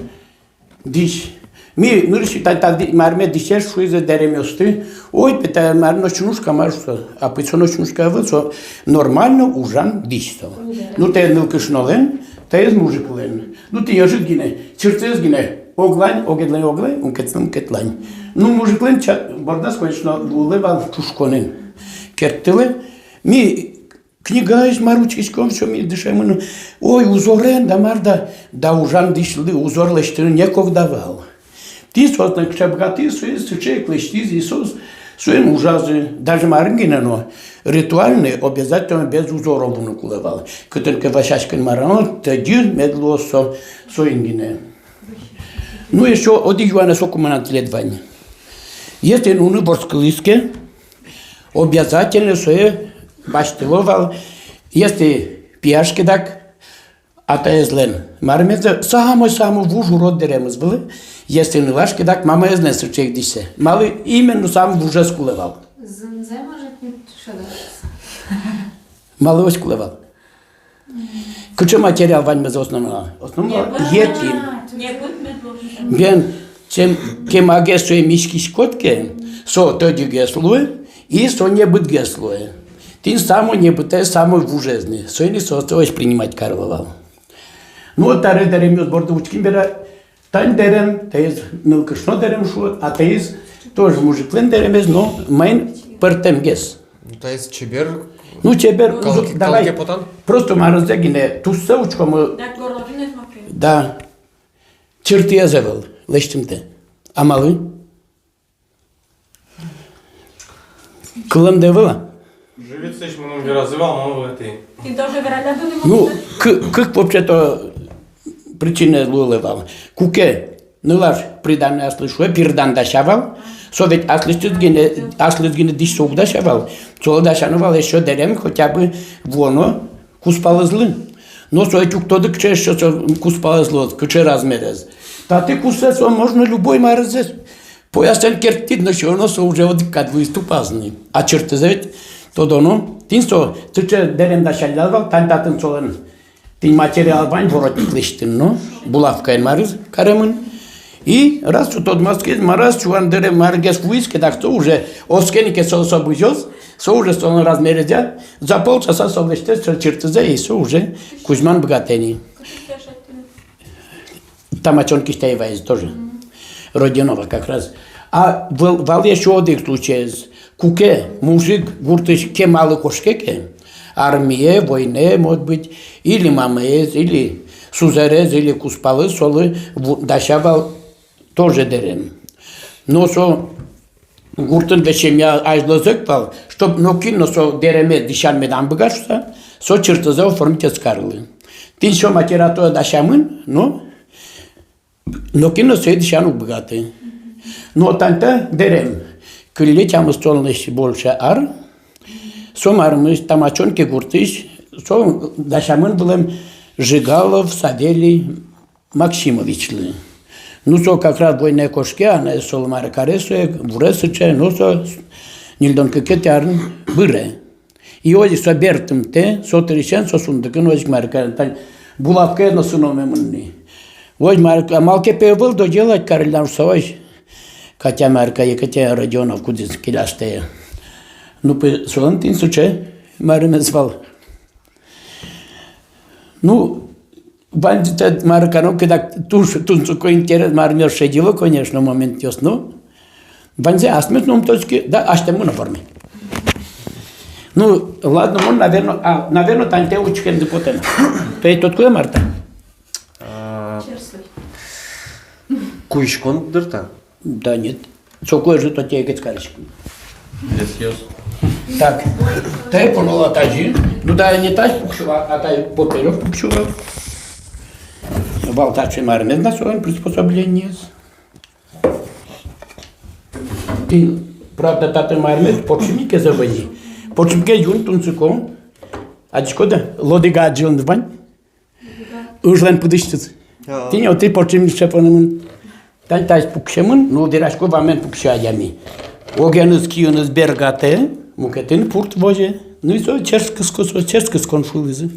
диш. Ми нырши та марме дишер шуизе деремёсты. Ой, пета марно чунушка маршо, а пицоно чунушка вылсо нормально ужан дишто. Ну те нылкышнолен, те мужиклен. Ну ти яжит гине, чертез гине. Оглань, оглань, ункетлань. Ну мужиклен бордас, конечно, улевал чушконен. Кертиле, ми книга из маручкиском, все ми дышем. Ой, узорен, да марда, да ужан дишли, узор лештин неков давал. Ти сотна кшабгати, суе клещиз, Иисус, суе ужазы, даже марнгина, но ритуальные обязательно без узоров унукулевал. Кытынке вашашкин марано, тадир медло соингине. Ну, еще один юана сокуманат ледвань. Если нуны борсклыске, обязательно суе баштиловал, если пияшки так, а то езлен. Мармезе само вужу род деремыз были, если не лашки так, мама езлен срчек дисе. Мали именно сам вуже скулевал. Зензе может не шадаться. Мали ось скулевал. Куча материал ваньме за основного єтім. Бен, чем кемаге свои мишки шкотке, со тоді геслуе, и со не быт геслуе. Тин само не быте самой вужезни. Со не со ось принимать карловал. Ну, таре дерем ёс борды учкин бера, тань дерем, тез нылкышно дерем шу, а тез тоже мужиклен деремез, но майн пертем гес. То есть чебер. Ну, чебер, давай, калкепотан? просто маразегине, тусса учкому, да, черты я завел, лещим-те. А малы? Кылым девела? Живица ж мном виразывал, но ты. Ти тоже вероятно Ну, как вообще-то причина лулевал. Куке, ну лаш, приданное аслышу, пирдан дашавал, совет аслыцгине диш соук дашавал, сол дашановал еще дерем хотя бы воно куспалызлы. Но соечук тоды кче еще куспалызлы, кче размерез. Та ты кусец, он можно любой маразес. Поясен кертит, но что оно уже одикат выступазный. А черты завет, то доно, тинсо, ты че дерем дашалявал, тантатын солен. Тин материал вань воротник лиштин, но булавка ен марыз каремын. И раз что тот маскез, мараз чуан дерем маргес вуиске, так то уже оскенике со собузёс, со уже солен размерезя, за полчаса совлештес чертызе, и со уже Кузьман богатени. Там очонки Штаева тоже. Родинова как раз. А вал еще один случай. Куке, мужик, гуртыш, кемалы кошкеке, армия, войне, может быть, или мамез, или сузерез, или куспалы, солы, дашавал тоже дерем. Но со гуртын вещем я ажлазык пал, чтоб нокино со дереме дишан медан богатство, со чертоза оформить скарлы. Тин шо матератуя дашамын, но нокино со дишану богатый. Но танта дерем. Кылле чамыз толныш больше ар, сомармыз тамачонки гуртыш, сом дашамын былым Жигалов Савелий Максимовичлы. Ну со как раз бойне кошке, она солмар каресуе, вуресыче, ну со нильдон кекетярн быре. И оди со бертым те, со трещен, со сундыкын озик маркарен, булавка едно сыноме мынни. Ой, малке певыл до делать карельдан совой. Хотя Марка Екатерина Родионов кудис киляштея. Ну, по солантин суче, Марина звал. Ну, бандита Марка, ну, когда тут такой интерес, Марина шедила, конечно, момент ясно. Банзе асмет, ну, точки, да, аж там на форме. Ну, ладно, он, наверное, там те учкен de потен. То есть тот кое Марта? Куйшкон дырта? Да нет. Цокой же то те гецкарич. Yes. Так, тай понула тажи. Ну да, не таж пукшува, а тай поперов пукшува. Валтачи мармез на своем приспособлении. И, правда, тата мармез почемике завани. Почемике юн тунцуком. А чкода? Лодига джон двань. Ужлен пудыштыц. Ты не, ты почемике шепанымын. Тай пукшемын, ну дирашко вамен пукшаями. Огеныз киюныз бергате, мукетин пурт воже. Ну и со черскис конфулизы.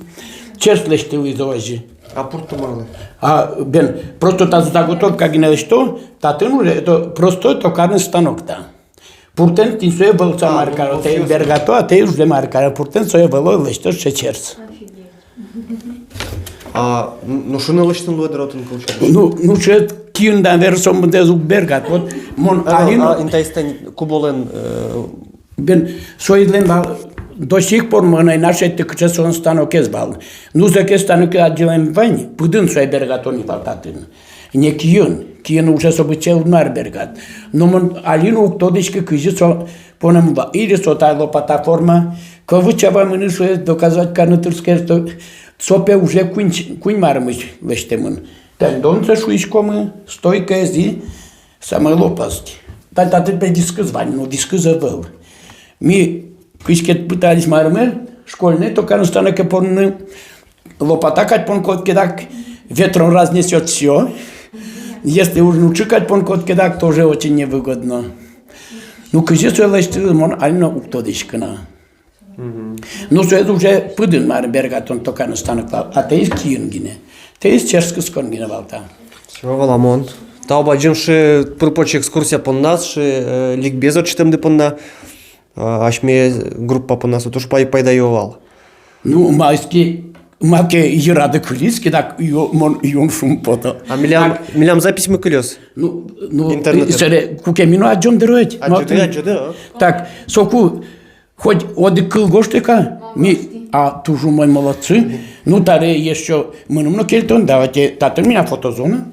Черслештил изоважи. А пурт марлы? А бен, просто та заготовка гине что, татын уже это просто токарный станок да. Пуртен тин сое был самаркаро, те бергато, а те уже маркаро, пуртен сое было лешто черс. А ну что на лешто луэдротен получается? Ну что киюндан версом дезу бергат, вот мон алино. Интайстен куболен. Бен соидлен бал. До сих пор мы наши тыкчесон станок избал. Ну за ке станок отделаем вань, пудын сой бергатон и валтатын. Не киюн уже события мар бергат. Но мы алину ктодички кыжи со понем ба или со та лопата форма, ковычава мы не доказать канатырское, что сопе уже кунь мармыч лештемын. Тендонца шуишкомы, стойка зи, самой лопасти. Та-та-та диск звань, но диск завел. Мы Кышкет пытались мармер, школьные, только на станке пон лопата, как пон кот кедак, ветром разнесет все. Если уж научить пон кот кедак, тоже очень невыгодно. Ну, кыжи лечтил, мон ально уктодишкана. Ну, это уже пыдын марбергатон, только на станок, а те из киюнгине, те из черскискон гиневалта. Все, валамон. Та обаджимши припочи экскурсия пон нас, ши ликбезо читемды пон на. Ашме группа по нас тоже пайдайовал. Ну, маке и рады кулиски, так он шум пото. А милям запись мы колес. Ну, интернет. Куке мину аджон дерует. Аджоде. Так, соку хоть оди кыл гоштека, а тужу мой молодцы. Ну, таре еще мы кельтон, давайте, тата меня фотозона.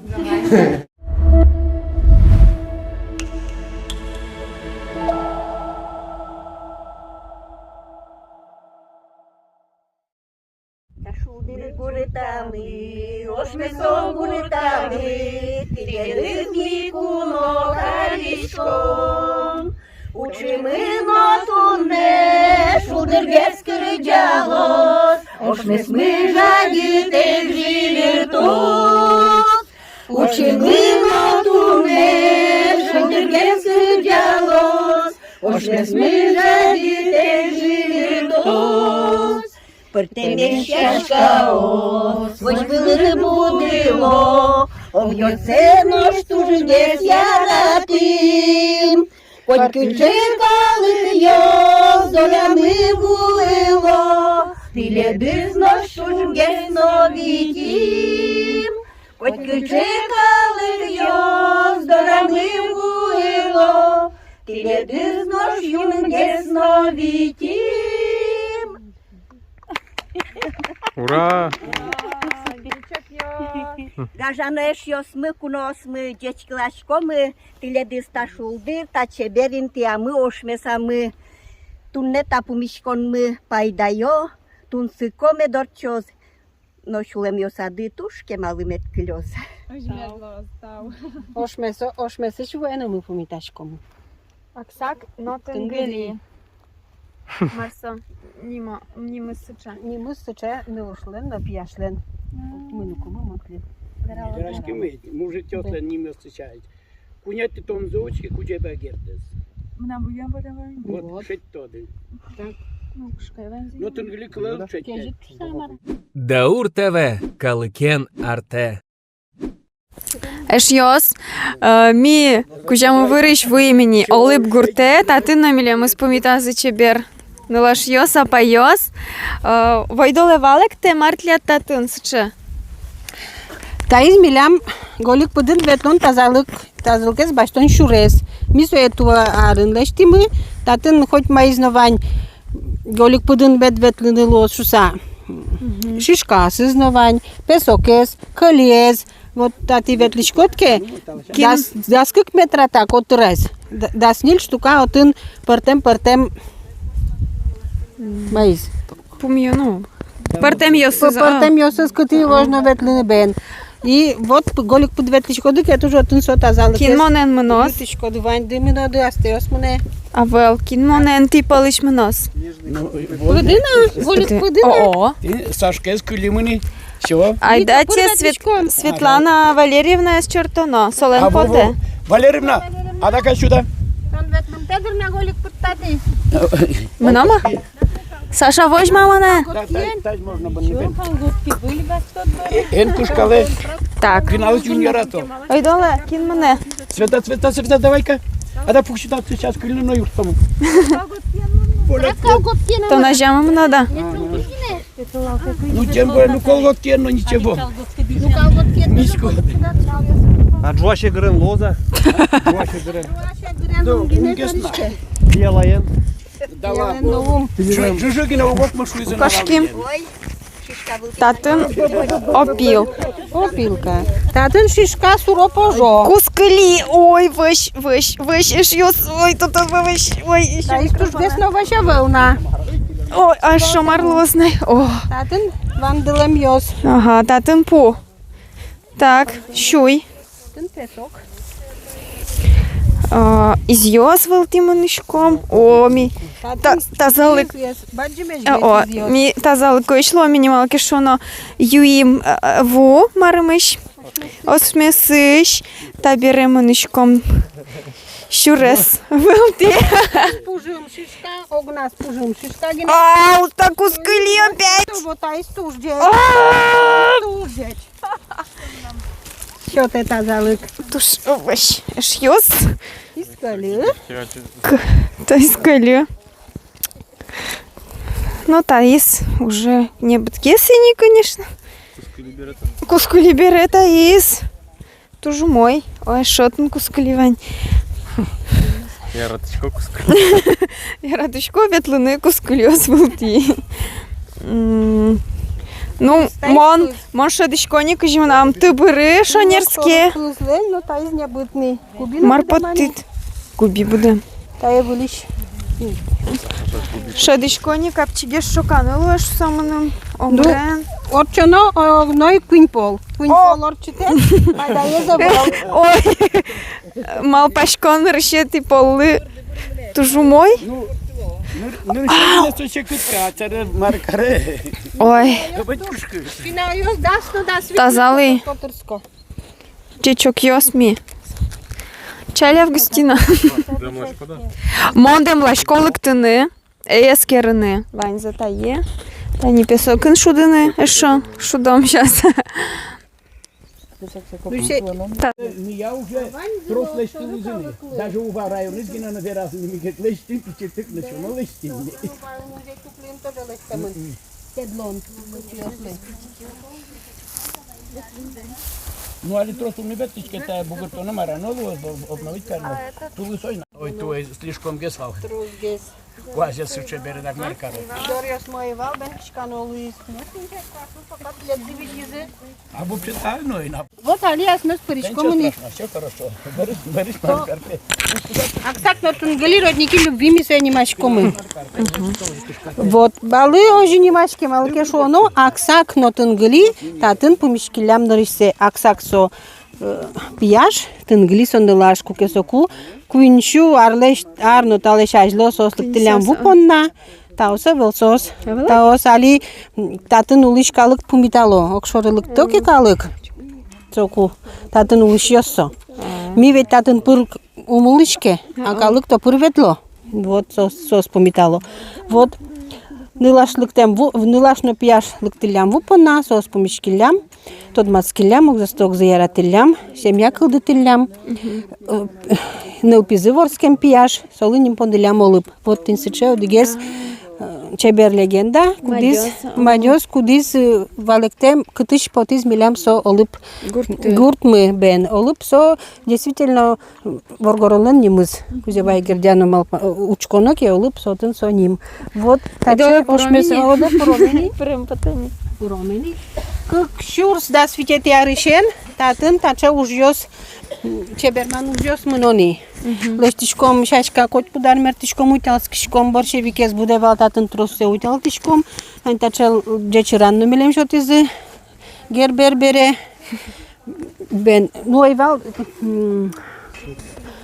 Ошмесом гуртами, тирелызни куно каришком. Учимы нотунне, шулдергес кырджалос, ошмес мы жади тех жилертос. Учимы нотунне, шулдергес кырджалос, ошмес мы жади тех жилертос. Пъртене шашкао, свъчвилър будило, обьется нощу жде сядатим. Котькиче калър доля ми булило, тиледи с нощу жде сновитим. Котькиче калър доля ми булило, тиледи с нощу жде сновитим. Ура! Гажанеш йосмы куносмы, дечкилашкомы, тиледи сташулды, тачеберин тиамы ошмесамы, тунне тапумишконмы пайдайо, тунсыкоме дорчоз, но шулем йосады тушке малымет клёз. Ошмесо шуенымы пумиташкомы. Аксак, но тенгели. Марсо, нима сыча. Нима сыча, не ушлен, но пьяшлен. Мы ну кому могли. Дорожки мы, может тетлен нима сычать. Кунят ты том зоочки, куча багердес. Мна буя бодавай. Вот, шесть тоды. Так. Ну, шкайвен. Но тенгели клал шесть. Даур ТВ, Калыкен Арте. Ешйос, ми кujam вырыш в имени Олып Гурте, а ты намилем испомита за чебер. Налашьос, апайос. Войдоле валек те мартлят татын сыча. Таиз милям голик пудын ветон тазылкес баштон шурес. Ми суетува арын лештимы, татын хоть маизнавань голик пудын бет-ветлыны лос шуса. Шишка сызнавань, песокес, колез. Вот тати ветличкотке, дас кык метра так от раз. Дас нил штука отын партем майз. Помню, партем ёсыз. Партем ёсыз кыты важно ветлыны бен. И вот голик под ветличкотке, это уже отын сота залы. Кинмонен мынос. Ветличкоты вань дыминоды астеос мыне. А вел кинмонен ти палыш мынос. Пыдына, голик пыдына. О. Сашка с кулимыни. Все. Айдате Светлана Валерьевна с Чертоно. Солен поте. Валерьевна, а так сюда. Мнома? Саша, возьми мамана. Энкушкале. Так. Финал юниора то. Ой, доле, кин мене. Света, давай-ка. А да пусть сюда сейчас кулино юртому. То нажимаем надо. Ну, тем более, ну, колготки, но ничего. Мишку. А джуаше грен лоза? Джуаше грен. Белаен. Жужугина убок машу из Кошки. Татын опил. Опилка. Татын шишка суропожо. Кускали. Ой, выш, ишьёс. Ой, тут выш. Ой, Та истуш десно ваша волна. Ой, а що марлозний. О. Татын ванделем йос. Ага, татын пу. Так, щуй. Тын песок. Із йос велтимонишком. О, мі. Та залик. О, мі та залико йшло, мені малки шоно юїм ву маримиш. Осмесиш. Та біремонишком. Щурес. Велти. Спужим шишка, огна спужим шишка. Ау, так ускали опять. Вот а истуш деть. Истуш деть. Що ти та залик? Туш, овощ. Шьёс. Искали. Та искали. Ну, таис уже не быткесени, конечно. Кускулибере таис. Тоже мой. Ой, шотн кускуливань. Я радочко кускулю. Я радочко ветлыны кускулёс булти. Ну, мон шадышкони кажем ты бери шонерске. Ну, та із небитний. Марпотит. Губи буде. Та є виліч. Шадышкони капчиге шоканыло саманым омрен. Орчоно, огной куньпол. Куньпол орчите, айда є забрал. Ой, малпашкон решети полы. Тужу мой? Ну, ще не сочекати, а це маркаре. Ой. Фінал дасно. Та зали. Чечок йосмі. Чаля Августина. Мондем лашко ликтини. Ескерини. Вань затає. Та ні пісокин шудини. Що? Шудом щас. Я уже трос лещин узини. Даже увараю низгина на вераз не мигет лещин, пичетик начало лещин. Ну, али трос у меня птичка та бугуртона маранула, обновить карму. Ту высойна. Ой, tu je слишком гесал. Quase se ce bere da mercare. Dorios moj valben шканолуис. А вообще так, ну и на. Вот алиас нас перешкомни. Все хорошо. Борис маркарпе. Аксак нортунгали родники любими сенимашкомы. Вот балы ожинимашки малке шоно аксак нотунгали татын помишкилям нарисе аксак со пияш тынгли сондылаш кукесоку куиншу арлеш арно талеш ажло сослык тилям вупонна таоса велсос таос али татын улишкалык пумитало окшорылык токи калык соку татын улишьёсо ми ведь татын пыр умылышке а калык то пыр ветло вот сос пумитало вот нылашлыктем нылашно пияш лыктилям вупонна сос помишкилям тот мацкилям огзасток заяратилям семья кылдытилям нылпизы ворскем пияш солыним пондылям олып вот тинсиче одигес чебер легенда, кудис мадёс кудис валектем кытыш потиз милям со олып гурт мы бен олып со действительно воргоронлен немыз кузе байгердяно учконо ке олып сотын со ним. Вот таче ошмес ода промени Прям потом. промени. Как шурс да свитет ярышен, татын таче ужьёс чеберман ужьёс мынони. Лештишком шашка кот пудар мертишком утялскишком боршевикес буде валтатын тросе утялтишком. Антачел джечиранно милем шотизи гербербере бен нойвал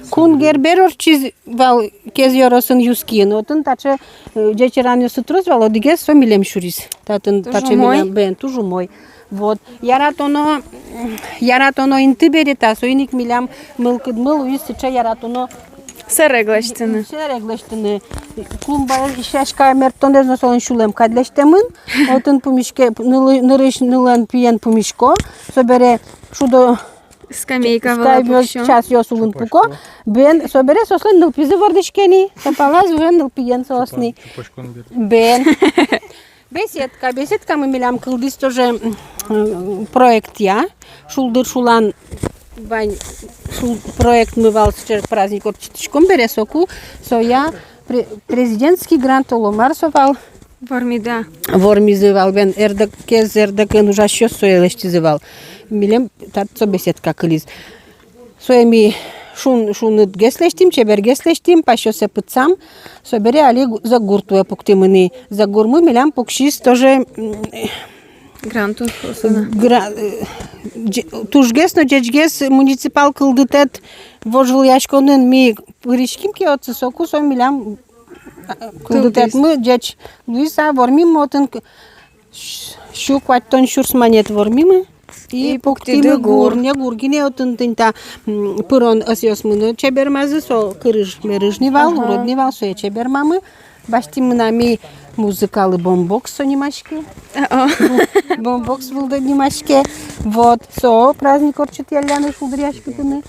кун герберор чиз вал кез йоросын юскин. Отын таче джечиранно сутрос вал одигес со милем шурис. Татын таче милем бен тужу мой. Вот. Яратоно интиберита, соиник милям мылкыдмыл уйсыча яратоно Сереглештини. Сереглештини. Клумба шашка мертонезно солын шулем кадлештемын. Отын пумишке нырыш нылан пиен пумишко. Собере шудо Скамейка час йосулын пуко. Бен собере сослен нылпизи вардышкени. Сапалаз вен нылпиен сосни. Бен. Беседка мы милям кылдис тоже проект я. Шулдыр шулан бань проект мы вал праздник орчитишком бере соку. Со я президентский грант оломар совал. Вормида. Вормизывал бен эрдекен ужаще соелештизывал. Милем тат со беседка кылис. Соеми шунут геслештим, чебер геслештим, пашосе пыцам, собере али за гуртуе пуктимыни. За гурмы милям пукшис тоже Гранту. Тужгес, но джечгес муниципал кылдытет вожил яшконын ми пыришким ке отцы соку со милям кылдытет мы джеч Луиса вормим отын шу кваттон шурс манет вормимы. И пуктимы гурне гургине отын тынта пырон асьосмыны чебермазы со кырыш мерыжни вал, уродни вал со чебермамы. Баштимынами музыкалы бомбокс со немашки. Бомбокс был до немашки. Вот, со праздник орчит яляны шулдряшки тыны.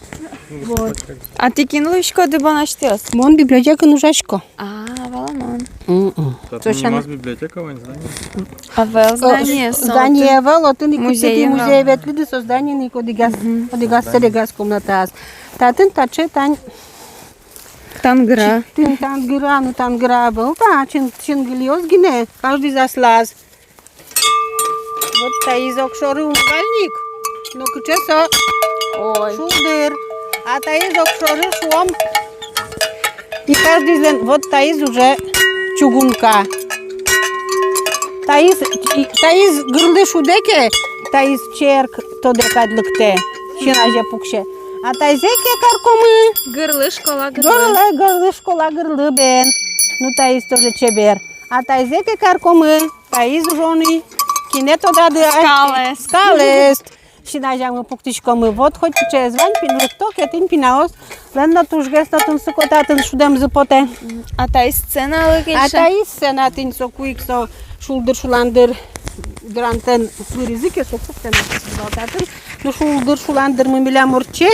Вот. А ты кинула шко де банаштес? Мон библиотека нужашко. Валамон. У нас библиотека, вань, здание. А вел здание. Здание вел, отын и музей вет люди со зданием и одигас серегас комнатас. Татын таче тань Тангра. Тангра был, да, чингильоз гине, каждый заслаз. Вот таиз окшоры умывальник, но кучесо шулдыр, а таиз окшоры шуом. И каждый день, вот таиз уже чугунка. Таиз гырлы шудеке, таиз черк то декадлыкте, шинаже пукше. А тайзеке каркомы. Гырлы школа гырлы. Гырлы школа гырлы бен. Ну таиз тоже чебер. А тайзеке каркомы. Таиз жоны. Кинето дады. Скалест. Шинажамы пуктишкомы. Вот хоть через вань пинлыкток, этин пинаос. Ленно тужгес на тун сыкотатын шудем зыпоте. А таиз сцена лыгельша? А таиз сцена тин сокуик со шулдыр шуландыр. Грантен вырезыке сокуктен залтатын. Ну шулдыр шуландыр мы милям орче.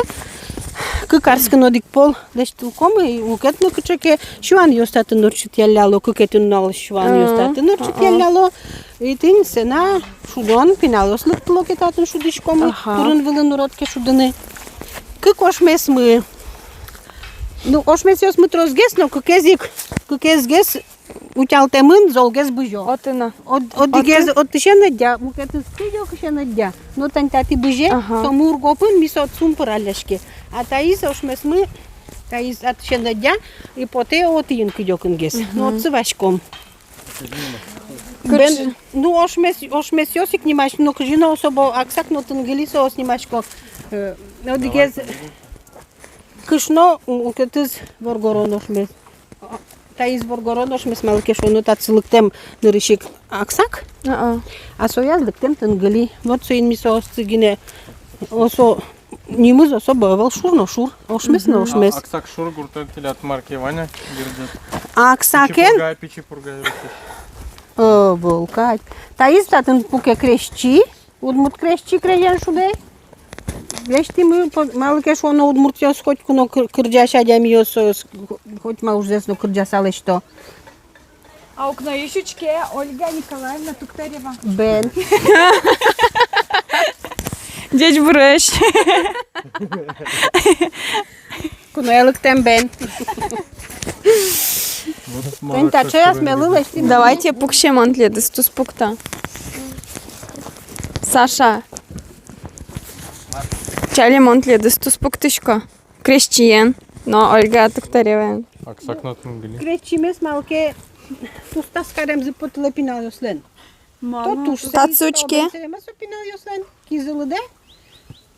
Кыкарскын одик пол лештилком и укетно кычеке шуан йостатын орчит ялляло, кыкетин нал шуан йостатын орчит ялляло. И тин сена шудон пиналос лыктыло кетатын шудишком, турын вылын уродке шудыны. Кык ошмес мы. Ну ошмес ёс мы трозгес, но кыкезгес утялтемын золгес быжо. Отына. Одигез оттышенадя, мукетин скидё кышенадя. Но тантати быже, то мургопын мисот сумпыралешке. А таиз ошмес мы, таиз оттышенадя, и поте отыйын кидёкынгес. Ну отсывашком. Ну ошмес ёсик нимаш, но кыжина особо аксак но тынгелисо ос нимашко. Одигез кышно мукетиз воргорон ошмес. Таиз воргорон ошмес малке шону тацылыктем нырышик аксак. А соязлыктем тынгели. Вот соин мисо осцыгине осо нимыз осо бывал шурно шур. Ошмес на ошмес. Аксак шур гуртантили от марки Ваня гирдет. Аксакен? Пичипургай. О, волкать. Таиз татын пуке крещи. Удмут крещи креян шуде. Вещи мы малке шону удмуртиос хоть куно кырджаш адямиос хоть мауж зесно кырджасале что. А окно Ищучке Ольга Николаевна Туктарева. Бен. Дядь Брещ. Кунелик тем Бен. Тента чая смелилась. Давайте пукшем антледис тус пукта. Саша. Чали монтледис тус пуктышко. Крещиен. Но Ольга Туктарева. Аксак на тунгли. Кречиме смалке тустас карем зипотла пинал yoslен. Тацучки. Пинал yoslен. Кизылыде.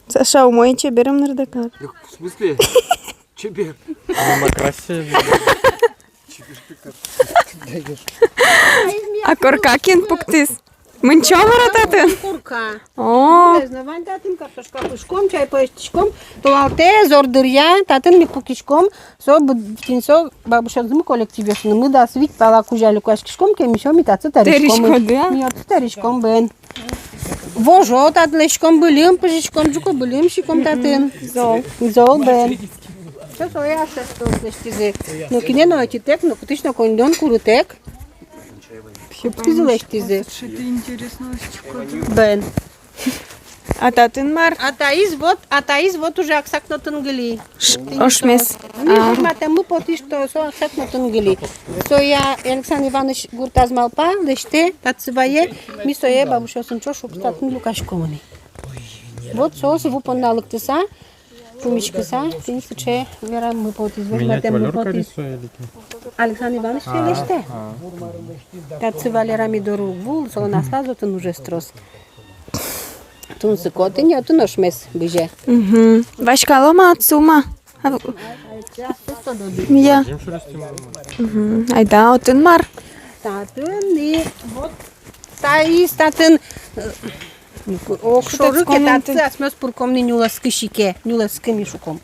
Саша, умой чеберем нардакар. В смысле? Чебер. Мама красивая. А коркакин пуктис. Мынчо марататын? Курка. О. Знавань татын картошка пышком, чай поештичком, толалте зордырья, татын микпукишком, со бутинсо бабушадзым коллективесны. Мы да свить пала кужали куашкишком, кемишо митацы таришком. Таришко, да? Нет, таришком бен. Вожо татлешком былым, пышичком жуко былым, шиком татын. Зол бен. Что соя шесто слештизе. Ну кине но этитек, но кутышно кондон курутек. Пизлештизе. Что-то интересно. Бен. А татын мар? Атаис вот уже аксак на тунгли. Ошмес. Мы потиш, что со аксак на тунгли. Со я Александр Иванович гуртаз малпа, леште, тацвае, ми со я бабуша сунчо шубстатн лукашкомани. Вот со се вупоналык тыса, пумичкыса, тинсы че вера мы потис, мы потис. Александр Иванович леште. Тацвалера ми дору вул, со наслазотен уже строс. Тун се котен, я тун ошмес бije. Вашкало мацума. Я. Айда, отын мар. Татын и вот таис татын окшоры кетатсы асмес пуркомни нюласкы шике, нюласкы мишуком.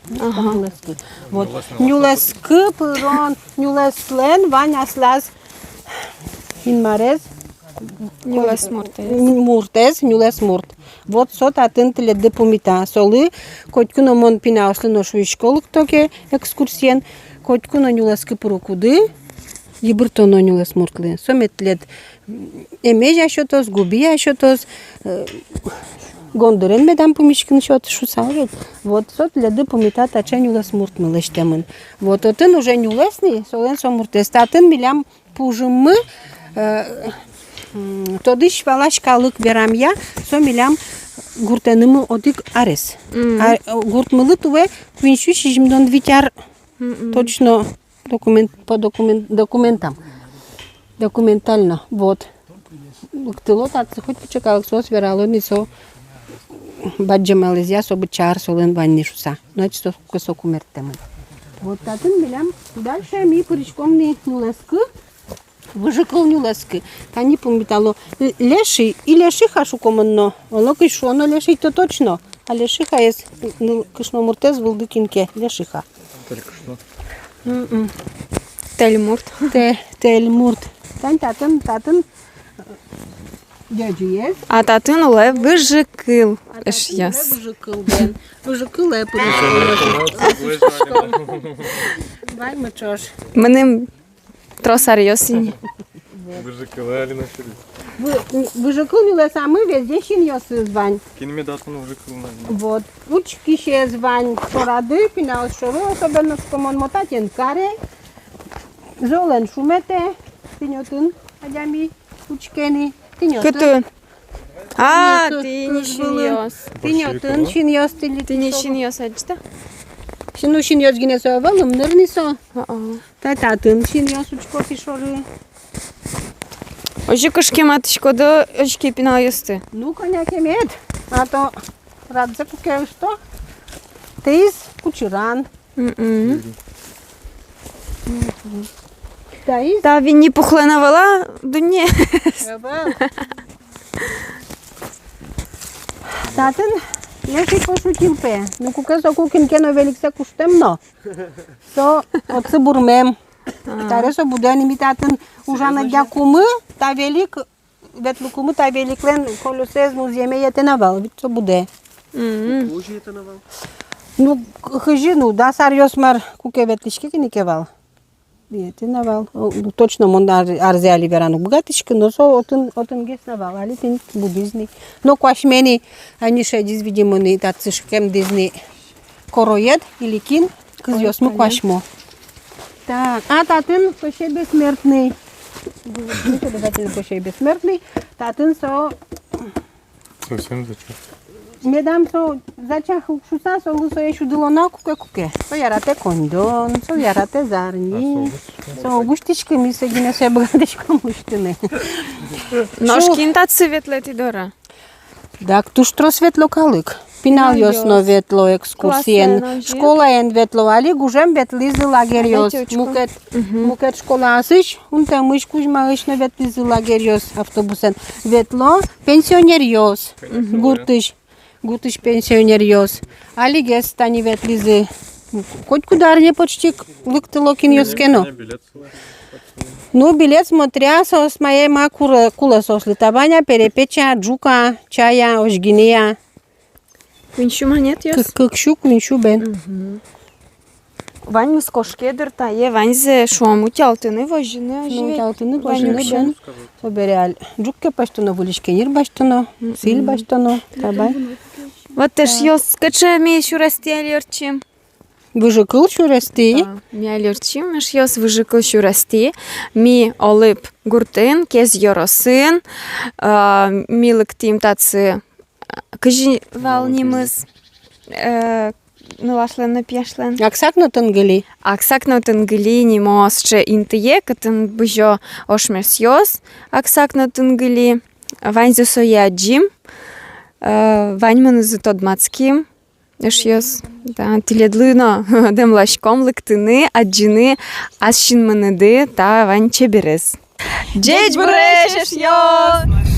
Вот нюласкы пырон, нюласлен вань аслаз инмарез. Нюлес муртез. Муртез, нюлес мурт. Вот со татын теледе помита солы, котькуно мон пина ослыношу школы токе экскурсиен, котькуно нюласкы пурокуды, ебыртоно нюлес муртлы. Сометлет эмежа шотос, губия шотос, гондорен медам помишкин шот шусавет. Вот со теледе помита тача нюлес мурт мылыштемын. Вот отын уже нюлесни, солен со муртез. Татын милям пужымы, тодыш палашкалык берам я, со милям гуртенымы одик арес. Гуртмылы туе квиншу шижимдон витяр точно документам. Документально. Вот. Ктыло татсы хоть почекалык со сверало ми со баджамалезия со бычар солен ваннишуса. Значит, со кумертемын. Вот татын милям дальше ми пыричком не нулескы. Выжикал нюлески. Тани помитало леший и лешиха шукомонно. Олокой шоно леший то точно. А лешиха есть кышно муртез вылдыкинке. Лешиха. Только что. Тельмурт. Тельмурт. Татын дяджи есть. А татын уле выжикыл. Эш яс. Выжикал, бен. Выжикал я пыричком. Вай мы чош. Менем тросар йосини. Выжикали на шире. Выжикал а мы везде шиньосы звань. Кинемедатон выжикал. Вот. Учки ще звань шорады, пинал шору, особенно в комон мотатен каре. Золен шумете, тиньотын, адями, учкени, тиньотын. Кытын. А, ты не шиньос. Тиньотын, шиньос, Ты не шиньос, ачта? Ну, шиньос гине соавалым, нырнисо. Тататын, шиньос, учко пишоры. Ожи кышке матышкода очки пинал йосты. Ну, коняк емет. А то радзе куке что? Тейс кучеран. Та він не пухленавала дуне. Татын, леший пошутил пе. Ну, куке со кукинке но велик се куштемно. Со отцы бурмем. Таре со будени ми татын ужана дякумы, та велик, ветлукумы, та великлен колюсез ну земе етенавал. Вид со буде. Божий етенавал? Ну, хыжи, ну, да сарьос мар куке ветлишке киникевал. Диете навал. Точно мон арзеали верану богатичка, но со отын гес навал. Али тин будизни. Но квашмени они шедиз видимони тацишкем дизни короед или кин кызёс мы квашмо. Так, а татын пошей бессмертный. Обязательно пошей бессмертный. Татын со Совсем зачем? Медам со зачах шуса со лусо ешу дилона куке. Со ярате кондон, со ярате зарни. Со гуштичка ми се гине се богатичка муштины. Ножкин тацы ветлети дора. Так, туштро светло калык. Пинал ёсно ветло экскурсиен. Школа ен ветло, али гужем ветлизы лагерь ёс. Мукет школа асыш, унта мыш кужмалышно ветлизы лагерь ёс автобусен. Ветло пенсионер ёс. Гуртыш пенсионер ёс. Али гес тани ветлизы. Хоть кударне почти лыктылокин ёс кено. Ну, билет смотря с моей кула сосли. Табаня, перепеча, джука, чая, ожгиния. Квинчу монет ёс? Кыкшу, квинчу бен. Вань мыскошкедыр тае, вань зе шуаму тялтыны вожыны Ну, живет. тялтыны вожыны бен. Собереаль. Джукке баштоно, вулишкенир баштоно, силь баштоно. Табай. Вот теж ёс, каче ми ещё расти алерчим. Выжыкыл шурасти. Ми алерчим, еш ёс выжыкыл шурасти. Ми олып гуртын, кез йоросын. Ми лыктим тацы кыжи валнимыз. Нылашлен пьяшлен. Аксакно тынгыли. Аксакно тынгыли нимосче интые, кытын быжо ошмес ёс. Аксакно тынгыли. Ваньзу сояджим. Ваньманызы тодмацким. Еш ёс. Да, тиледлыно демлашком лыктыны, аджины, асшинманыды, та вань чеберес. Джеч буреш еш ёс!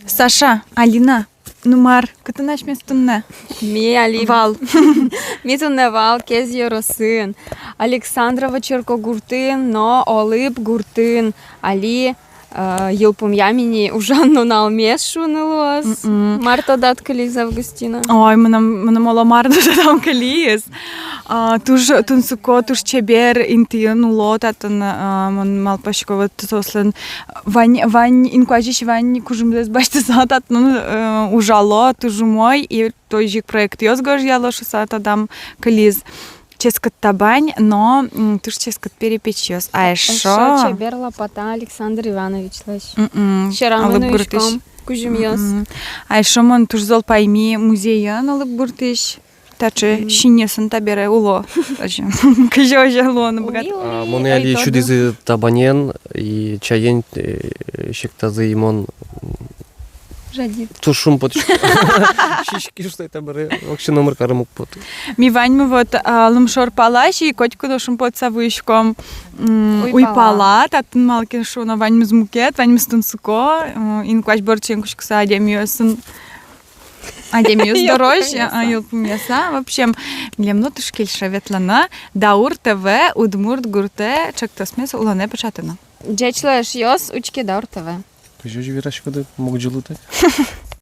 Саша, Алина, нумар, кытынаш местунне. Ми али Вал. Ми тунне вал кез йоросын. Александрова черко гуртын, но олып гуртын. Али йылпум ямини ужанно налмес шунылос. Марта даткали з Августина. Ой, мене мало марно додам калієс. Туж тунсуко, туж чебер інти нуло, татан мон малпашково тослен. Вань інкуажіш вань кужумдес бачте затат, ну ужало, туж мой, і той жік проект йозгож яло, що сата дам каліз. Ческат табань, но ты ж ческат перепечёс. А ещё чебер лопата Александр Иванович лащ. Вчера мы новичком кужим ёс. А ещё мон туж зол пойми музея налып буртыш. Таче шинесын табере уло. Кыжо жало на богат. Моны али чудизы табанен и чаен шектазы имон Жадит. тушум под шишки что это бары вообще номер кармук под. Ми ваньмы вот лымшор палаш и котику дошум под савышком уйпала, татын малкин шуна ваньмы змукет, ваньмы стунсуко, инкуаш борченкушку са адемиосын. Адемиос дорожье, йылпумеса. В общем, млемно тушкельша ветлана, Даур ТВ, Удмурт гурте, чактосмес улане печатано. Джечлеш йос, учки Даур ТВ. Кыжо живираш коды мог жылуты.